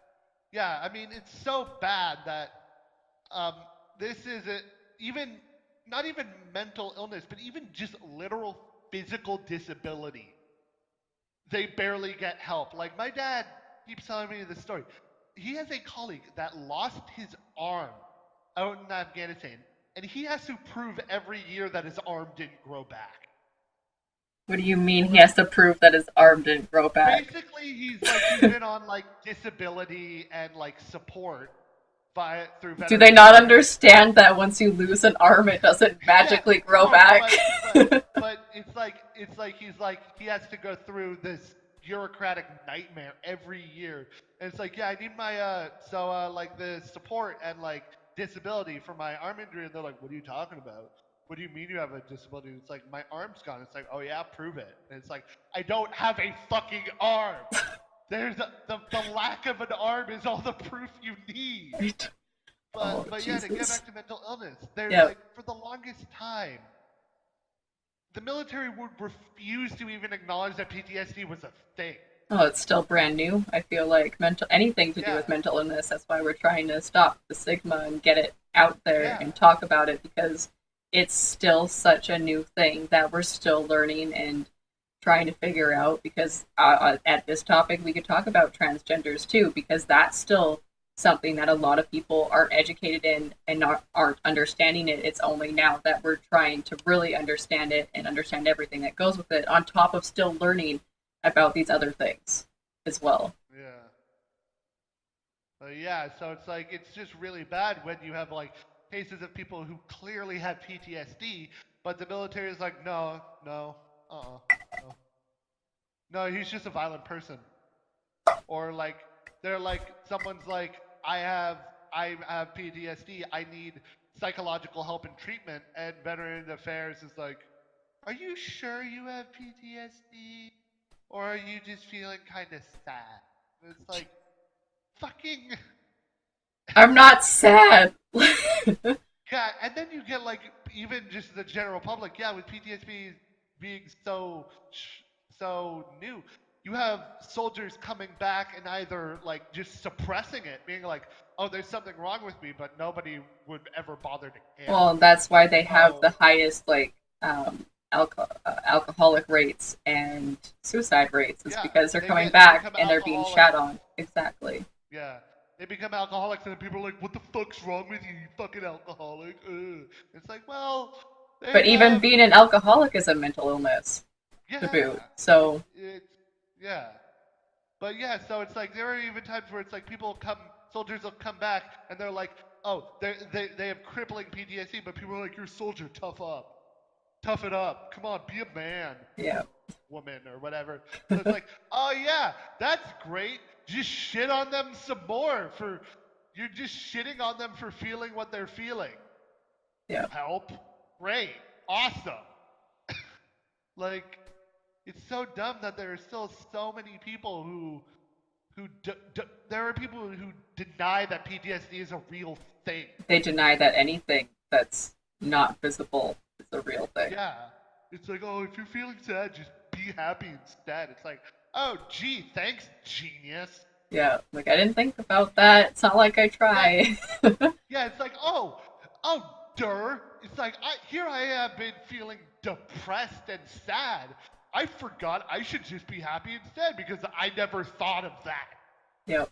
yeah. I mean, it's so bad that um, this is a, even not even mental illness, but even just literal physical disability. They barely get help. Like my dad keeps telling me this story. He has a colleague that lost his arm out in Afghanistan, and he has to prove every year that his arm didn't grow back. What do you mean he Like has to prove that his arm didn't grow back? basically, he's been on like disability and like support by through Do they Veterans not Affairs. understand that once you lose an arm, it doesn't Yeah, magically of grow course, back? but it's like he's like he has to go through this bureaucratic nightmare every year. And it's like, yeah, I need my like the support and like disability for my arm injury, and they're like, what are you talking about? What do you mean you have a disability? It's like my arm's gone. It's like, oh yeah, prove it. And it's like, I don't have a fucking arm. The lack of an arm is all the proof you need. Right. Oh, But yeah, to get Jesus. back to mental illness, there's Yeah. like for the longest time, the military would refuse to even acknowledge that PTSD was a thing. Oh, it's still brand new. I feel like mental anything to do Yeah, with mental illness. That's why we're trying to stop the stigma and get it out there yeah, and talk about it, because it's still such a new thing that we're still learning and trying to figure out. Because at this topic, we could talk about transgenders too, because that's still something that a lot of people aren't educated in and aren't understanding it. It's only now that we're trying to really understand it and understand everything that goes with it, on top of still learning about these other things as well. yeah. Yeah, so it's like it's just really bad when you have like cases of people who clearly have PTSD, but the military is like, no, no, no, no, he's just a violent person. Or like they're like someone's like I have PTSD. I need psychological help and treatment, and Veterans Affairs is like, are you sure you have PTSD, or are you just feeling kind of sad? And it's like fucking I'm not sad. yeah. And then you get like even just the general public, yeah, with PTSD being so new, you have soldiers coming back and either like just suppressing it, being like, oh, there's something wrong with me, but nobody would ever bother to care. Well, that's why they have So the highest like alcoholic rates and suicide rates. It's yeah, because they're coming they back become and they're being alcoholics. shat on. Exactly. Yeah. They become alcoholics, and then people are like, "What the fuck's wrong with you, you fucking alcoholic?" Ugh. It's like, well, But they even being an alcoholic is a mental illness to yeah, boot. So it's yeah. But yeah, so it's like there are even times where it's like soldiers will come back, and they're like, "Oh, they have crippling PTSD," but people are like, "You're a soldier, tough it up, come on, be a man, yeah. woman, or whatever." So it's like, "Oh yeah, that's great. Just shit on them some more for you're just shitting on them for feeling what they're feeling. Yeah. Help, great, awesome." Like it's so dumb that there are still so many people there are people who deny that PTSD is a real thing. They deny that anything that's not visible is a real thing. Yeah. It's like, oh, if you're feeling sad, just be happy instead. It's like, oh, gee, thanks, genius. Yeah, like I didn't think about that. It's not like I try. Yeah, it's like, der. It's like, here I have been feeling depressed and sad. I forgot I should just be happy instead because I never thought of that. Yep.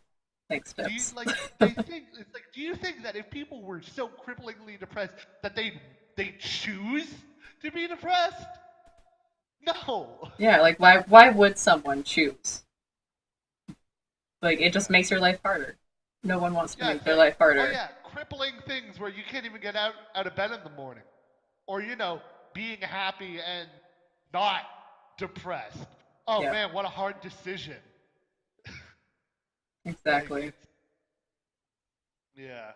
Thanks, Do you Tips. like? They think it's like. Do you think that if people were so cripplingly depressed that they choose to be depressed? No. Yeah, like why would someone choose? Like it just makes your life harder. No one wants to Yeah, make it's their like, life harder. oh yeah, crippling things where you can't even get out of bed in the morning, or being happy and not depressed. Oh Yeah. man, what a hard decision. Like Exactly. yeah,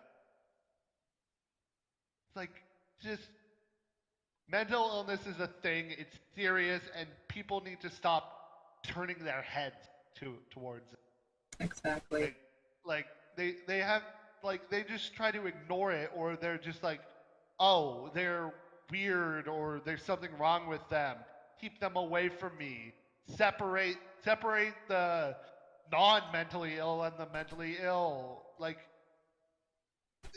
it's like just mental illness is a thing. It's serious, and people need to stop turning their heads towards it. Exactly. Like they have they just try to ignore it, or they're just like, oh, they're weird, or there's something wrong with them. Keep them away from me. Separate the non-mentally ill and the mentally ill. Like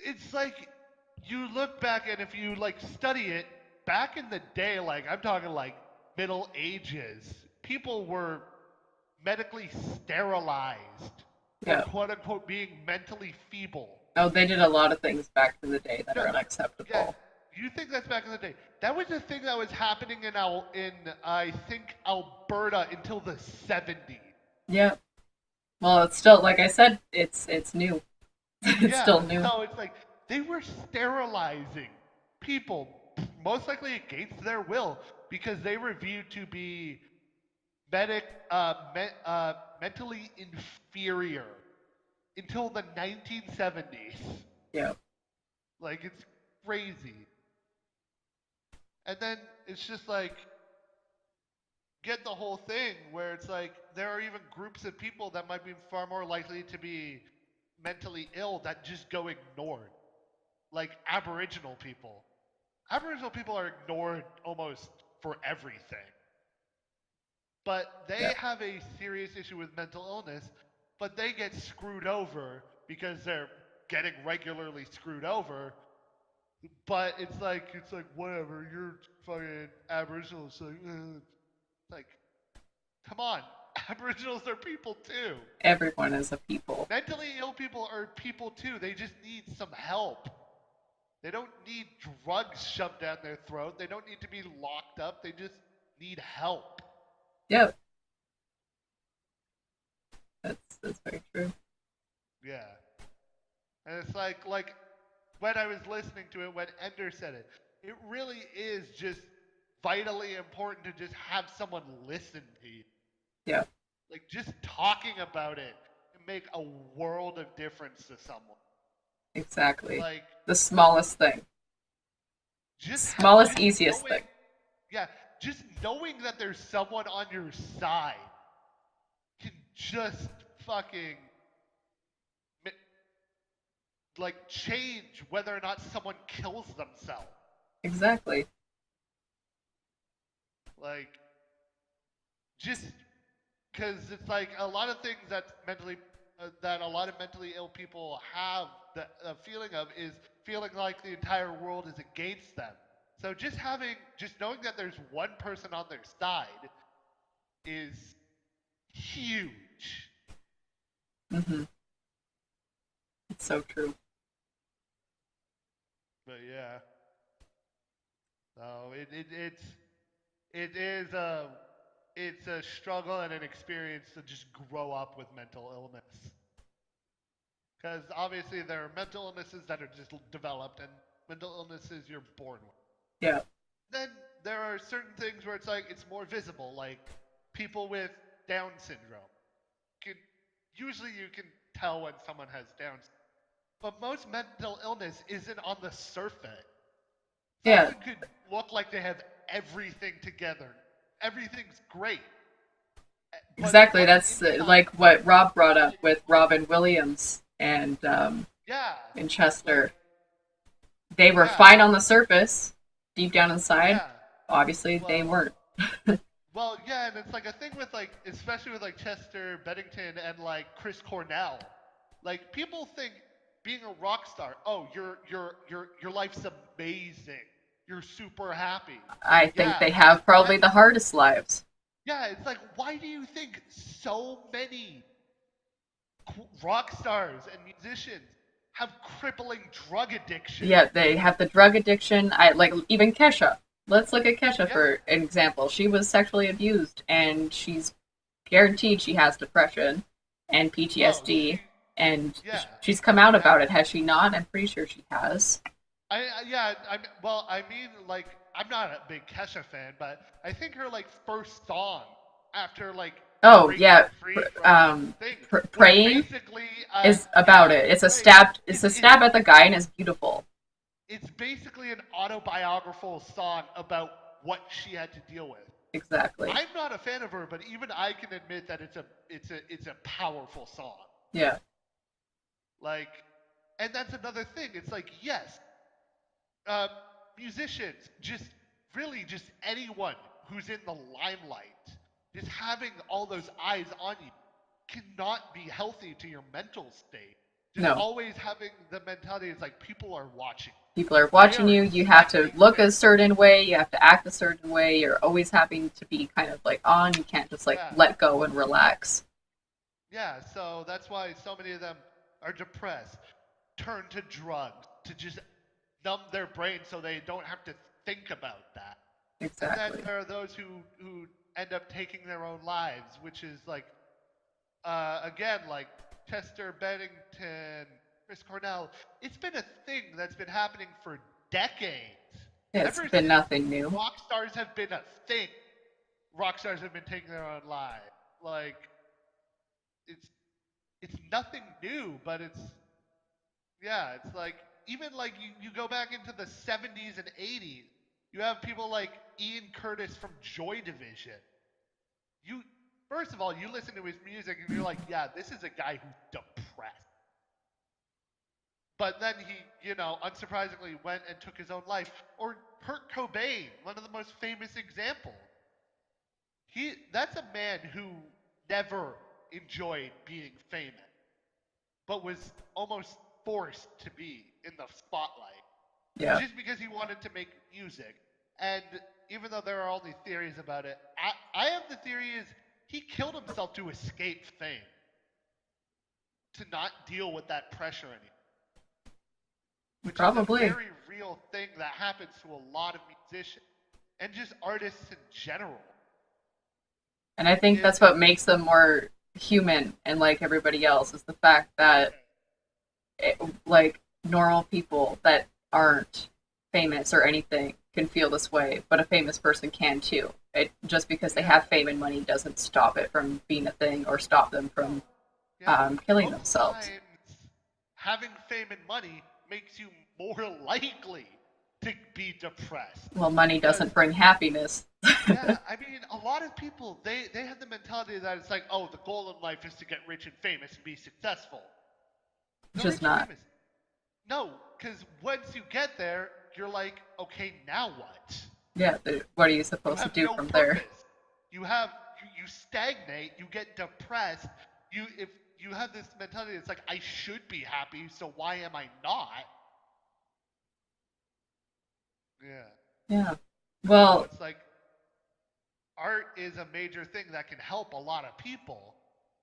it's like you look back, and if you like study it back in the day, like I'm talking like Middle Ages, people were medically sterilized for Yeah. quote unquote being mentally feeble. Oh, they did a lot of things back in the day that No, are yeah, unacceptable. you think that's back in the day? That was a thing that was happening in I think Alberta until the 70s. Yeah. Well, it's still like I said, it's new. It's Yeah, still new. so it's like they were sterilizing people, most likely against their will, because they were viewed to be medic, mentally inferior until the 1970s. Yeah. Like it's crazy. And then it's just like get the whole thing where it's like there are even groups of people that might be far more likely to be mentally ill that just go ignored. Like Aboriginal people. Aboriginal people are ignored almost for everything. But they Yeah. have a serious issue with mental illness, but they get screwed over because they're getting regularly screwed over. But it's like whatever, you're fucking Aboriginal, so like come on. Aboriginals are people too. Everyone is a people. Mentally ill people are people too. They just need some help. They don't need drugs shoved down their throat. They don't need to be locked up. They just need help. Yep. That's very true. Yeah. And it's like when I was listening to it, when Ender said it, it really is just vitally important to just have someone listen to you. Yeah. Like just talking about it can make a world of difference to someone. Exactly. Like The smallest thing. just Smallest, easiest knowing, thing. yeah, just knowing that there's someone on your side can just fucking like change whether or not someone kills themselves. Exactly. Like just because it's like a lot of things that a lot of mentally ill people have the feeling of is feeling like the entire world is against them. So just knowing that there's one person on their side is huge. Mm-hmm. It's so true. But yeah, so it's a struggle and an experience to just grow up with mental illness. Because obviously there are mental illnesses that are just developed and mental illnesses you're born with. Yeah. Then there are certain things where it's like it's more visible, like people with Down syndrome. Can, Usually you can tell when someone has Down syndrome. But most mental illness isn't on the surface. Yeah. Someone could look like they have everything together everything's great. But Exactly. on the That's inside, like what Rob brought up with Robin Williams and yeah, and Chester. like They were yeah, fine on the surface, deep down inside. yeah. Obviously, they Well, weren't. well, yeah, and it's like a thing with like, especially with like Chester Bennington and like Chris Cornell. Like people think being a rock star, oh, your life's amazing. You're super happy. I think Yeah, they have probably and the hardest lives. yeah, it's like why do you think so many rock stars and musicians have crippling drug addiction? Yeah, they have the drug addiction. I like even Kesha. Let's look at Kesha Yeah. for an example. She was sexually abused, and she's guaranteed she has depression and Well, PTSD, and yeah, she's come out yeah. about it. Has she not? I'm pretty sure she has. Yeah, I mean, like, I'm not a big Kesha fan, but I think her like first song after like Oh breaking yeah, free from that thing was praying basically, is yeah, about it. It's a praying. stab. It's a stab at the guy, and it's beautiful. It's basically an autobiographical song about what she had to deal with. Exactly. I'm not a fan of her, but even I can admit that it's a powerful song. Yeah. Like, and that's another thing. It's like, yes, uh, musicians, just really just anyone who's in the limelight, just having all those eyes on you cannot be healthy to your mental state. Just No. always having the mentality is like people are watching. People are They watching are you. You have to expecting look a things. certain way. You have to act a certain way. You're always having to be kind of like on. You can't just like Yeah. let go and relax. Yeah, so that's why so many of them are depressed, turn to drugs to just numb their brain so they don't have to think about that. And then Exactly. there are those who end up taking their own lives, which is like, again, like Chester Bennington, Chris Cornell. It's been a thing that's been happening for decades. It's Ever been since nothing new. rock stars have been a thing, rock stars have been taking their own lives. Like, it's it's nothing new, but it's yeah, it's like even like you go back into the 70s and 80s, you have people like Ian Curtis from Joy Division. You first of all, you listen to his music and you're like, yeah, this is a guy who's depressed. But then he, unsurprisingly went and took his own life. Or Kurt Cobain, one of the most famous examples. That's a man who never enjoyed being famous, but was almost forced to be in the spotlight Yeah. just because he wanted to make music. And even though there are only theories about it, I have the theory is he killed himself to escape fame, to not deal with that pressure anymore, which is a Probably. very real thing that happens to a lot of musicians and just artists in general. And I think that's what makes them more human and like everybody else is the fact that like normal people that aren't famous or anything can feel this way, but a famous person can too. It just because they have fame and money doesn't stop it from being a thing or stop them from killing Most themselves. times, having fame and money makes you more likely to be depressed. Well, money doesn't bring happiness. Yeah, I mean, a lot of people they have the mentality that it's like, oh, the goal in life is to get rich and famous and be successful. Which is not. Famous. No, because once you get there, you're like, okay, now what? Yeah, what are you supposed to do from there? You stagnate, you get depressed. If you have this mentality, it's like I should be happy, so why am I not? Yeah. Yeah. Well, so it's like art is a major thing that can help a lot of people.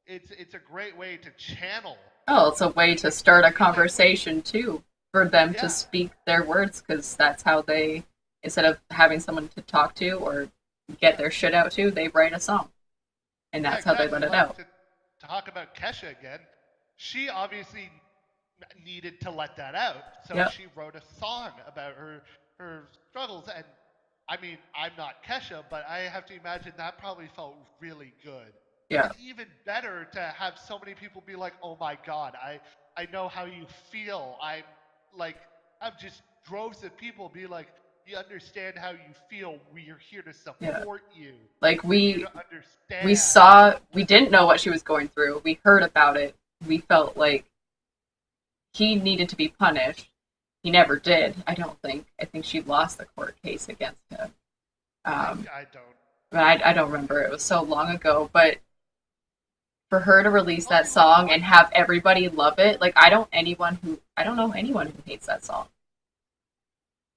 It's a great way to channel. Oh, it's a way to start a conversation too, for them to speak their words, because that's how they, instead of having someone to talk to or get their shit out to, they write a song, and that's how they let it out. To talk about Kesha again, she obviously needed to let that out, so she wrote a song about her struggles. And I mean, I'm not Kesha, but I have to imagine that probably felt really good. Yeah. It's even better to have so many people be like, oh my god, I know how you feel. I'm like, I've just droves of people be like, we understand how you feel. We are here to Yeah. support you. Like We're here we to we understand. saw, we didn't know what she was going through. We heard about it. We felt like he needed to be punished. He never did, I don't think. I think she lost the court case against him. I don't. But I don't remember. It was so long ago. But for her to release Only that like song one. and have everybody love it, like I don't know anyone who hates that song.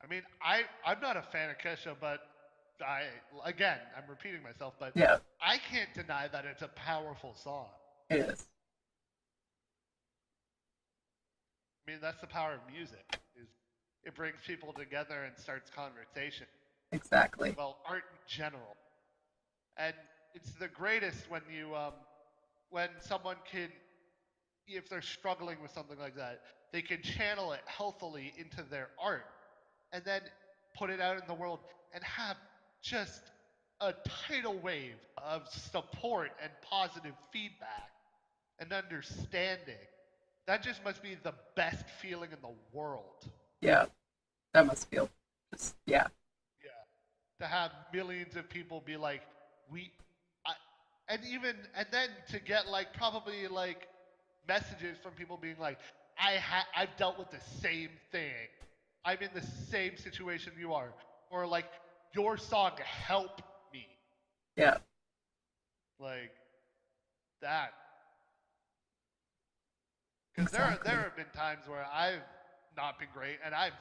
I mean, I'm not a fan of Kesha, but I'm repeating myself, but Yeah, I can't deny that it's a powerful song. it is. I mean, that's the power of music. Is it brings people together and starts conversation. Exactly. Well, art in general, and it's the greatest when someone can, if they're struggling with something like that, they can channel it healthily into their art, and then put it out in the world and have just a tidal wave of support and positive feedback and understanding. That just must be the best feeling in the world. Yeah, that must feel just, yeah. Yeah. To have millions of people be like, we, I, and then to get like probably like messages from people being like, I've dealt with the same thing. I'm in the same situation you are. Or like, your song helped me. Yeah, Like, that. Because exactly. there have been times where I've not been great, and I've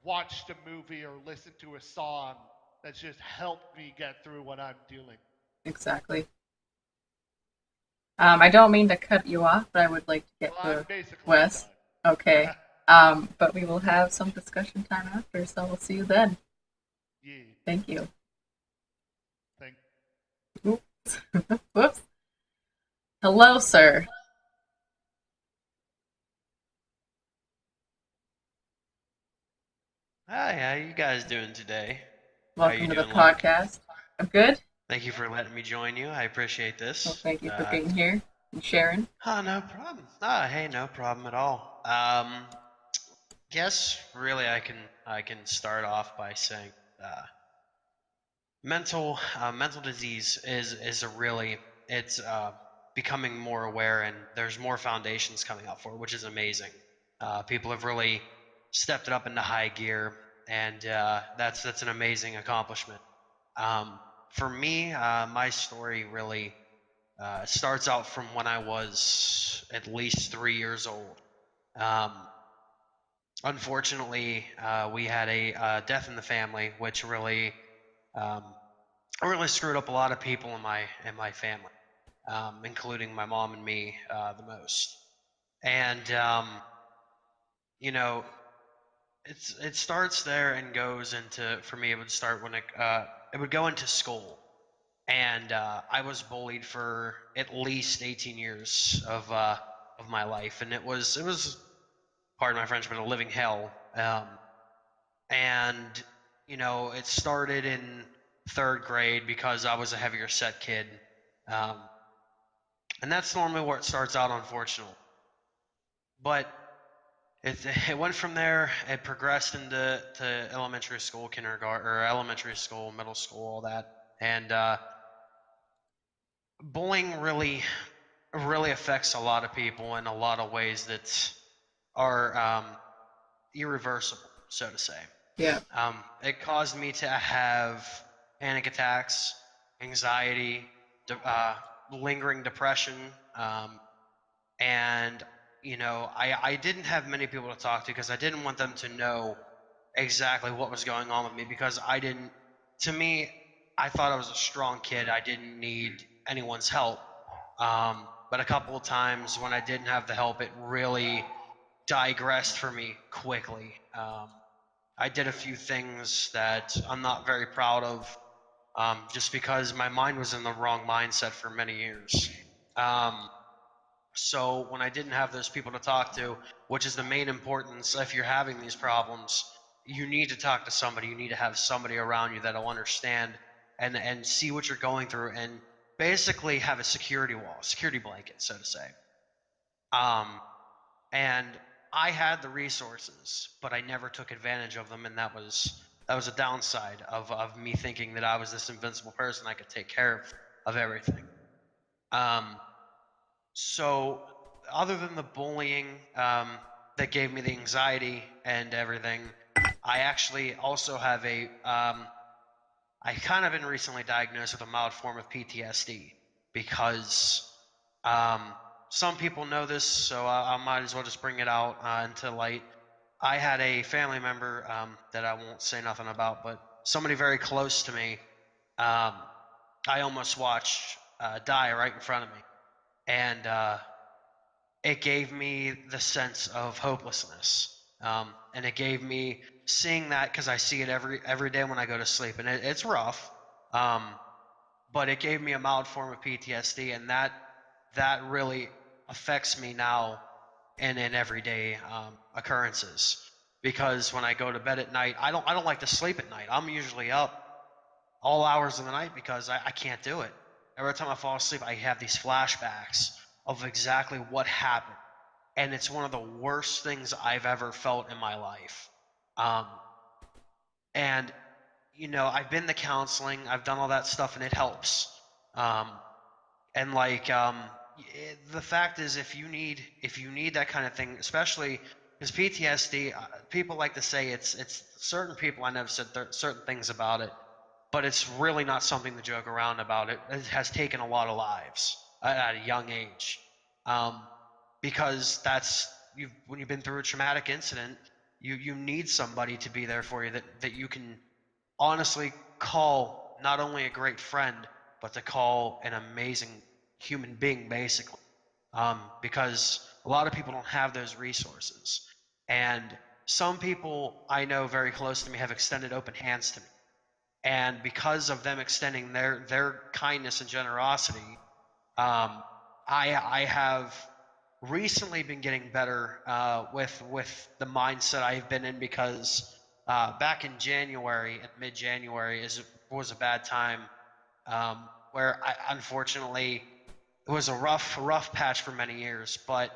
watched a movie or listened to a song that's just helped me get through what I'm doing. Exactly. I don't mean to cut you off, but I would like to get Well, I'm to basically Wes. Okay. done. But we will have some discussion time after, so we'll see you then. Yeah. Thank you. Thank. Oops. Whoops. Hello, sir. Hi, how you guys doing today? How Welcome you to the doing, Lurk? podcast. I'm good. Thank you for letting me join you. I appreciate Well, this. thank you for being here and sharing. No problem. Hey, no problem at all. Guess really I can start off by saying mental disease is a really it's becoming more aware, and there's more foundations coming up for it, which is amazing. People have really stepped it up into high gear, and that's an amazing accomplishment. Um, for me, my story really starts out from when I was at least 3 years old. Um, Unfortunately, we had a death in the family, which um, really screwed up a lot of people in my family, including my mom and me the most. And you know, it starts there and goes into, for me it would start when it would go into school. And I was bullied for at least 18 years of my life, and it was, pardon my French, but a living hell. And it started in third grade because I was a heavier set kid, um, and that's normally where it starts out, unfortunately. But it went from there. It progressed into elementary school, kindergarten, or elementary school, middle school, all that, and bullying really affects a lot of people in a lot of ways that are irreversible, so to say. Yeah. It caused me to have panic attacks, anxiety, lingering depression, and I didn't have many people to talk to because I didn't want them to know exactly what was going on with me, because I didn't. To me, I thought I was a strong kid. I didn't need anyone's help. But a couple of times when I didn't have the help, it really digressed for me quickly. I did a few things that I'm not very proud of, just because my mind was in the wrong mindset for many years. Um, so when I didn't have those people to talk to, which is the main importance, if you're having these problems, you need to talk to somebody. You need to have somebody around you that'll understand and see what you're going through, and basically have a security wall, security blanket, so to say. Um, and I had the resources, but I never took advantage of them, and that was was a downside of me thinking that I was this invincible person. I could take care of everything. So other than the bullying that gave me the anxiety and everything, I actually also have I kind of been recently diagnosed with a mild form of PTSD because some people know this, so I might as well just bring it out into light. I had a family member that I won't say nothing about, but somebody very close to me, I almost watched die right in front of me. And it gave me the sense of hopelessness. And it gave me seeing that, because I see it every day when I go to sleep, and it's rough. But it gave me a mild form of PTSD, and that really affects me now and in everyday occurrences. Because when I go to bed at night, I don't like to sleep at night. I'm usually up all hours of the night because I can't do it. Every time I fall asleep, I have these flashbacks of exactly what happened. And it's one of the worst things I've ever felt in my life. And, I've been to counseling, I've done all that stuff, and it helps. And the fact is, if you need that kind of thing, especially because PTSD, people like to say it's certain people I know have said certain things about it, but it's really not something to joke around about. It has taken a lot of lives at a young age, because when you've been through a traumatic incident, you need somebody to be there for you that you can honestly call not only a great friend, but to call an amazing human being, basically, because a lot of people don't have those resources. And some people I know very close to me have extended open hands to me. And because of them extending their kindness and generosity, I have recently been getting better with the mindset I've been in, because back in January, at mid-January, was a bad time, where unfortunately it was a rough patch for many years. But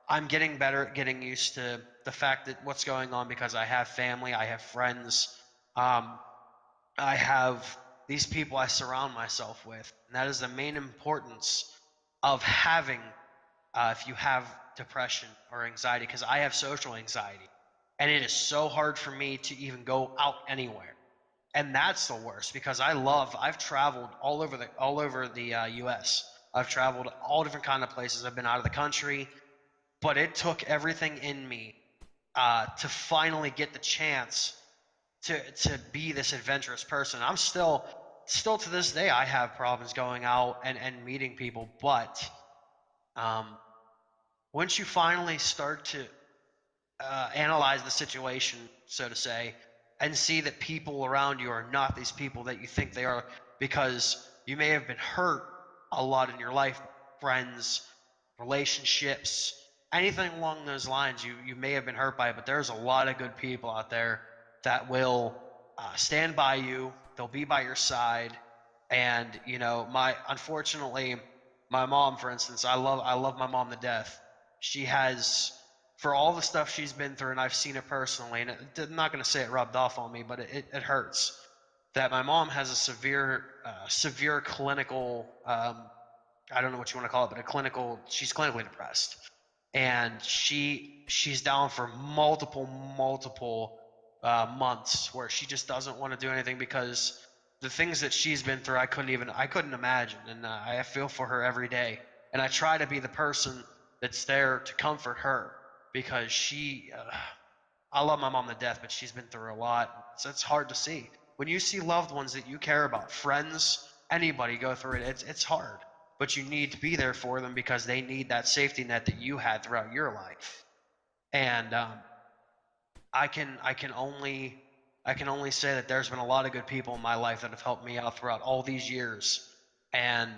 I'm getting better at getting used to the fact that what's going on, because I have family, I have friends, I have these people I surround myself with, and that is the main importance of having, if you have depression or anxiety, because I have social anxiety, and it is so hard for me to even go out anywhere. And that's the worst, because I've traveled all over the U.S. I've traveled all different kind of places. I've been out of the country, but it took everything in me to finally get the chance to be this adventurous person. I'm still to this day, I have problems going out and meeting people, but once you finally start to analyze the situation, so to say, and see that people around you are not these people that you think they are, because you may have been hurt a lot in your life, friends, relationships, anything along those lines, you may have been hurt by it, but there's a lot of good people out there that will stand by you. They'll be by your side. And unfortunately, my mom, for instance, I love my mom to death. She has, for all the stuff she's been through, and I've seen it personally, and I'm not going to say it rubbed off on me, but it hurts, that my mom has a severe clinical, I don't know what you want to call it, but she's clinically depressed. And she's down for multiple months where she just doesn't want to do anything, because the things that she's been through, I couldn't imagine. And I feel for her every day. And I try to be the person that's there to comfort her, because I love my mom to death, but she's been through a lot. So it's hard to see. When you see loved ones that you care about, friends, anybody go through it, it's hard. But you need to be there for them, because they need that safety net that you had throughout your life. And I can only say that there's been a lot of good people in my life that have helped me out throughout all these years. And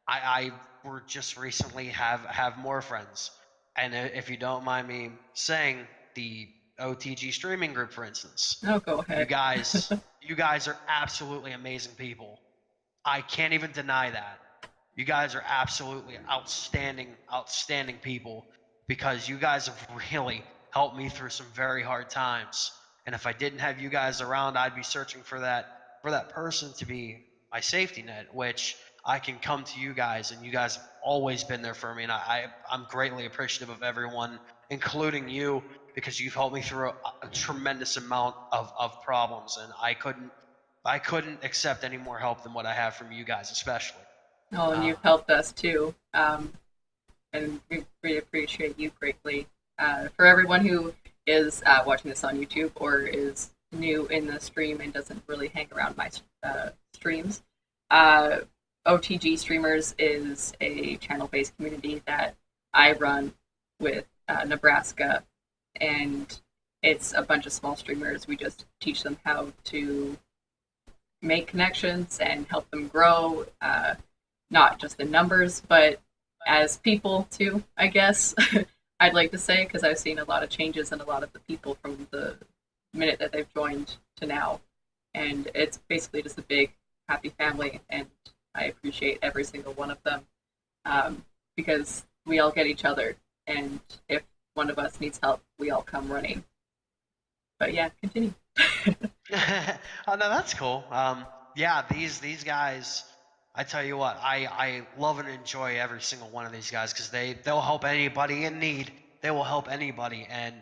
I were just recently have more friends. And if you don't mind me saying, the OTG streaming group, for instance. Oh, go ahead. You guys are absolutely amazing people. I can't even deny that. You guys are absolutely outstanding people, because you guys have really helped me through some very hard times. And if I didn't have you guys around, I'd be searching for that person to be my safety net, which I can come to you guys, and you guys have always been there for me. And I'm greatly appreciative of everyone, including you, because you've helped me through a tremendous amount of problems, and I couldn't accept any more help than what I have from you guys, especially. Oh, and Uh, you've helped us too. And we appreciate you greatly. For everyone who is watching this on YouTube or is new in the stream and doesn't really hang around my streams, uh, OTG Streamers is a channel-based community that I run with Nebraska, and it's a bunch of small streamers. We just teach them how to make connections and help them grow, not just in numbers, but as people too, I guess. I'd like to say, because I've seen a lot of changes in a lot of the people from the minute that they've joined to now. And it's basically just a big, happy family, and I appreciate every single one of them, because we all get each other, and if one of us needs help, we all come running. But yeah, continue. oh no, that's cool. Yeah, these guys. I tell you what, I love and enjoy every single one of these guys because they'll help anybody in need. They will help anybody, and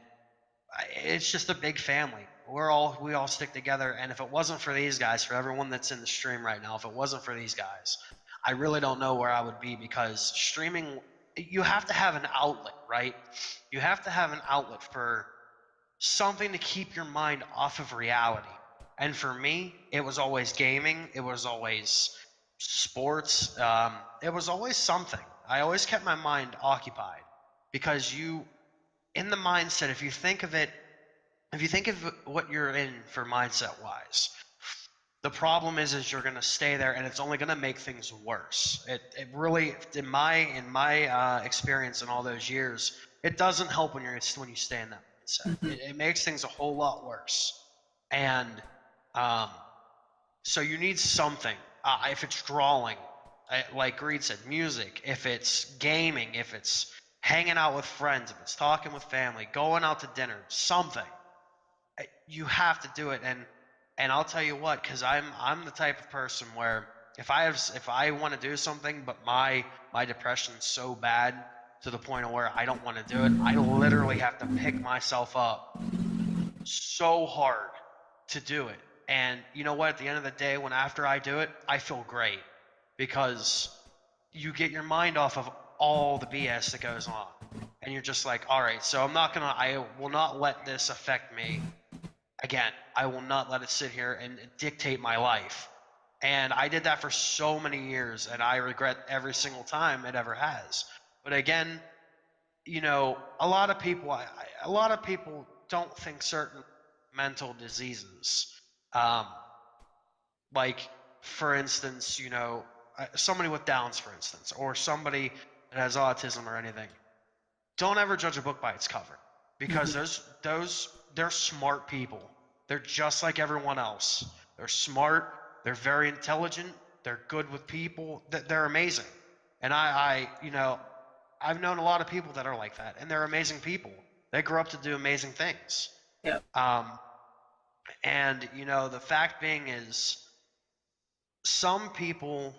it's just a big family. We all stick together, and if it wasn't for these guys, for everyone that's in the stream right now, if it wasn't for these guys, I really don't know where I would be, because streaming, you have to have an outlet, right? You have to have an outlet for something to keep your mind off of reality. And for me, it was always gaming. It was always sports. It was always something. I always kept my mind occupied, because in the mindset, if you think of what you're in for mindset wise, the problem is you're going to stay there, and it's only going to make things worse. It really, in my experience in all those years, it doesn't help when you stay in that mindset. Mm-hmm. It makes things a whole lot worse. And so you need something. If it's drawing, like Greed said, music. If it's gaming, if it's hanging out with friends, if it's talking with family, going out to dinner, something. You have to do it. And I'll tell you what, because I'm the type of person where if I want to do something, but my depression's so bad to the point of where I don't want to do it, I literally have to pick myself up so hard to do it. And you know what? At the end of the day, after I do it, I feel great, because you get your mind off of all the BS that goes on, and you're just like, all right, so I will not let this affect me again. I will not let it sit here and dictate my life. And I did that for so many years, and I regret every single time it ever has. But again, a lot of people don't think certain mental diseases, like, for instance, somebody with Downs, for instance, or somebody that has autism or anything. Don't ever judge a book by its cover, because they're smart people. They're just like everyone else. They're smart. They're very intelligent. They're good with people. They're amazing. And I've known a lot of people that are like that, and they're amazing people. They grow up to do amazing things. Yep. And the fact being is, some people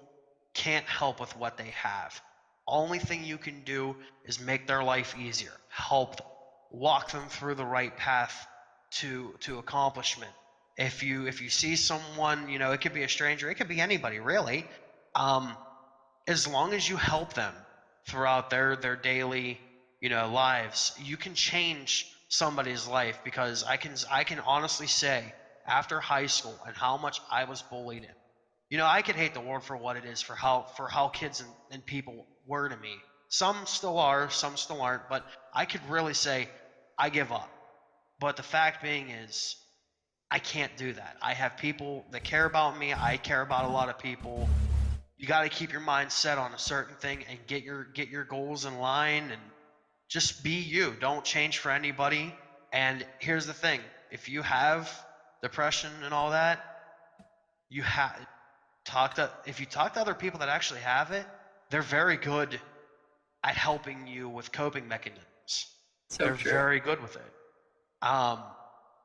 can't help with what they have. Only thing you can do is make their life easier, help them, walk them through the right path to accomplishment. If you see someone, it could be a stranger, it could be anybody really, as long as you help them throughout their daily lives, you can change somebody's life. Because I can honestly say, after high school and how much I was bullied in, I could hate the world for what it is, for how kids and people were to me. Some still are, some still aren't, but I could really say I give up. But the fact being is, I can't do that. I have people that care about me. I care about a lot of people. You got to keep your mind set on a certain thing and get your goals in line, and just be you. Don't change for anybody. And here's the thing: if you have depression and all that, if you talk to other people that actually have it, they're very good at helping you with coping mechanisms. So They're true. very good with it.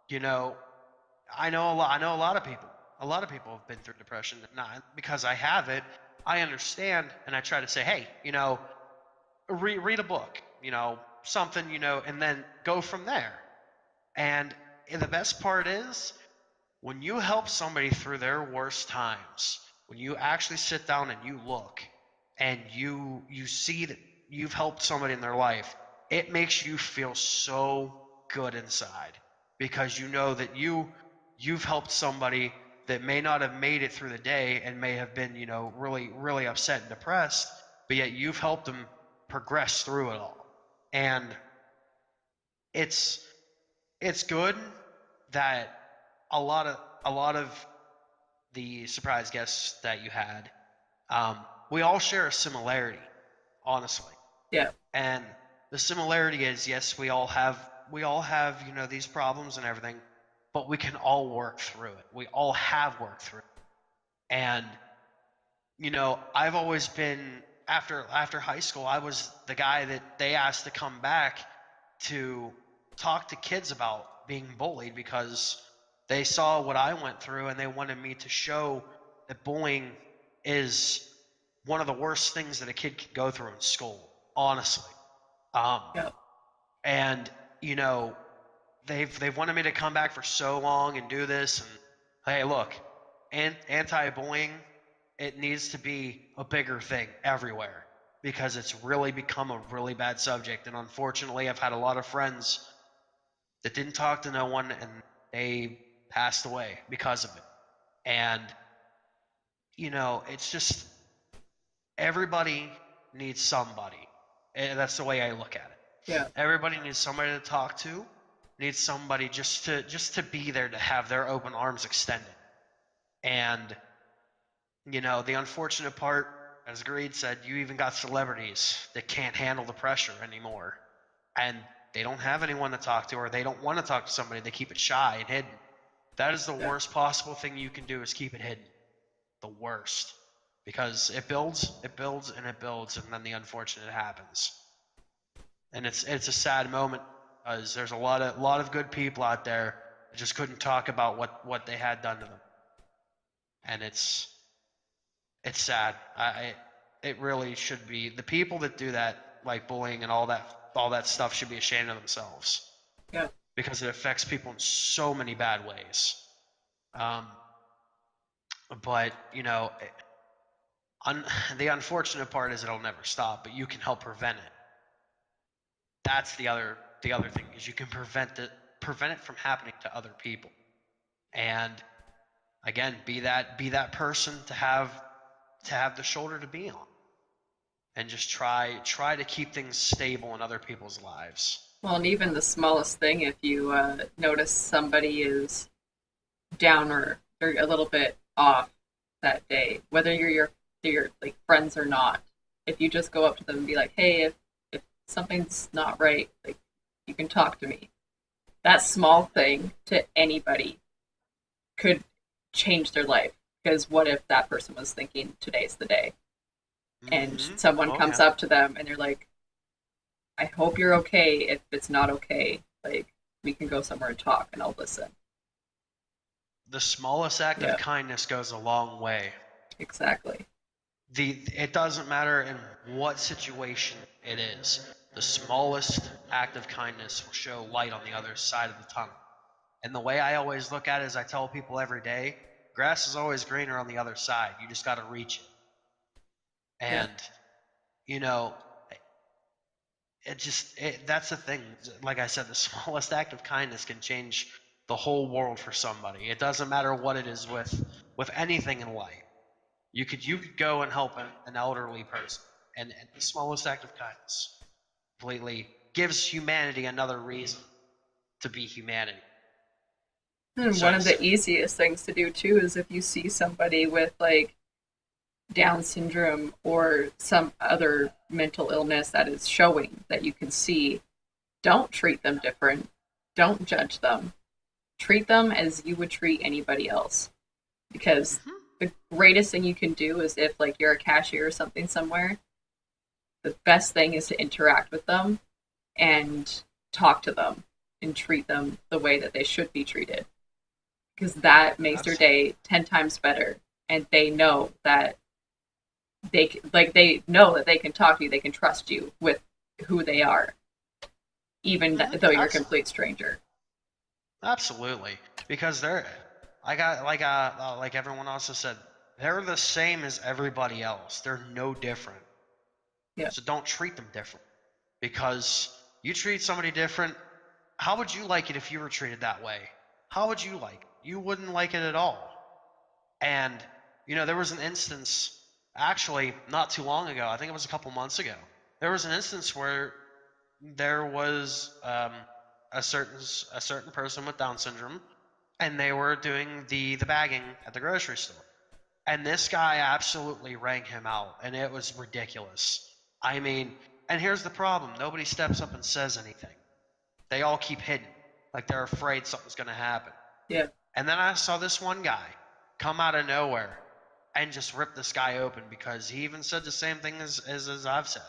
you know, I know a lot of people. A lot of people have been through depression. Not because I have it, I understand, and I try to say, hey, read a book, something, and then go from there. And the best part is when you help somebody through their worst times, when you actually sit down and you look and you see that you've helped somebody in their life, it makes you feel so good inside because you know that you've helped somebody that may not have made it through the day and may have been, really really upset and depressed, but yet you've helped them progress through it all. And it's it's good that a lot of the surprise guests that you had, um, we all share a similarity, honestly. Yeah. And the similarity is, yes, we all have these problems and everything, but we can all work through it. We all have worked through it. And I've always been, after high school, I was the guy that they asked to come back to talk to kids about being bullied because they saw what I went through and they wanted me to show that bullying is one of the worst things that a kid can go through in school, honestly. Um, Yeah. and you know, they've wanted me to come back for so long and do this. And hey, look, anti-bullying, it needs to be a bigger thing everywhere because it's really become a really bad subject. And unfortunately, I've had a lot of friends that didn't talk to no one and they passed away because of it. And it's just everybody needs somebody. And that's the way I look at it. Yeah. Everybody needs somebody to talk to, needs somebody just to be there, to have their open arms extended. And the unfortunate part, as Greed said, you even got celebrities that can't handle the pressure anymore. And they don't have anyone to talk to, or they don't want to talk to somebody. They keep it shy and hidden. That is the worst possible thing you can do, is keep it hidden. The worst. Because it builds, and it builds, and then the unfortunate happens. And it's a sad moment because there's a lot of good people out there that just couldn't talk about what they had done to them. And it's sad. It really should be. The people that do that, like bullying and all that stuff, should be ashamed of themselves. Yeah. Because it affects people in so many bad ways. But the unfortunate part is it'll never stop, but you can help prevent it. That's the other thing, is you can prevent it from happening to other people. And again, be that person to have the shoulder to be on, and just try to keep things stable in other people's lives. Well, and even the smallest thing, if you notice somebody is down or they're a little bit off that day, whether you're like friends or not, if you just go up to them and be like, hey, if something's not right, like, you can talk to me. That small thing to anybody could change their life. Because what if that person was thinking today's the day, and someone comes up to them and they're like, I hope you're okay. If it's not okay, like, we can go somewhere and talk and I'll listen. The smallest act of kindness goes a long way. Exactly. It doesn't matter in what situation it is. The smallest act of kindness will show light on the other side of the tunnel. And the way I always look at it is, I tell people every day, grass is always greener on the other side. You just got to reach it. And, that's the thing. Like I said, the smallest act of kindness can change the whole world for somebody. It doesn't matter what it is with anything in life. You could go and help an elderly person, and the smallest act of kindness completely gives humanity another reason to be humanity. And one of the easiest things to do too is if you see somebody with like Down syndrome or some other mental illness that is showing, that you can see, don't treat them different. Don't judge them. Treat them as you would treat anybody else. Because the greatest thing you can do is, if like you're a cashier or something somewhere, the best thing is to interact with them and talk to them. and treat them the way that they should be treated, because that makes their day 10 times better. And they know that they know that they can talk to you, they can trust you with who they are, even though you're a complete stranger. Absolutely, because like everyone else has said, they're the same as everybody else. They're no different. Yeah. So don't treat them different, because you treat somebody different. How would you like it if you were treated that way? How would you like it? You wouldn't like it at all. And there was an instance, actually not too long ago. I think it was a couple months ago. There was an instance where there was a certain person with Down syndrome, and they were doing the bagging at the grocery store. And this guy absolutely rang him out, and it was ridiculous. I mean, and here's the problem. Nobody steps up and says anything. They all keep hidden, like they're afraid something's going to happen. Yeah. And then I saw this one guy come out of nowhere and just rip this guy open, because he even said the same thing as I've said.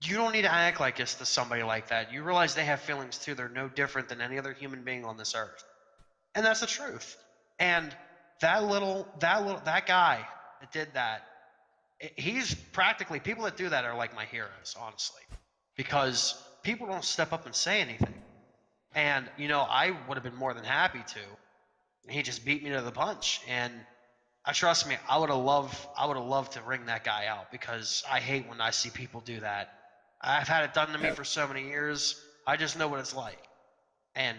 You don't need to act like this to somebody like that. You realize they have feelings too. They're no different than any other human being on this earth. And that's the truth. And that guy that did that, he's practically, people that do that are like my heroes, honestly, because people don't step up and say anything. And I would have been more than happy to. He just beat me to the punch, and trust me, I would have loved to ring that guy out, because I hate when I see people do that. I've had it done to me for so many years. I just know what it's like. And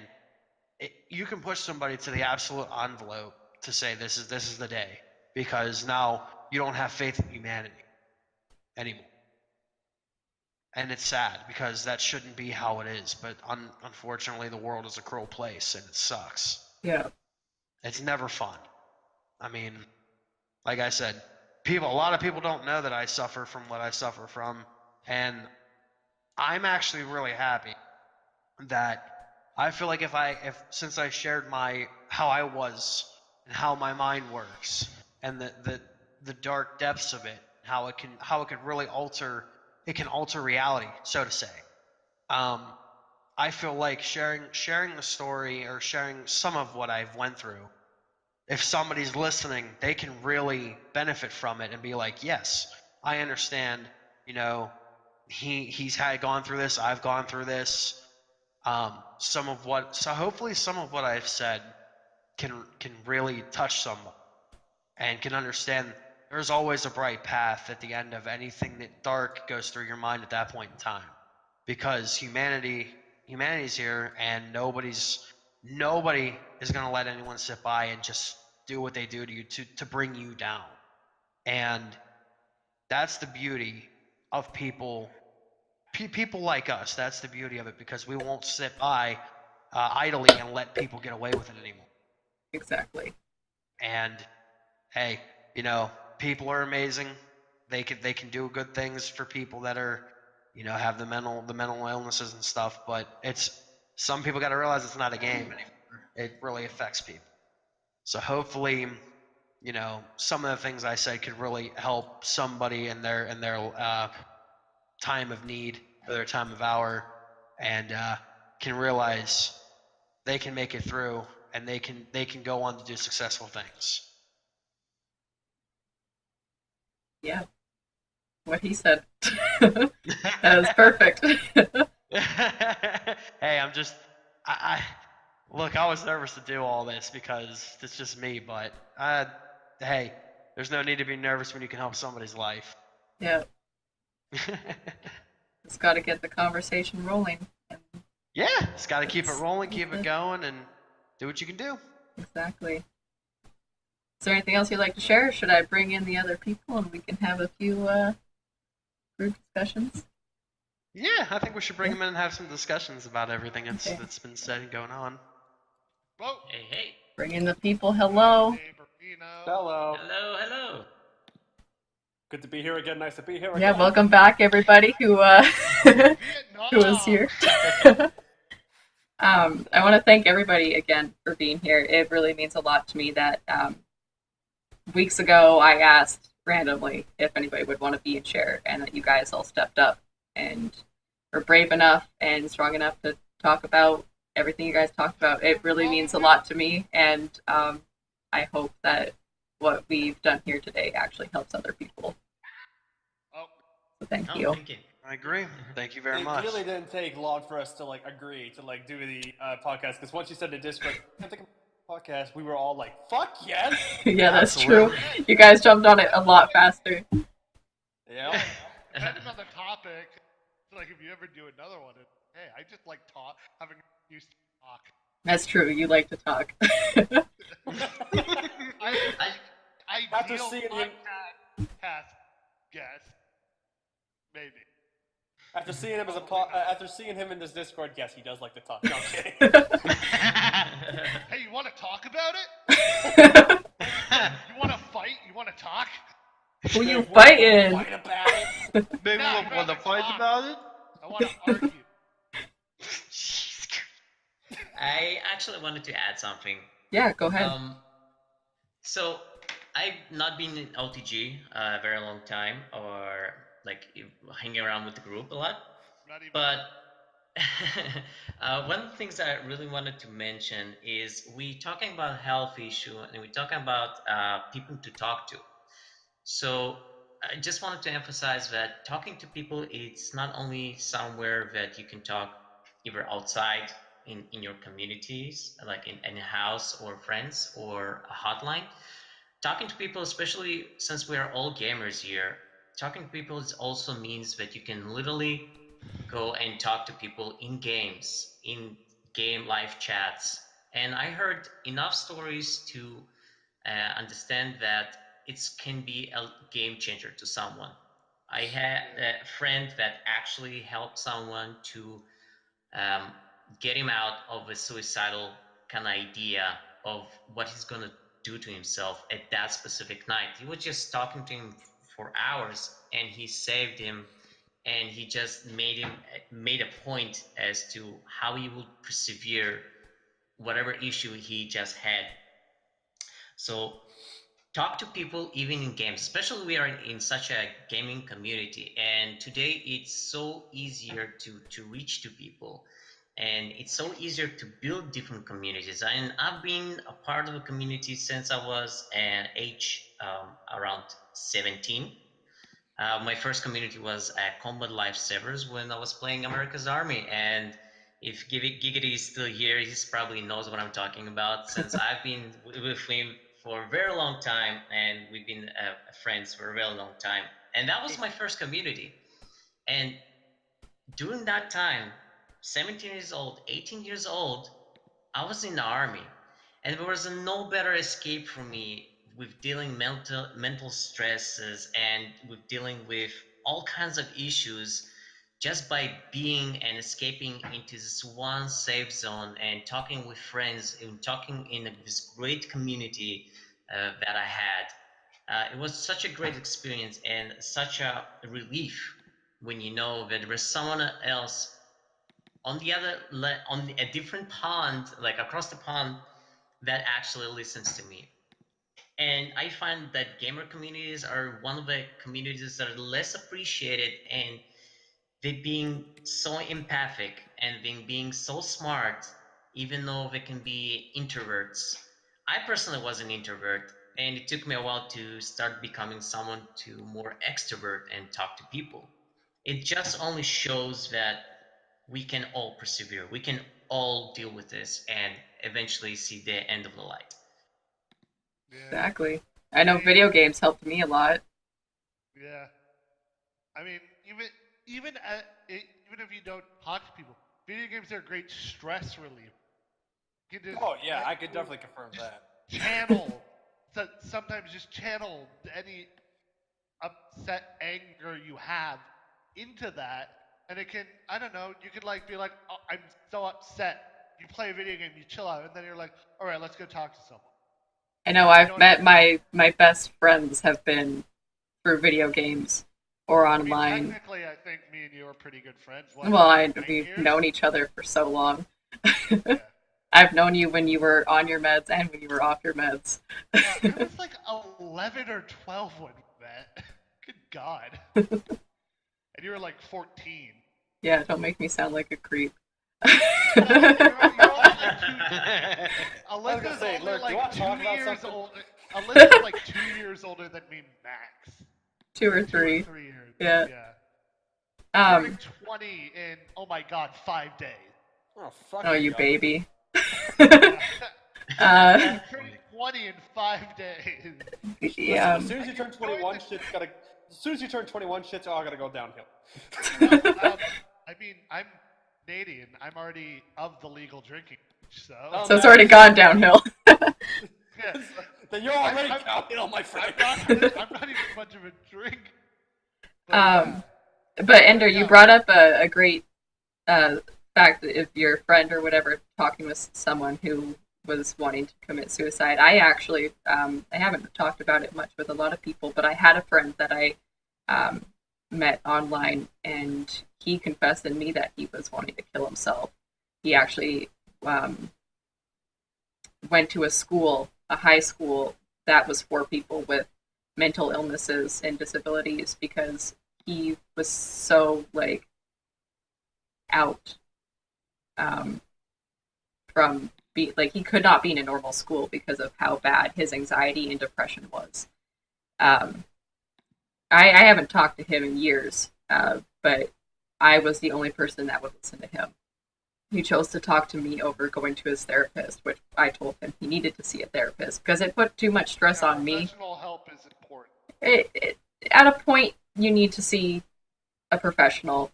you can push somebody to the absolute envelope to say this is the day, because now you don't have faith in humanity anymore. And it's sad, because that shouldn't be how it is. But unfortunately, the world is a cruel place, and it sucks. Yeah. It's never fun. I mean, like I said, a lot of people don't know that I suffer from what I suffer from, and I'm actually really happy that I feel like since I shared how I was and how my mind works, and the dark depths of it, how it can really alter reality, so to say. I feel like sharing the story, or sharing some of what I've went through, if somebody's listening, they can really benefit from it and be like, yes, I understand, he's gone through this, I've gone through this. So hopefully some of what I've said can really touch someone, and can understand there's always a bright path at the end of anything that dark goes through your mind at that point in time, because humanity's here, and nobody is going to let anyone sit by and just do what they do to you to bring you down. And that's the beauty of people like us. That's the beauty of it, because we won't sit by idly and let people get away with it anymore. Exactly. And hey, people are amazing. They can do good things for people that are, have the mental illnesses and stuff. But some people got to realize it's not a game anymore. It really affects people. So hopefully, some of the things I said could really help somebody in their time of need, or their time of hour, and can realize they can make it through, and they can go on to do successful things. Yeah. What he said. That was perfect. Hey, look, I was nervous to do all this, because it's just me, but hey, there's no need to be nervous when you can help somebody's life. Yeah. It's got to get the conversation rolling. Yeah, it's got to keep it rolling, keep it going, and do what you can do. Exactly. Is there anything else you'd like to share? Or should I bring in the other people and we can have a few group discussions? Yeah, I think we should bring them in and have some discussions about everything that's been said and going on. Whoa. Hey. Bring in the people. Hello. Hello. Hello. Good to be here again. Nice to be here again. Yeah, welcome back, everybody who was here. I want to thank everybody again for being here. It really means a lot to me that weeks ago I asked randomly if anybody would want to be and share, and that you guys all stepped up and were brave enough and strong enough to talk about everything you guys talked about. It really means a lot to me, and I hope that what we've done here today actually helps other people. Oh, So thank Oh, you. thank you. I agree. Thank you very It much. really didn't take long for us to like agree to like do the podcast because once you said the Discord, I think podcast, we were all like, "Fuck yes!" Yeah, that's Absolutely. true. You guys jumped on it a lot faster. Yeah. Depending on the topic, like if you ever do another one, hey, I just like having used to talk. That's true. You like to talk. I After ideal seeing him- podcast guest, maybe. After seeing him after seeing him in this Discord, yes, he does like to talk. No, I'm kidding. Hey, you want to talk about it? You want to fight? You want to talk? Who you We'll fighting? fight about it. Maybe No, we'll I'd want to rather fight talk. about it. I want to argue. I actually wanted to add something. Yeah, go ahead. So I've not been in OTG a very long time, or like hanging around with the group a lot. Not even. But one of the things I really wanted to mention is we talking about health issue and we're talking about people to talk to. So I just wanted to emphasize that talking to people, it's not only somewhere that you can talk either outside in your communities, like in a house or friends or a hotline. Talking to people, especially since we are all gamers here, talking to people also means that you can literally go and talk to people in games, in game live chats. And I heard enough stories to understand that it can be a game changer to someone. I had a friend that actually helped someone to um, get him out of a suicidal kind of idea of what he's going to do to himself at that specific night. He was just talking to him for hours and he saved him, and he just made a point as to how he would persevere whatever issue he just had. So talk to people even in games, especially we are in such a gaming community, and today it's so easier to reach to people, and it's so easier to build different communities. And I've been a part of the community since I was an age around 17. My first community was at Combat Lifesavers when I was playing America's Army. And if Giggity is still here, he probably knows what I'm talking about, since I've been with him for a very long time and we've been friends for a very long time. And that was my first community. And during that time, 17 years old, 18 years old, I was in the army, and there was no better escape for me with dealing mental stresses and with dealing with all kinds of issues, just by being and escaping into this one safe zone and talking with friends and talking in this great community that I had. It was such a great experience and such a relief when you know that there is someone else on the on a different pond, like across the pond, that actually listens to me. And I find that gamer communities are one of the communities that are less appreciated, and they being so empathic and being so smart, even though they can be introverts. I personally was an introvert, and it took me a while to start becoming someone to more extrovert and talk to people. It just only shows that we can all persevere. We can all deal with this and eventually see the end of the light. Yeah. Exactly. I know video games helped me a lot. Yeah. I mean, even even if you don't talk to people, video games are a great stress relief. You can just Oh yeah, I could definitely confirm that. channel. Sometimes just channel any upset anger you have into that, and it can, I don't know, you could like be like, oh, I'm so upset. You play a video game, you chill out, and then you're like, all right, let's go talk to someone. I know I've met my best friends have been through video games or I mean, online. technically, I think me and you are pretty good friends. Well, 9 we've years? known each other for so long. Yeah. I've known you when you were on your meds and when you were off your meds. Yeah, it was like 11 or 12 when we met. Good God. And you were like 14. Yeah, don't make me sound like a creep. You're only like I was gonna Alyssa's say, only Lurk, do you like want to talk 2 about years something? older. Alyssa's like 2 years older than me max. 2 or 2 or 3. 3 years. Yeah. Turning 20 in, oh my god, 5 days. Oh, fuck Oh, you Gus. baby. Yeah. uh, Turning 20 in 5 days. yeah. Listen, as soon as you turn 21, shit's gotta. As soon as you turn 21, shit's all gotta go downhill. Well, I mean, I'm Canadian. I'm already of the legal drinking age, so. So it's already gone downhill. Yeah. Then you're already I'm- downhill, my friend. I'm not even much of a drink. But, But Ender, you Yeah. brought up a great fact that if your friend or whatever talking with someone who was wanting to commit suicide. I actually, I haven't talked about it much with a lot of people, but I had a friend that I met online, and he confessed to me that he was wanting to kill himself. He actually went to a high school that was for people with mental illnesses and disabilities, because he was so out from he could not be in a normal school because of how bad his anxiety and depression was. I haven't talked to him in years, but I was the only person that would listen to him. He chose to talk to me over going to his therapist, which I told him he needed to see a therapist because it put too much stress on me. Professional help is important. At a point, you need to see a professional.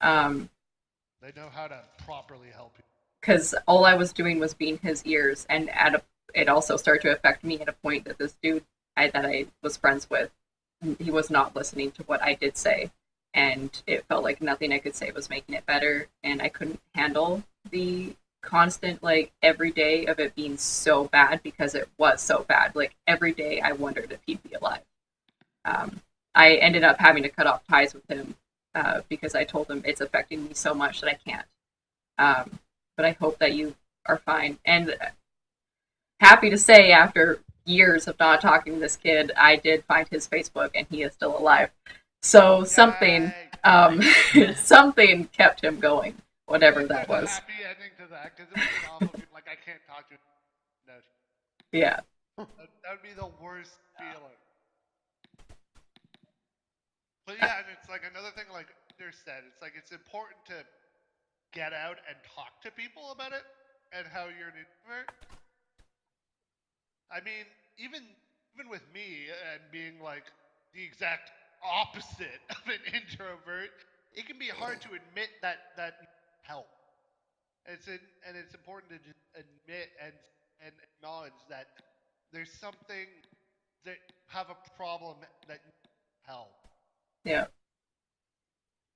They know how to properly help you. Because all I was doing was being his ears, and it also started to affect me at a point that this dude that I was friends with, he was not listening to what I did say, and it felt like nothing I could say was making it better, and I couldn't handle the constant every day of it being so bad, because it was so bad. Every day I wondered if he'd be alive. I ended up having to cut off ties with him because I told him it's affecting me so much that I can't. But I hope that you are fine. And happy to say, after years of not talking to this kid, I did find his Facebook, and he is still alive. So something, something kept him going, whatever that There's was. a happy ending to that, because it would be awful if I can't talk to him. No. Yeah. That would be the worst feeling. But yeah, and it's another thing, Peter said, it's important to get out and talk to people about it, and how you're an introvert. I mean, even with me and being the exact opposite of an introvert, it can be hard to admit that help. And it's important to just admit and acknowledge that there's something that have a problem that needs help. Yeah.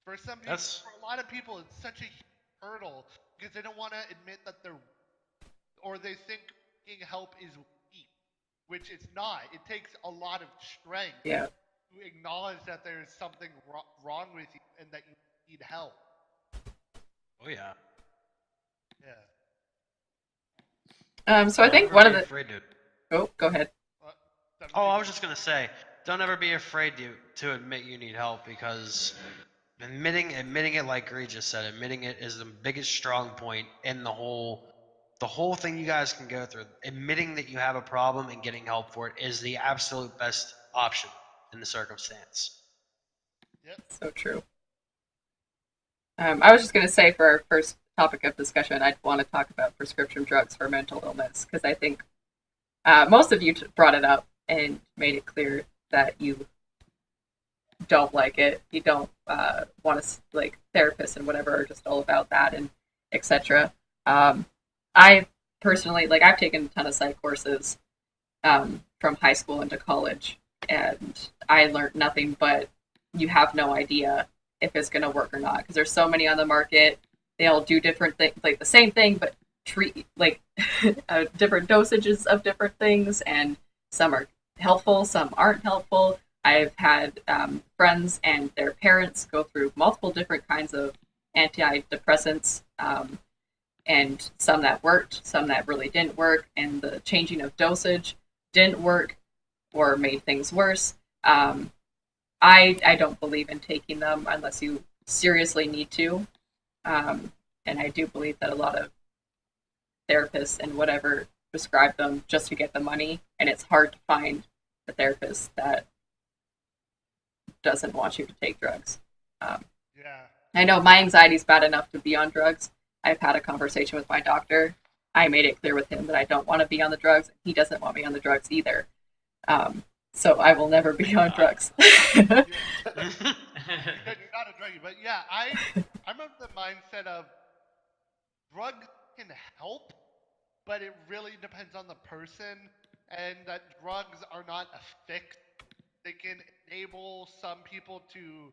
For some people, for a lot of people, it's such a huge hurdle because they don't want to admit that or they think seeking help is weak, which it's not. It takes a lot of strength Yeah. to acknowledge that there's something wrong with you and that you need help. Oh yeah. Yeah. So I think one of the. Afraid to. Oh, go ahead. Oh, I was just gonna say, don't ever be afraid to admit you need help, because admitting it, like Gree just said, admitting it is the biggest strong point in the whole thing you guys can go through. Admitting that you have a problem and getting help for it is the absolute best option in the circumstance. Yep. So true. I was just going to say, for our first topic of discussion, I'd want to talk about prescription drugs for mental illness, because I think most of you brought it up and made it clear that you don't like it. You don't want to, therapists and whatever are just all about that, and etc. I personally, I've taken a ton of psych courses from high school into college, and I learned nothing but you have no idea if it's going to work or not, because there's so many on the market. They all do different things, the same thing, but treat different dosages of different things, and some are helpful, some aren't helpful. I've had friends and their parents go through multiple different kinds of antidepressants, and some that worked, some that really didn't work, and the changing of dosage didn't work or made things worse. I don't believe in taking them unless you seriously need to. And I do believe that a lot of therapists and whatever prescribe them just to get the money, and it's hard to find a therapist that doesn't want you to take drugs. Yeah. I know my anxiety is bad enough to be on drugs. I've had a conversation with my doctor. I made it clear with him that I don't want to be on the drugs. He doesn't want me on the drugs either. So I will never be on drugs. You're not a druggie, but yeah, I'm of the mindset of drugs can help, but it really depends on the person, and that drugs are not a fix. They can enable some people to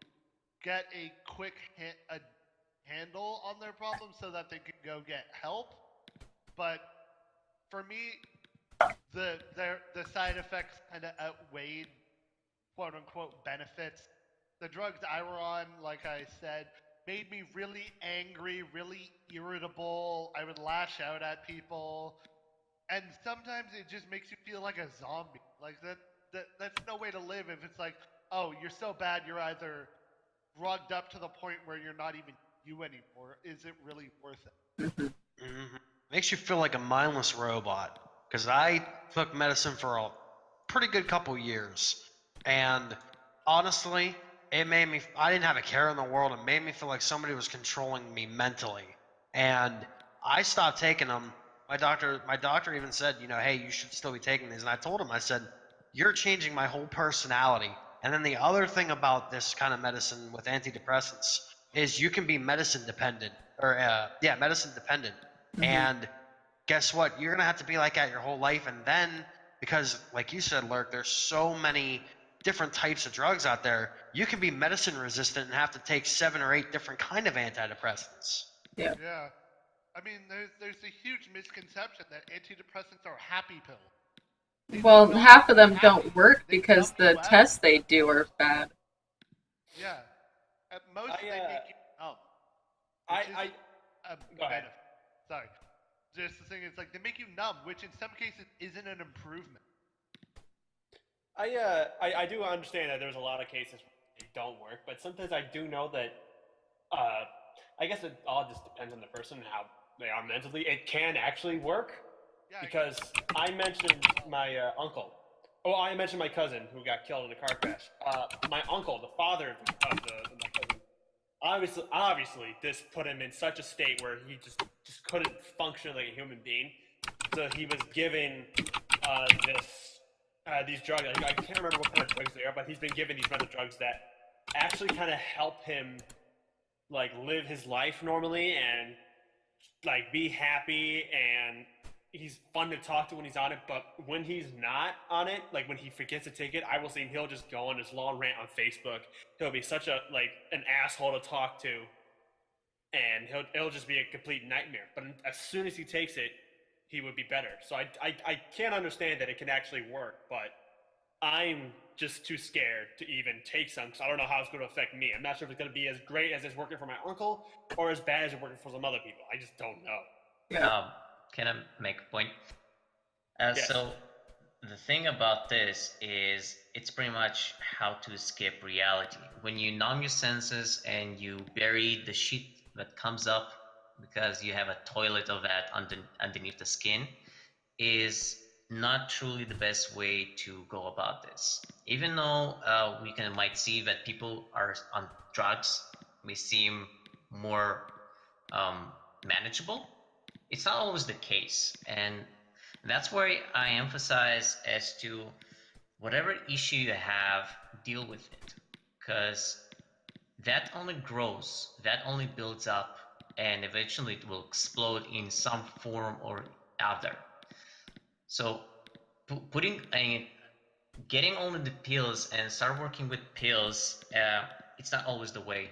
get a quick handle on their problems so that they can go get help. But for me, the side effects kind of outweighed quote unquote benefits. The drugs I were on, like I said, made me really angry, really irritable. I would lash out at people, and sometimes it just makes you feel like a zombie. Like that's no way to live if it's like, oh, you're so bad, you're either drugged up to the point where you're not even you anymore. Is it really worth it? Mhm. Makes you feel like a mindless robot. Because I took medicine for a pretty good couple years, and honestly, it made me. I didn't have a care in the world. It made me feel like somebody was controlling me mentally, and I stopped taking them. My doctor even said, hey, you should still be taking these. And I told him, I said, you're changing my whole personality. And then the other thing about this kind of medicine with antidepressants is you can be medicine dependent, or medicine dependent. And guess what? You're gonna have to be like that your whole life, and then because, like you said, Lurk, there's so many different types of drugs out there. You can be medicine resistant and have to take 7 or 8 different kind of antidepressants. Yeah. Yeah. I mean, there's a huge misconception that antidepressants are happy pills. They do Well, not half of make you them don't happy. work They because numb you the out. tests they do are bad. Yeah. At most, I, they make you numb. I, Which I, isn't a go ahead. benefit. Sorry. Just the thing is, like, they make you numb, which in some cases isn't an improvement. I do understand that there's a lot of cases where they don't work, but sometimes I do know that. I guess it all just depends on the person and how they are mentally. It can actually work Yeah. because I mentioned my uncle. Oh, I mentioned my cousin who got killed in a car crash. My uncle, the father of my cousin, obviously, this put him in such a state where he just couldn't function like a human being. So he was given these drugs. I can't remember what kind of drugs they are, but he's been given these mental drugs that actually kind of help him like live his life normally and like be happy, and he's fun to talk to when he's on it. But when he's not on it, like when he forgets to take it, I will see him, he'll just go on this long rant on Facebook. He'll be such a like an asshole to talk to, and it'll just be a complete nightmare. But as soon as he takes it, he would be better. So I can't understand that it can actually work, but I'm just too scared to even take some because I don't know how it's going to affect me. I'm not sure if it's going to be as great as it's working for my uncle or as bad as it's working for some other people. I just don't know. Yeah. Can I make a point? Yes. So the thing about this is it's pretty much how to escape reality. When you numb your senses and you bury the shit that comes up because you have a toilet of that underneath the skin, is not truly the best way to go about this. Even though might see that people are on drugs may seem more manageable, it's not always the case, and that's where I emphasize as to whatever issue you have, deal with it, because that only grows, that only builds up, and eventually it will explode in some form or other. So getting only the pills and start working with pills, it's not always the way.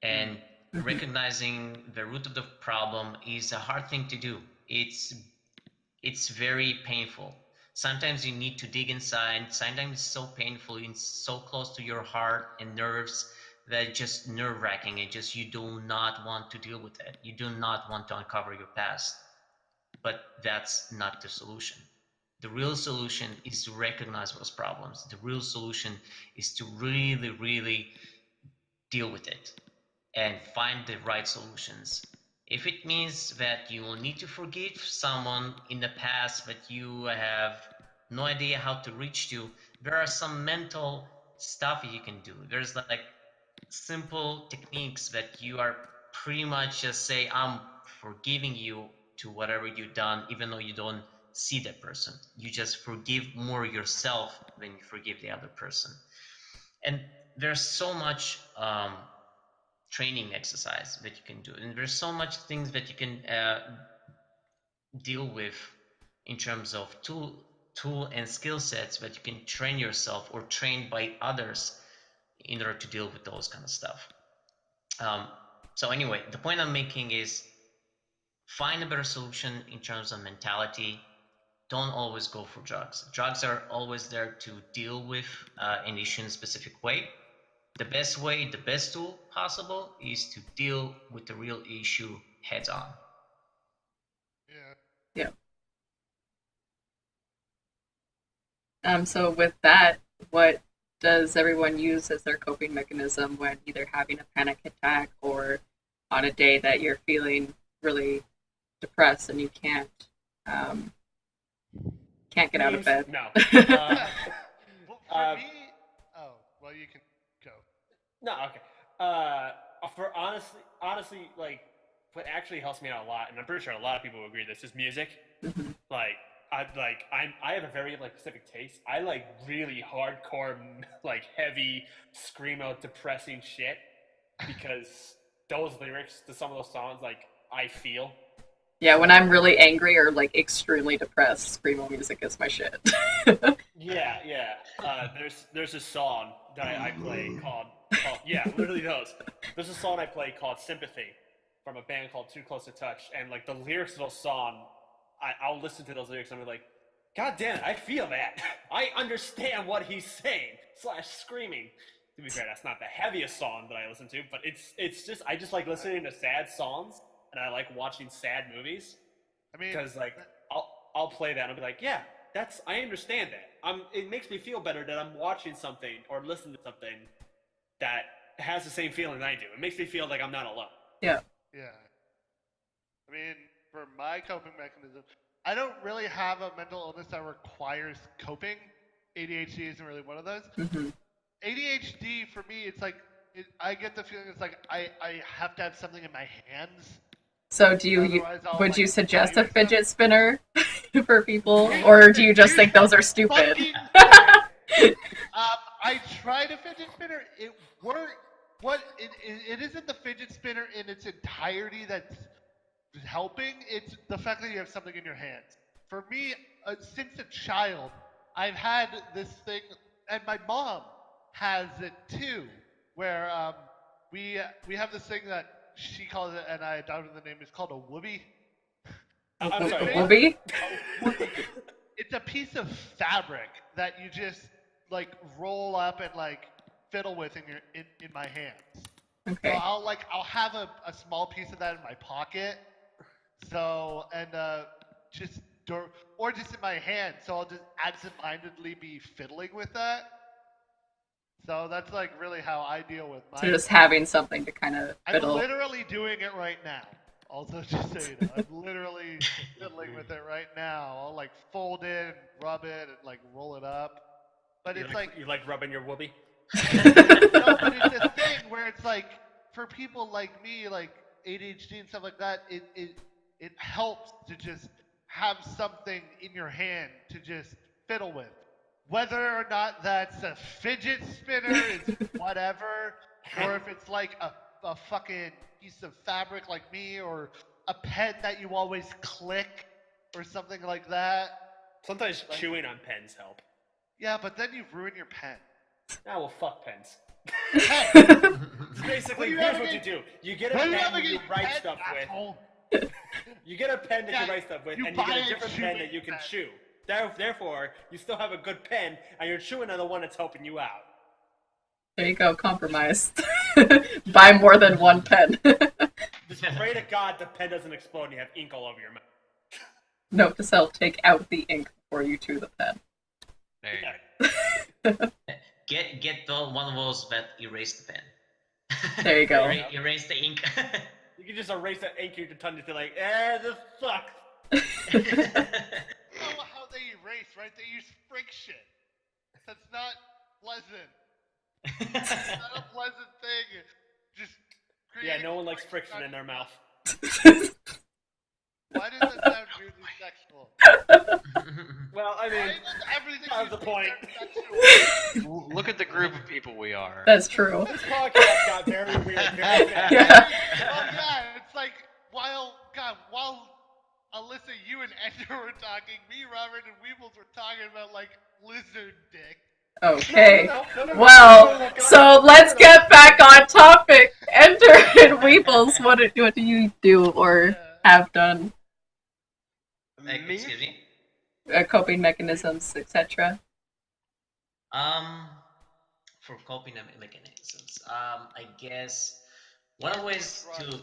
And recognizing the root of the problem is a hard thing to do. It's very painful. Sometimes you need to dig inside. Sometimes it's so painful, it's so close to your heart and nerves that it's just nerve-wracking. It just, you do not want to deal with it. You do not want to uncover your past. But that's not the solution. The real solution is to recognize those problems. The real solution is to really, really deal with it and find the right solutions. If it means that you will need to forgive someone in the past, but you have no idea how to reach to, there are some mental stuff you can do. There's like simple techniques that you are pretty much just say, I'm forgiving you to whatever you've done, even though you don't see that person. You just forgive more yourself than you forgive the other person. And there's so much training exercise that you can do, and there's so much things that you can deal with in terms of tool and skill sets that you can train yourself or trained by others in order to deal with those kind of stuff. So anyway, the point I'm making is find a better solution in terms of mentality. Don't always go for drugs. Drugs are always there to deal with an issue in a specific way. The best way, the best tool possible is to deal with the real issue heads on. Yeah. So with that, what does everyone use as their coping mechanism when either having a panic attack or on a day that you're feeling really depressed and you can't get out of bed? No. Well, for me, oh, well, you can go. No, okay. For honestly, like, what actually helps me out a lot, and I'm pretty sure a lot of people will agree with this, is music. Mhm. Like, I have a very like specific taste. I like really hardcore, like heavy, screamo, depressing shit because those lyrics to some of those songs, like, I feel. Yeah, when I'm really angry or like extremely depressed, screamo music is my shit. Yeah. There's a song that I play called yeah, literally those. There's a song I play called "Sympathy" from a band called Too Close to Touch, and like the lyrics of those song, I'll listen to those lyrics and I'm like, God damn it, I feel that. I understand what he's saying / screaming. To be fair, that's not the heaviest song that I listen to, but it's just I just like listening to sad songs, and I like watching sad movies. I mean, Because like I'll play that and I'll be like, yeah, I understand that. It makes me feel better that I'm watching something or listening to something that has the same feeling I do. It makes me feel like I'm not alone. Yeah. yeah. I mean, for my coping mechanism, I don't really have a mental illness that requires coping. ADHD isn't really one of those. Mm-hmm. ADHD for me, it's like I get the feeling it's like I have to have something in my hands. So would you suggest a fidget spinner for people, or do you just think those are stupid? I tried a fidget spinner. It worked. It isn't the fidget spinner in its entirety that's helping. It's the fact that you have something in your hands. For me, since a child, I've had this thing, and my mom has it too, where we have this thing that she calls it, and I adopted the name. It's called a whoopee. I'm sorry, Will be? It's a piece of fabric that you just like roll up and like fiddle with in my hands. Okay. So I'll have a small piece of that in my pocket. So and or just in my hand. So I'll just absentmindedly be fiddling with that. So that's like really how I deal with my. So just having something to kind of I'm fiddle. literally doing it right now. Also, just so you know, I'm literally fiddling with it right now. I'll like fold it, and rub it, and like roll it up. But it's like you like rubbing your whoopee. no, but it's a thing where it's like for people like me, like ADHD and stuff like that, it helps to just have something in your hand to just fiddle with. Whether or not that's a fidget spinner is whatever, or if it's like a fucking piece of fabric like me, or a pen that you always click, or something like that. Sometimes chewing on pens help. Yeah, but then you ruin your pen. Ah, well, fuck pens. Hey, Basically, here's what you do. You get a pen that you write stuff with. You get a pen that you write stuff with, and you get a different pen that you can chew. Therefore, you still have a good pen, and you're chewing on the one that's helping you out. There you go, compromise. Buy more than one pen. Just pray to God the pen doesn't explode and you have ink all over your mouth. Note to self, take out the ink before you chew the pen. There you go. Get one of those that erase the pen. There you go. Erase the ink. You can just erase that ink your tongue and be like, this sucks. You know how they erase, right? They use friction. That's not pleasant. It's not a pleasant thing. Just Yeah, creating no one likes friction friction in their mouth. Why does that sound weirdly sexual? Well, I Why mean, does everything that you was the say point. sound sexual? Look at the group of people we are. That's true. This podcast got very weird very fast. Yeah. Oh yeah, it's like while Alyssa, you and Ender were talking, me, Robert, and Weebles were talking about like lizard dick. Okay. No, Well, so let's get back on topic. Enter and Weebles, what do you do or have done? Excuse me. Coping mechanisms, etc. For coping mechanisms, I guess one of the ways to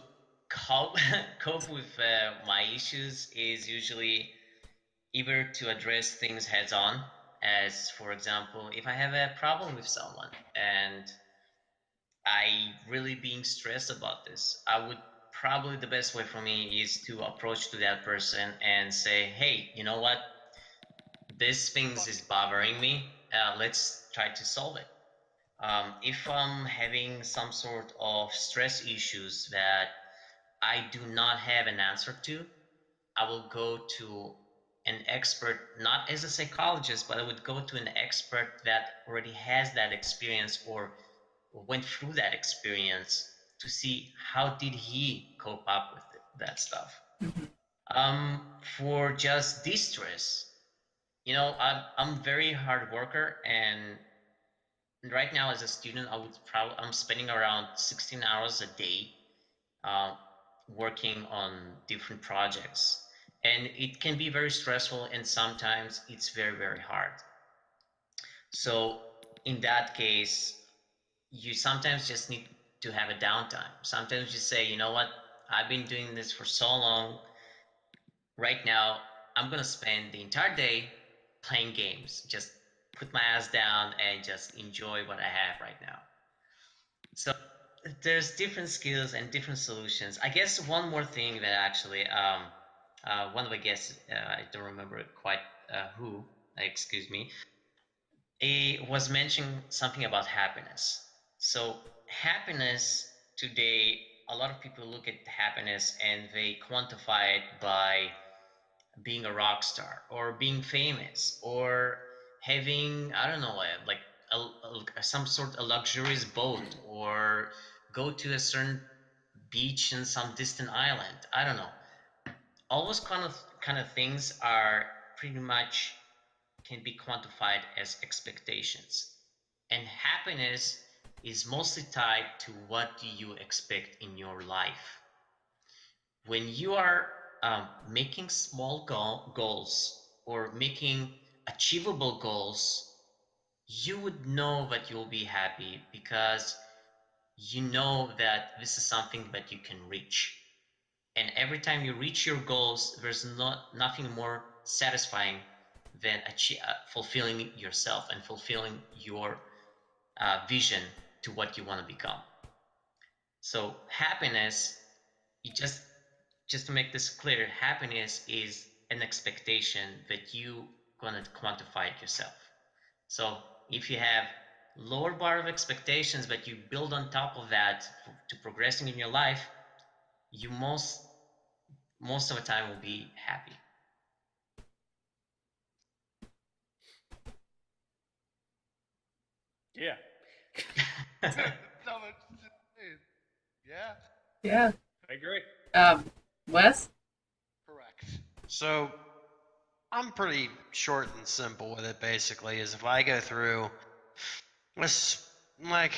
cope cope with my issues is usually either to address things heads on, as for example, if I have a problem with someone and I really being stressed about this, I would probably the best way for me is to approach to that person and say, hey, you know what? This thing is bothering me. Let's try to solve it. If I'm having some sort of stress issues that I do not have an answer to, I will go to an expert, not as a psychologist, but I would go to an expert that already has that experience or went through that experience to see how did he cope up with that stuff. For just distress, I'm very hard worker, and right now as a student, I'm spending around 16 hours a day uh, working on different projects, and it can be very stressful, and sometimes it's very, very hard. So in that case, you sometimes just need to have a downtime. Sometimes you say, you know what, I've been doing this for so long. Right now, I'm gonna spend the entire day playing games. Just put my ass down and just enjoy what I have right now. So there's different skills and different solutions. I guess one more thing that actually, one of the guests, I don't remember quite who, excuse me, he was mentioning something about happiness. So happiness today, a lot of people look at happiness and they quantify it by being a rock star or being famous or having, I don't know, like some sort of luxurious boat or go to a certain beach in some distant island. I don't know. All those kind of things are pretty much can be quantified as expectations. And happiness is mostly tied to what do you expect in your life. When you are making small goals or making achievable goals, you would know that you'll be happy because you know that this is something that you can reach. And every time you reach your goals, there's nothing more satisfying than fulfilling yourself and fulfilling your vision to what you want to become. So happiness, you just to make this clear, happiness is an expectation that you gonna quantify it yourself. So if you have lower bar of expectations that you build on top of that to progressing in your life, you most of the time will be happy. Yeah. So much to say. Yeah, Yeah. I agree. Wes? correct. So I'm pretty short and simple with it. Basically, is if I go through this, I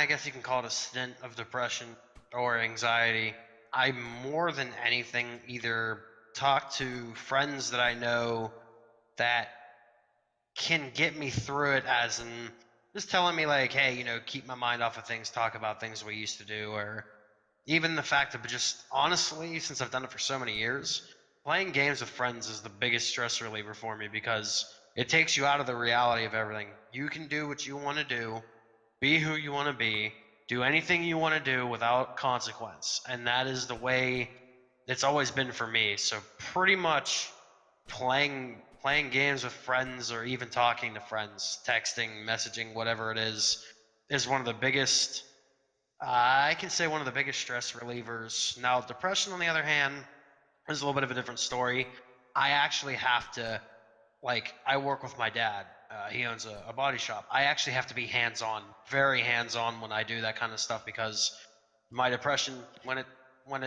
guess you can call it a stint of depression or anxiety, I more than anything either talk to friends that I know that can get me through it, as in just telling me like, hey, keep my mind off of things, talk about things we used to do, or even the fact of just honestly, since I've done it for so many years, playing games with friends is the biggest stress reliever for me because it takes you out of the reality of everything. You can do what you want to do, be who you want to be, Do anything you want to do without consequence. And that is the way it's always been for me. So pretty much playing games with friends, or even talking to friends, texting, messaging, whatever it is one of the biggest, I can say one of the biggest stress relievers. Now, depression, on the other hand, is a little bit of a different story. I actually have to, like, I work with my dad. He owns a body shop. I actually have to be hands-on, very hands-on when I do that kind of stuff, because my depression, when it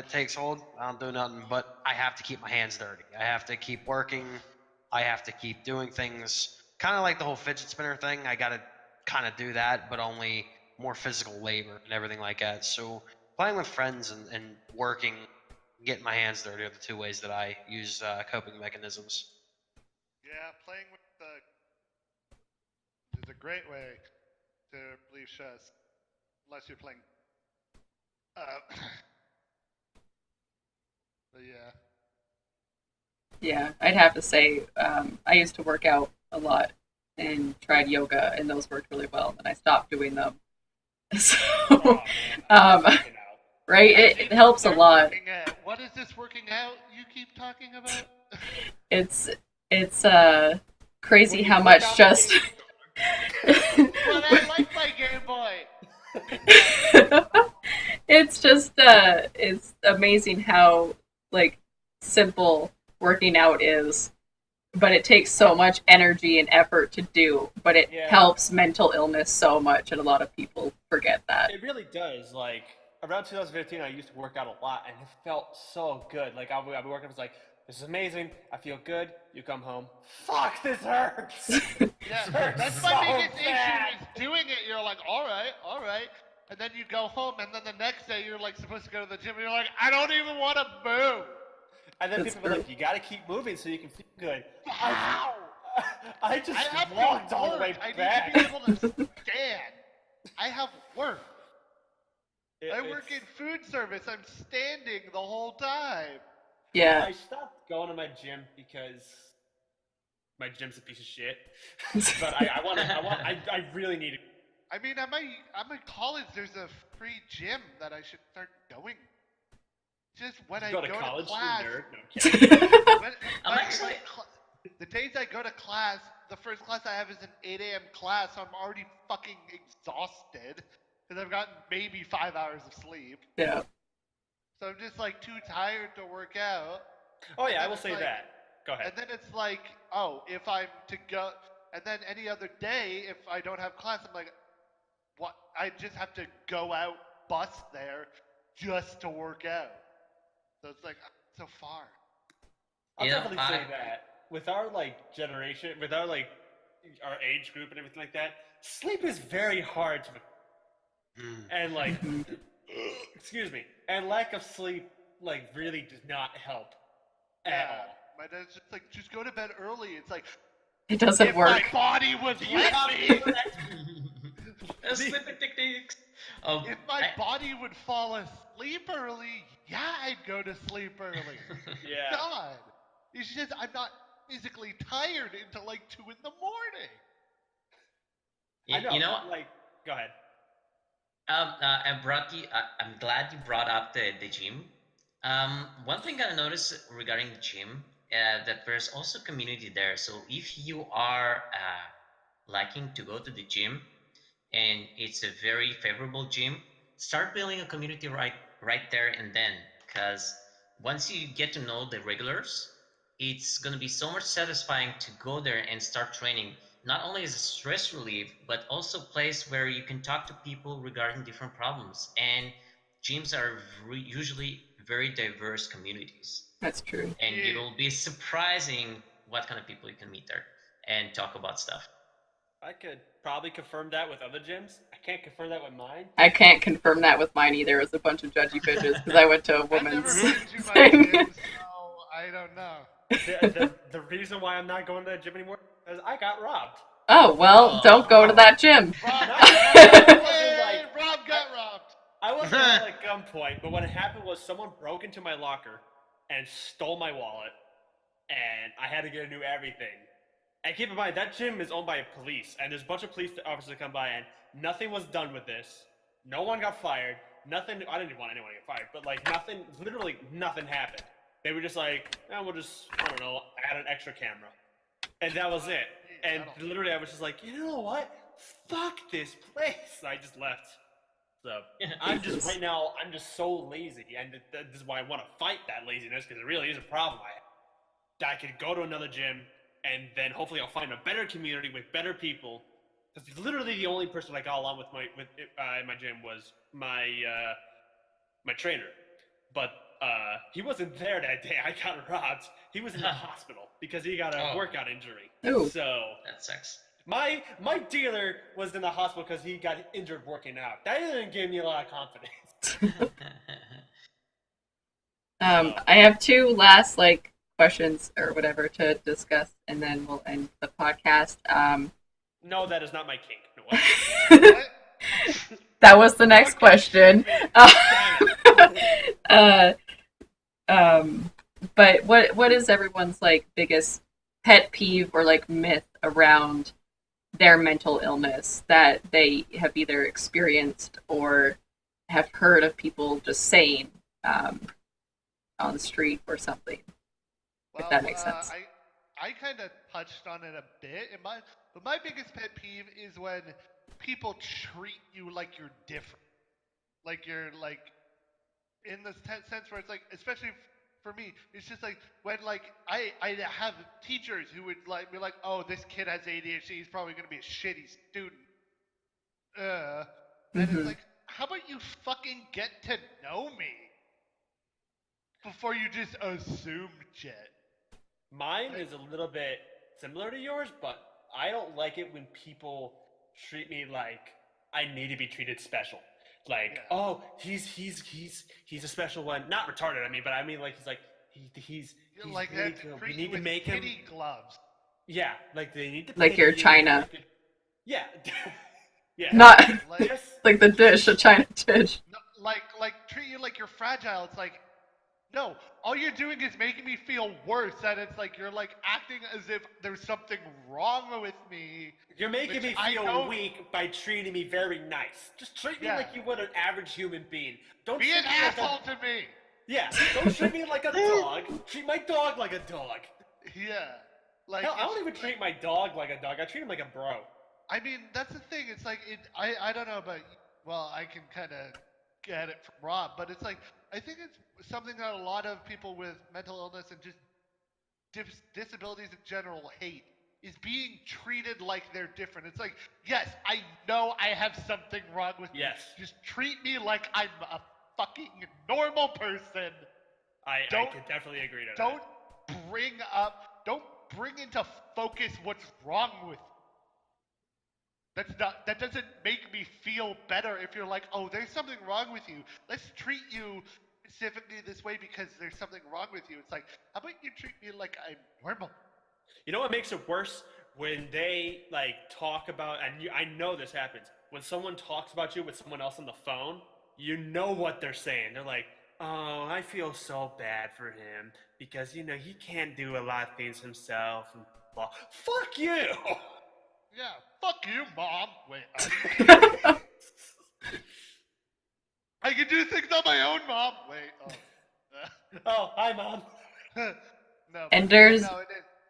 takes hold, I don't do nothing, but I have to keep my hands dirty. I have to keep working. I have to keep doing things. Kind of like the whole fidget spinner thing. I got to kind of do that, but only more physical labor and everything like that. So playing with friends and working, getting my hands dirty are the two ways that I use coping mechanisms. Yeah, playing with is a great way to relieve stress, unless you're playing. But yeah. Yeah, I'd have to say I used to work out a lot and tried yoga, and those worked really well. And I stopped doing them. So, Oh, man. um, right, it helps a lot. What is this working out you keep talking about? It's crazy how much just. But I like my Game Boy. It's just it's amazing how like simple working out is, but it takes so much energy and effort to do, but it helps mental illness so much, and a lot of people forget that. It really does. Like, around 2015, I used to work out a lot, and it felt so good. Like, I'll be working, I was like, this is amazing, I feel good. You come home, fuck, this hurts! Yeah, that's my biggest issue, is doing it. You're like, all right. And then you go home, and then the next day you're like supposed to go to the gym, and you're like, I don't even want to move. And then people are like, you gotta keep moving so you can feel good. How? I just walked all the way back. I need to be able to stand. I have work. I work in food service. I'm standing the whole time. Yeah. I stopped going to my gym because my gym's a piece of shit. But I really need it. I mean, I'm in college. There's a free gym that I should start going. Just when I go to class. Nerd. No, I'm actually. The days I go to class, the first class I have is an 8 a.m. class, so I'm already fucking exhausted because I've gotten maybe 5 hours of sleep. Yeah. So I'm just like too tired to work out. Oh yeah, I will say that. Go ahead. And then it's like, oh, if I'm to go, and then any other day, if I don't have class, I'm like, what? I just have to go out, bus there, just to work out. So it's like so far. I'll definitely say that with our like generation, with our like our age group and everything like that, sleep is very hard to. And like, excuse me, and lack of sleep like really does not help at all. My dad's just like, just go to bed early. It's like, it doesn't work. My body would let me. Sleeping techniques. If my body would fall asleep early, yeah, I'd go to sleep early. Yeah. God, it's just I'm not physically tired until like 2 in the morning. I know. You know, like, go ahead. I'm glad you brought up the gym. One thing I noticed regarding the gym, that there's also community there. So if you are liking to go to the gym, and it's a very favorable gym, start building a community right there and then. Because once you get to know the regulars, it's going to be so much satisfying to go there and start training. Not only as a stress relief, but also a place where you can talk to people regarding different problems. And gyms are usually very diverse communities. That's true. And it'll be surprising what kind of people you can meet there and talk about stuff. I could probably confirm that with other gyms. I can't confirm that with mine. I can't confirm that with mine either. It was a bunch of judgy bitches because I went to a woman's I've never been to my gym, so I don't know. The reason why I'm not going to the gym anymore is I got robbed. Oh, well, don't go to that gym. Rob got robbed. I wasn't at like gunpoint, but what happened was someone broke into my locker and stole my wallet, and I had to get a new everything. And keep in mind, that gym is owned by police, and there's a bunch of police officers that come by, and nothing was done with this. No one got fired. Nothing. I didn't want anyone to get fired, but like nothing. Literally nothing happened. They were just like, we'll just I don't know, add an extra camera, and that was it. And literally, I was just like, you know what? Fuck this place. I just left. So I'm just right now. I'm just so lazy, and this is why I want to fight that laziness because it really is a problem I have. I could go to another gym, and then hopefully I'll find a better community with better people. Because literally the only person I got along with in my gym was my trainer, but he wasn't there that day. I got robbed. He was in the hospital because he got a workout injury. Ooh. So that sucks. my dealer was in the hospital because he got injured working out. That didn't give me a lot of confidence. I have two last questions or whatever to discuss, and then we'll end the podcast. No, that is not my kink. No, that was the next question. But what is everyone's biggest pet peeve or myth around their mental illness that they have either experienced or have heard of people just saying on the street or something? Well, if that makes sense. I kind of touched on it a bit. But my biggest pet peeve is when people treat you like you're different. Like you're in the sense where it's especially for me, it's just when I have teachers who would be like, oh, this kid has ADHD, he's probably going to be a shitty student. And it's how about you fucking get to know me before you just assume shit? Mine is a little bit similar to yours, but I don't like it when people treat me like I need to be treated special. Oh, he's a special one. Not retarded, but I mean he's like really that. Good. We need to make him gloves. Yeah, they need to like you're China. Yeah. Yeah. Not like the dish, a China dish. No, treat you like you're fragile. It's no, all you're doing is making me feel worse. That it's you're acting as if there's something wrong with me. You're making me feel weak by treating me very nice. Just treat me like you would an average human being. Don't be an asshole to me. Yeah, don't treat me like a dog. Treat my dog like a dog. Yeah. Hell, I don't even treat my dog like a dog. I treat him like a bro. I mean, that's the thing. It's I don't know about, well, I can kind of get it from Rob, but it's I think it's something that a lot of people with mental illness and just disabilities in general hate, is being treated like they're different. It's yes, I know I have something wrong with me. Just treat me like I'm a fucking normal person. I can definitely agree to that. Don't bring into focus what's wrong with me. That doesn't make me feel better if you're oh, there's something wrong with you. Let's treat you specifically this way because there's something wrong with you. It's how about you treat me like I'm normal? You know what makes it worse? When they talk about, and I know this happens, when someone talks about you with someone else on the phone, you know what they're saying. They're like, oh, I feel so bad for him because, he can't do a lot of things himself. And blah. Fuck you! Yeah, fuck you, Mom. Wait. I can do things on my own, Mom. Wait. Oh, hi, Mom. No.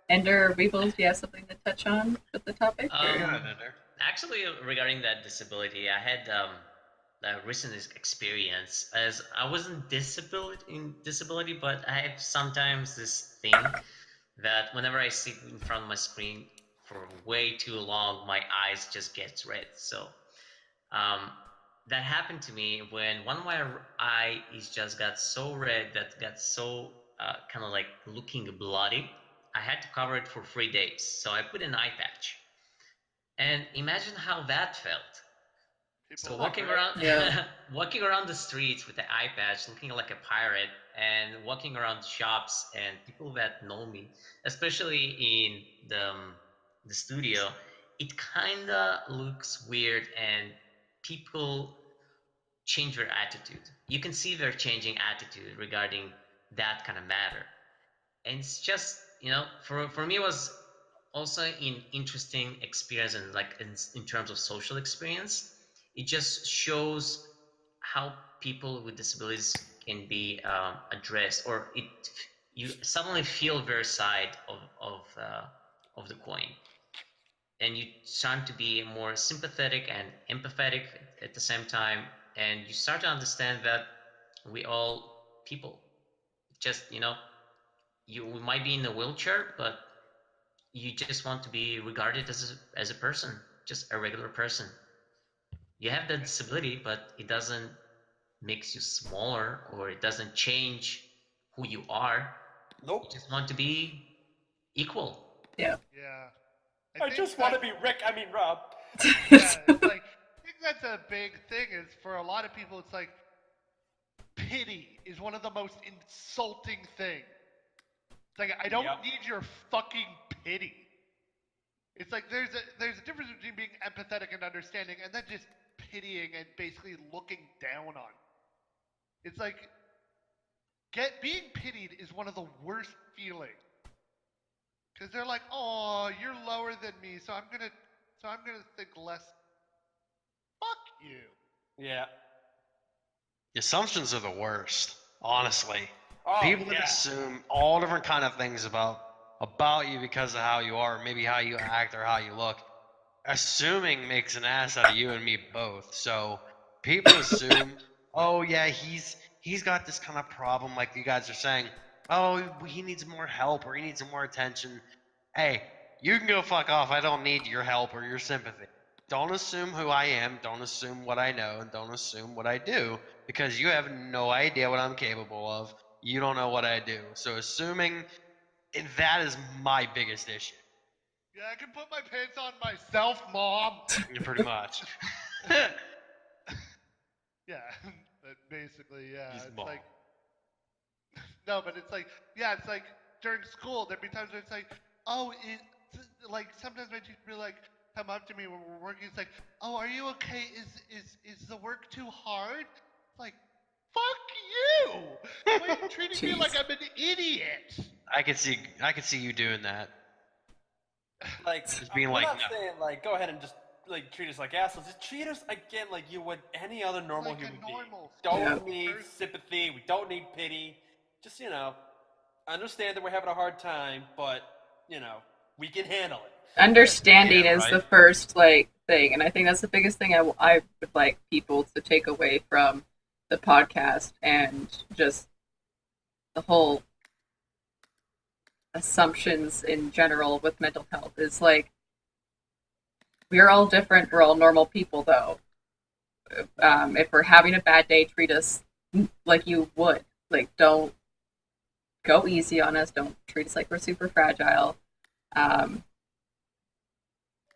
Ender Weebles, do you have something to touch on with the topic? Actually, regarding that disability, I had a recent experience. As I wasn't disability, but I have sometimes this thing that whenever I sit in front of my screen for way too long, my eyes just get red. So that happened to me when one of my eyes just got so red, that got so kind of looking bloody. I had to cover it for 3 days. So I put an eye patch. And imagine how that felt. So walking around the streets with the eye patch, looking like a pirate, and walking around shops and people that know me, especially in the studio, it kinda looks weird, and people change their attitude. You can see their changing attitude regarding that kind of matter. And it's just, for me, it was also an interesting experience, and in terms of social experience. it just shows how people with disabilities can be addressed, or you suddenly feel their side of the coin, and you start to be more sympathetic and empathetic at the same time, and you start to understand that we all people. Just you might be in a wheelchair, but you just want to be regarded as a person, just a regular person. You have that disability, but it doesn't makes you smaller, or it doesn't change who you are. Nope. You just want to be equal. Yeah. Yeah. I think just want to that- be Rick. I mean Rob. Yeah, it's like I think that's a big thing. Is for a lot of people, it's like pity is one of the most insulting things. It's like I don't Yep. need your fucking pity. It's like there's a difference between being empathetic and understanding, and then just pitying and basically looking down on. It's like being pitied is one of the worst feelings. Because they're like, "Oh, you're lower than me, so I'm gonna think less." Fuck you. Yeah. Assumptions are the worst, honestly. Oh, People that yeah. assume all different kind of things about you because of how you are, maybe how you act or how you look. Assuming makes an ass out of you and me both. So people assume, oh yeah, he's got this kind of problem, like you guys are saying. Oh, he needs more help or he needs more attention. Hey, you can go fuck off. I don't need your help or your sympathy. Don't assume who I am. Don't assume what I know, and don't assume what I do, because you have no idea what I'm capable of. You don't know what I do. So assuming, that is my biggest issue. Yeah, I can put my pants on myself, Mom. Pretty much. Yeah, but basically, yeah. He's It's mom. like no, but it's like yeah, it's like during school there'd be times where it's like, oh, like sometimes my teacher would like come up to me when we're working. It's like, oh, are you okay? Is the work too hard? It's like, fuck you! Why are you treating me Jeez. like I'm an idiot? I could see you doing that. Like, Just being we're like, not no. saying like go ahead and just like treat us like assholes. Just treat us again like you would any other normal Like a human normal being. Yeah. Don't need sympathy. We don't need pity. Just understand that we're having a hard time, but we can handle it. Understanding Yeah, is right. the first thing, and I think that's the biggest thing I would like people to take away from the podcast and just the whole assumptions in general with mental health is like we're all different. We're all normal people, though. If we're having a bad day, treat us like you would. Like, don't go easy on us. Don't treat us like we're super fragile. Um,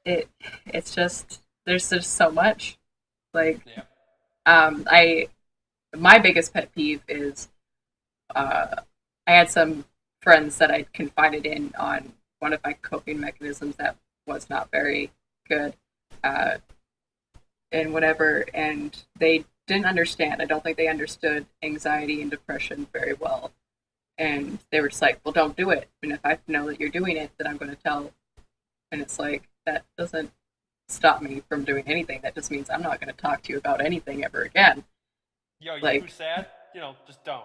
it's just there's just so much. Like, Yeah. My biggest pet peeve is I had some friends that I confided in on one of my coping mechanisms that was not very good, and whatever, and they didn't understand. I don't think they understood anxiety and depression very well, and they were just like, "Well, don't do it." And if I know that you're doing it, then I'm going to tell. And it's like that doesn't stop me from doing anything. That just means I'm not going to talk to you about anything ever again. Yo, you Like- too sad? Just don't.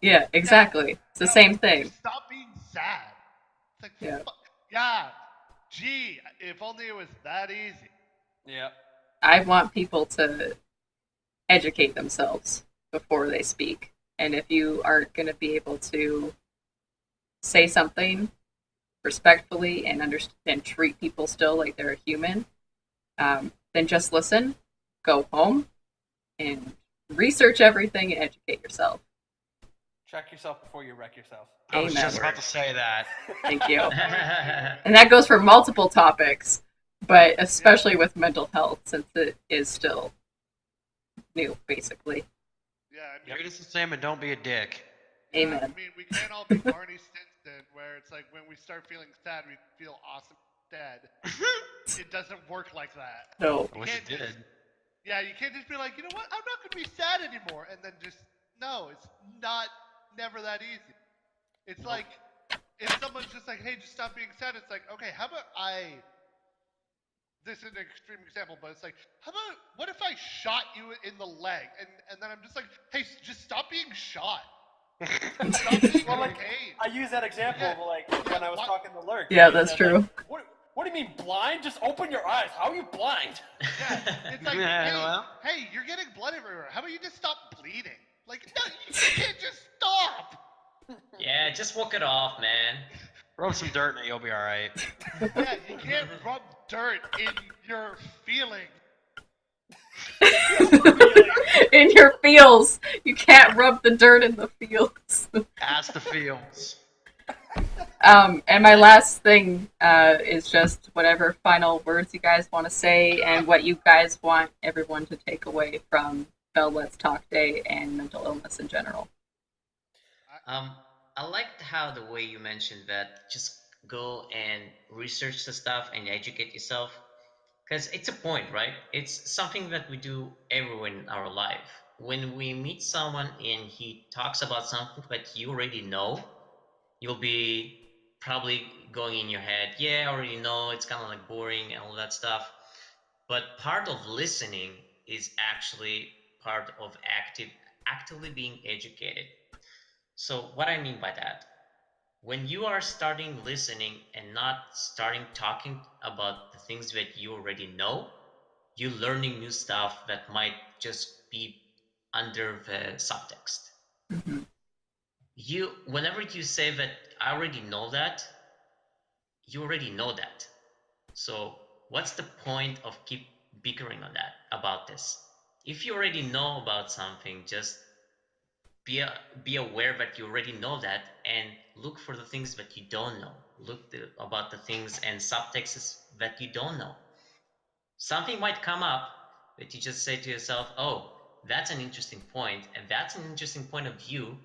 Yeah, exactly. It's the same thing. Just stop being sad. It's like, Yeah. yeah. Gee, if only it was that easy. Yeah. I want people to educate themselves before they speak. And if you aren't going to be able to say something respectfully and treat people still like they're a human, then just listen, go home, and research everything and educate yourself. Check yourself before you wreck yourself. I was Amen. just about to say that. Thank you. And that goes for multiple topics, but especially with mental health, since it is still new, basically. Yeah, I mean, Treat us the same and don't be a dick. yeah, Amen. I mean, we can't all be Barney Stinson, where it's like when we start feeling sad, we feel awesome instead. It doesn't work like that. So, I wish it did. Yeah, you can't just be like, you know what, I'm not going to be sad anymore, and then just, no, it's never that easy. It's like, if someone's just like, hey, just stop being sad, it's like, okay, how about I this is an extreme example, but it's like, how about what if I shot you in the leg, and then I'm just like, hey, just stop being shot, stop being Well, in like pain. I use that example Yeah, of like yeah, when I was what? talking to Lurk. Yeah, He that's said like, true. what do you mean blind? Just open your eyes. How are you blind? Yeah, it's like, Yeah, hey, well, hey, you're getting blood everywhere. How about you just stop bleeding? Like, no, you can't just stop. Yeah, just walk it off, man. rub some dirt in it, you'll be all right. Yeah, you can't rub dirt in your feelings. In your fields. You can't rub the dirt in the fields. Ask the fields. And my last thing is just whatever final words you guys want to say and what you guys want everyone to take away from Bell Let's Talk Day and mental illness in general. I liked how the way you mentioned that just go and research the stuff and educate yourself. Because it's a point, right? It's something that we do everywhere in our life. When we meet someone and he talks about something that you already know, you'll be probably going in your head, yeah, I already know, it's kind of like boring and all that stuff. But part of listening is actually part of actively being educated. So what I mean by that, when you are starting listening and not starting talking about the things that you already know, you're learning new stuff that might just be under the subtext. Mm-hmm. Whenever you say that I already know that, you already know that. So what's the point of keep bickering on that about this? If you already know about something, just be aware that you already know that and look for the things that you don't know. About the things and subtexts that you don't know. Something might come up that you just say to yourself, oh, that's an interesting point, and that's an interesting point of view,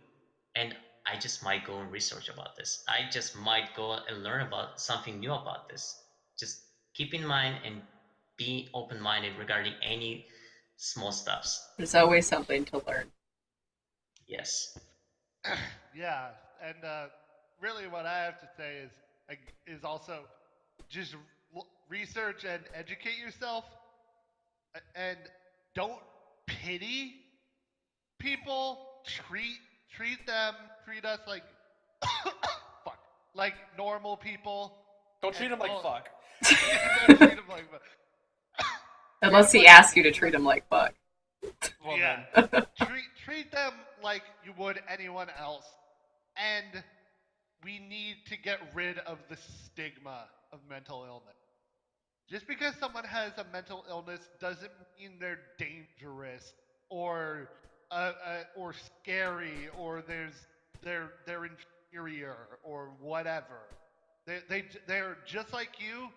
and I just might go and research about this. I just might go and learn about something new about this. Just keep in mind and be open-minded regarding any small stuffs. There's always something to learn. Yes. Yeah, and really, what I have to say is also just research and educate yourself, and don't pity people. Treat them, treat us like fuck, like normal people. Don't treat him like fuck. Don't treat them like fuck. Unless he asks you to treat him like fuck. Well, Yeah. then. treat them like you would anyone else, and we need to get rid of the stigma of mental illness. Just because someone has a mental illness doesn't mean they're dangerous or or scary or they're inferior or whatever. They're just like you.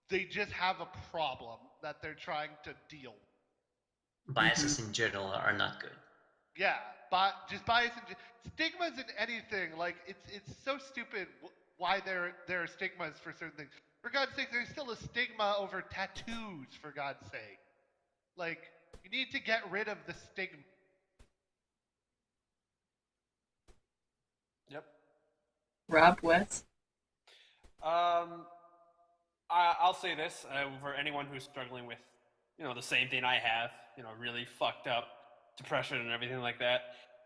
They just have a problem that they're trying to deal with. Biases in general are not good. Yeah, but just bias and stigmas in anything. Like it's so stupid why there are stigmas for certain things. For God's sake, there's still a stigma over tattoos. For God's sake, like you need to get rid of the stigma. Yep. Rob, Wes? I'll say this for anyone who's struggling with, the same thing I have, really fucked up depression and everything like that.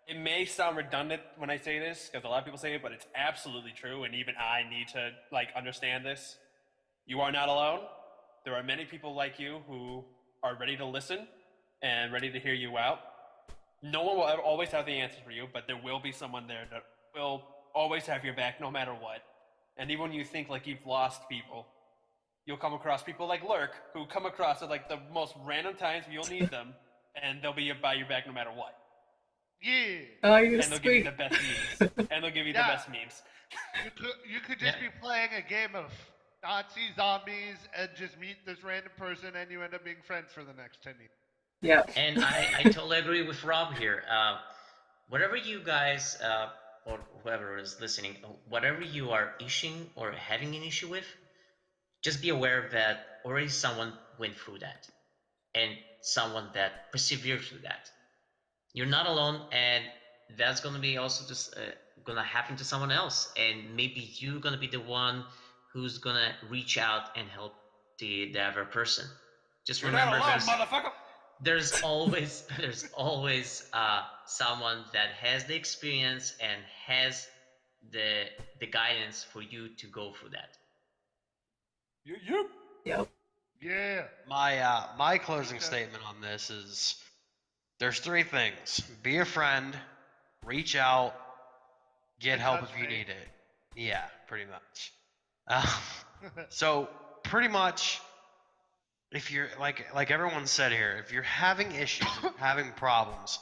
It may sound redundant when I say this because a lot of people say it, but it's absolutely true, and even I need to understand this. You are not alone. There are many people like you who are ready to listen and ready to hear you out. No one will always have the answer for you, but there will be someone there that will always have your back no matter what. And even when you think like you've lost people, you'll come across people like Lurk who come across at like the most random times you'll need them, and they'll be by your back no matter what. Yeah. Oh, you're And they'll sweet. give you the best memes. And they'll give you the best memes. You could just be playing a game of Nazi zombies and just meet this random person, and you end up being friends for the next 10 years. Yeah. And I totally agree with Rob here. Whatever you guys, or whoever is listening, whatever you are issuing or having an issue with, just be aware that already someone went through that and someone that persevered through that. You're not alone, and that's going to be also just going to happen to someone else. And maybe you're going to be the one who's going to reach out and help the other person. Just You're not remember, alone, motherfucker. there's always someone that has the experience and has the guidance for you to go through that. You. Yep. Yeah. My closing statement on this is there's three things: be a friend, reach out, get help touch if you me. need it. Yeah, pretty much. So pretty much, if you're like everyone said here, if you're having issues, if you're having problems,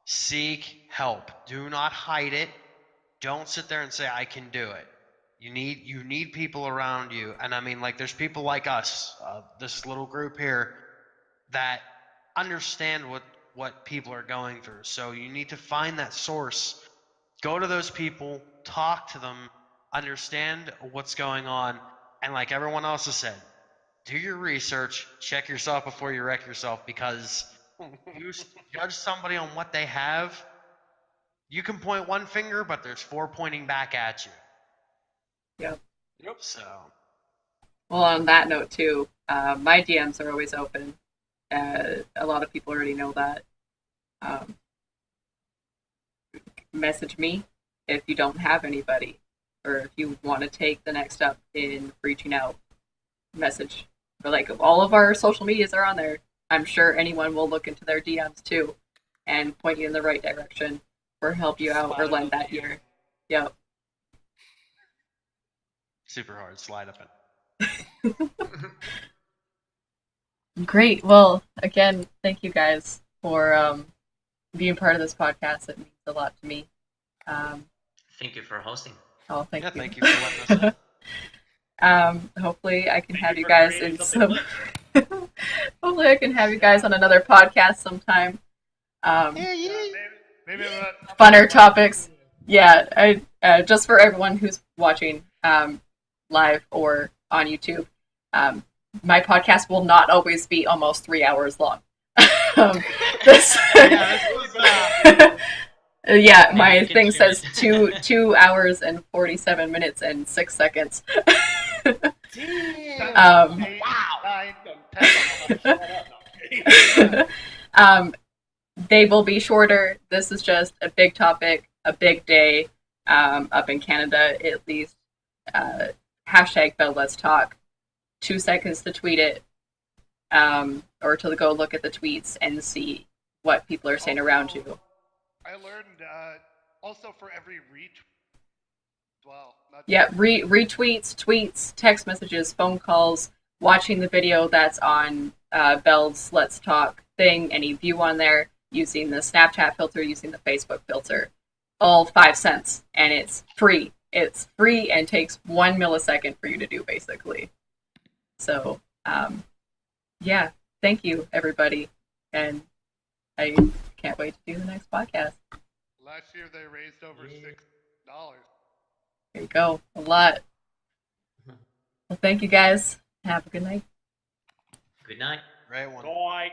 seek help. Do not hide it. Don't sit there and say I can do it. You need people around you, and I mean, like, there's people like us, this little group here, that understand what people are going through. So you need to find that source. Go to those people, talk to them, understand what's going on, and like everyone else has said, do your research, check yourself before you wreck yourself, because you judge somebody on what they have, you can point one finger, but there's four pointing back at you. Yep. So, Well, on that note too, my DMs are always open. A lot of people already know that. Message me if you don't have anybody, or if you want to take the next step in reaching out. Message. But like, all of our social medias are on there. I'm sure anyone will look into their DMs too and point you in the right direction or help you out or lend that ear. Yep. super hard, slide up Great. Well, again, thank you guys for being part of this podcast. It means a lot to me. Thank you for hosting. Oh, thank yeah, you. thank you for letting us in. Hopefully I can Thank have you you for guys creating in something some. Hopefully I can have you guys on another podcast sometime. Maybe Funner topics. Yeah, I just for everyone who's watching live or on YouTube, my podcast will not always be almost 3 hours long. This, yeah, my thing says 2 hours and 47 minutes and 6 seconds. They will be shorter. This is just a big topic, a big day up in Canada, at least. Hashtag Bell Let's Talk. 2 seconds to tweet it, or to go look at the tweets and see what people are saying around you. I learned also for every retweet. Well, yeah, retweets, tweets, text messages, phone calls, watching the video that's on Bell's Let's Talk thing, any view on there, using the Snapchat filter, using the Facebook filter, all 5 cents, and it's free. It's free and takes 1 millisecond for you to do, basically. So, yeah, thank you, everybody, and I can't wait to do the next podcast. Last year they raised over $6. There you go, a lot. Well, thank you guys. Have a good night. Good night. Right one. Bye.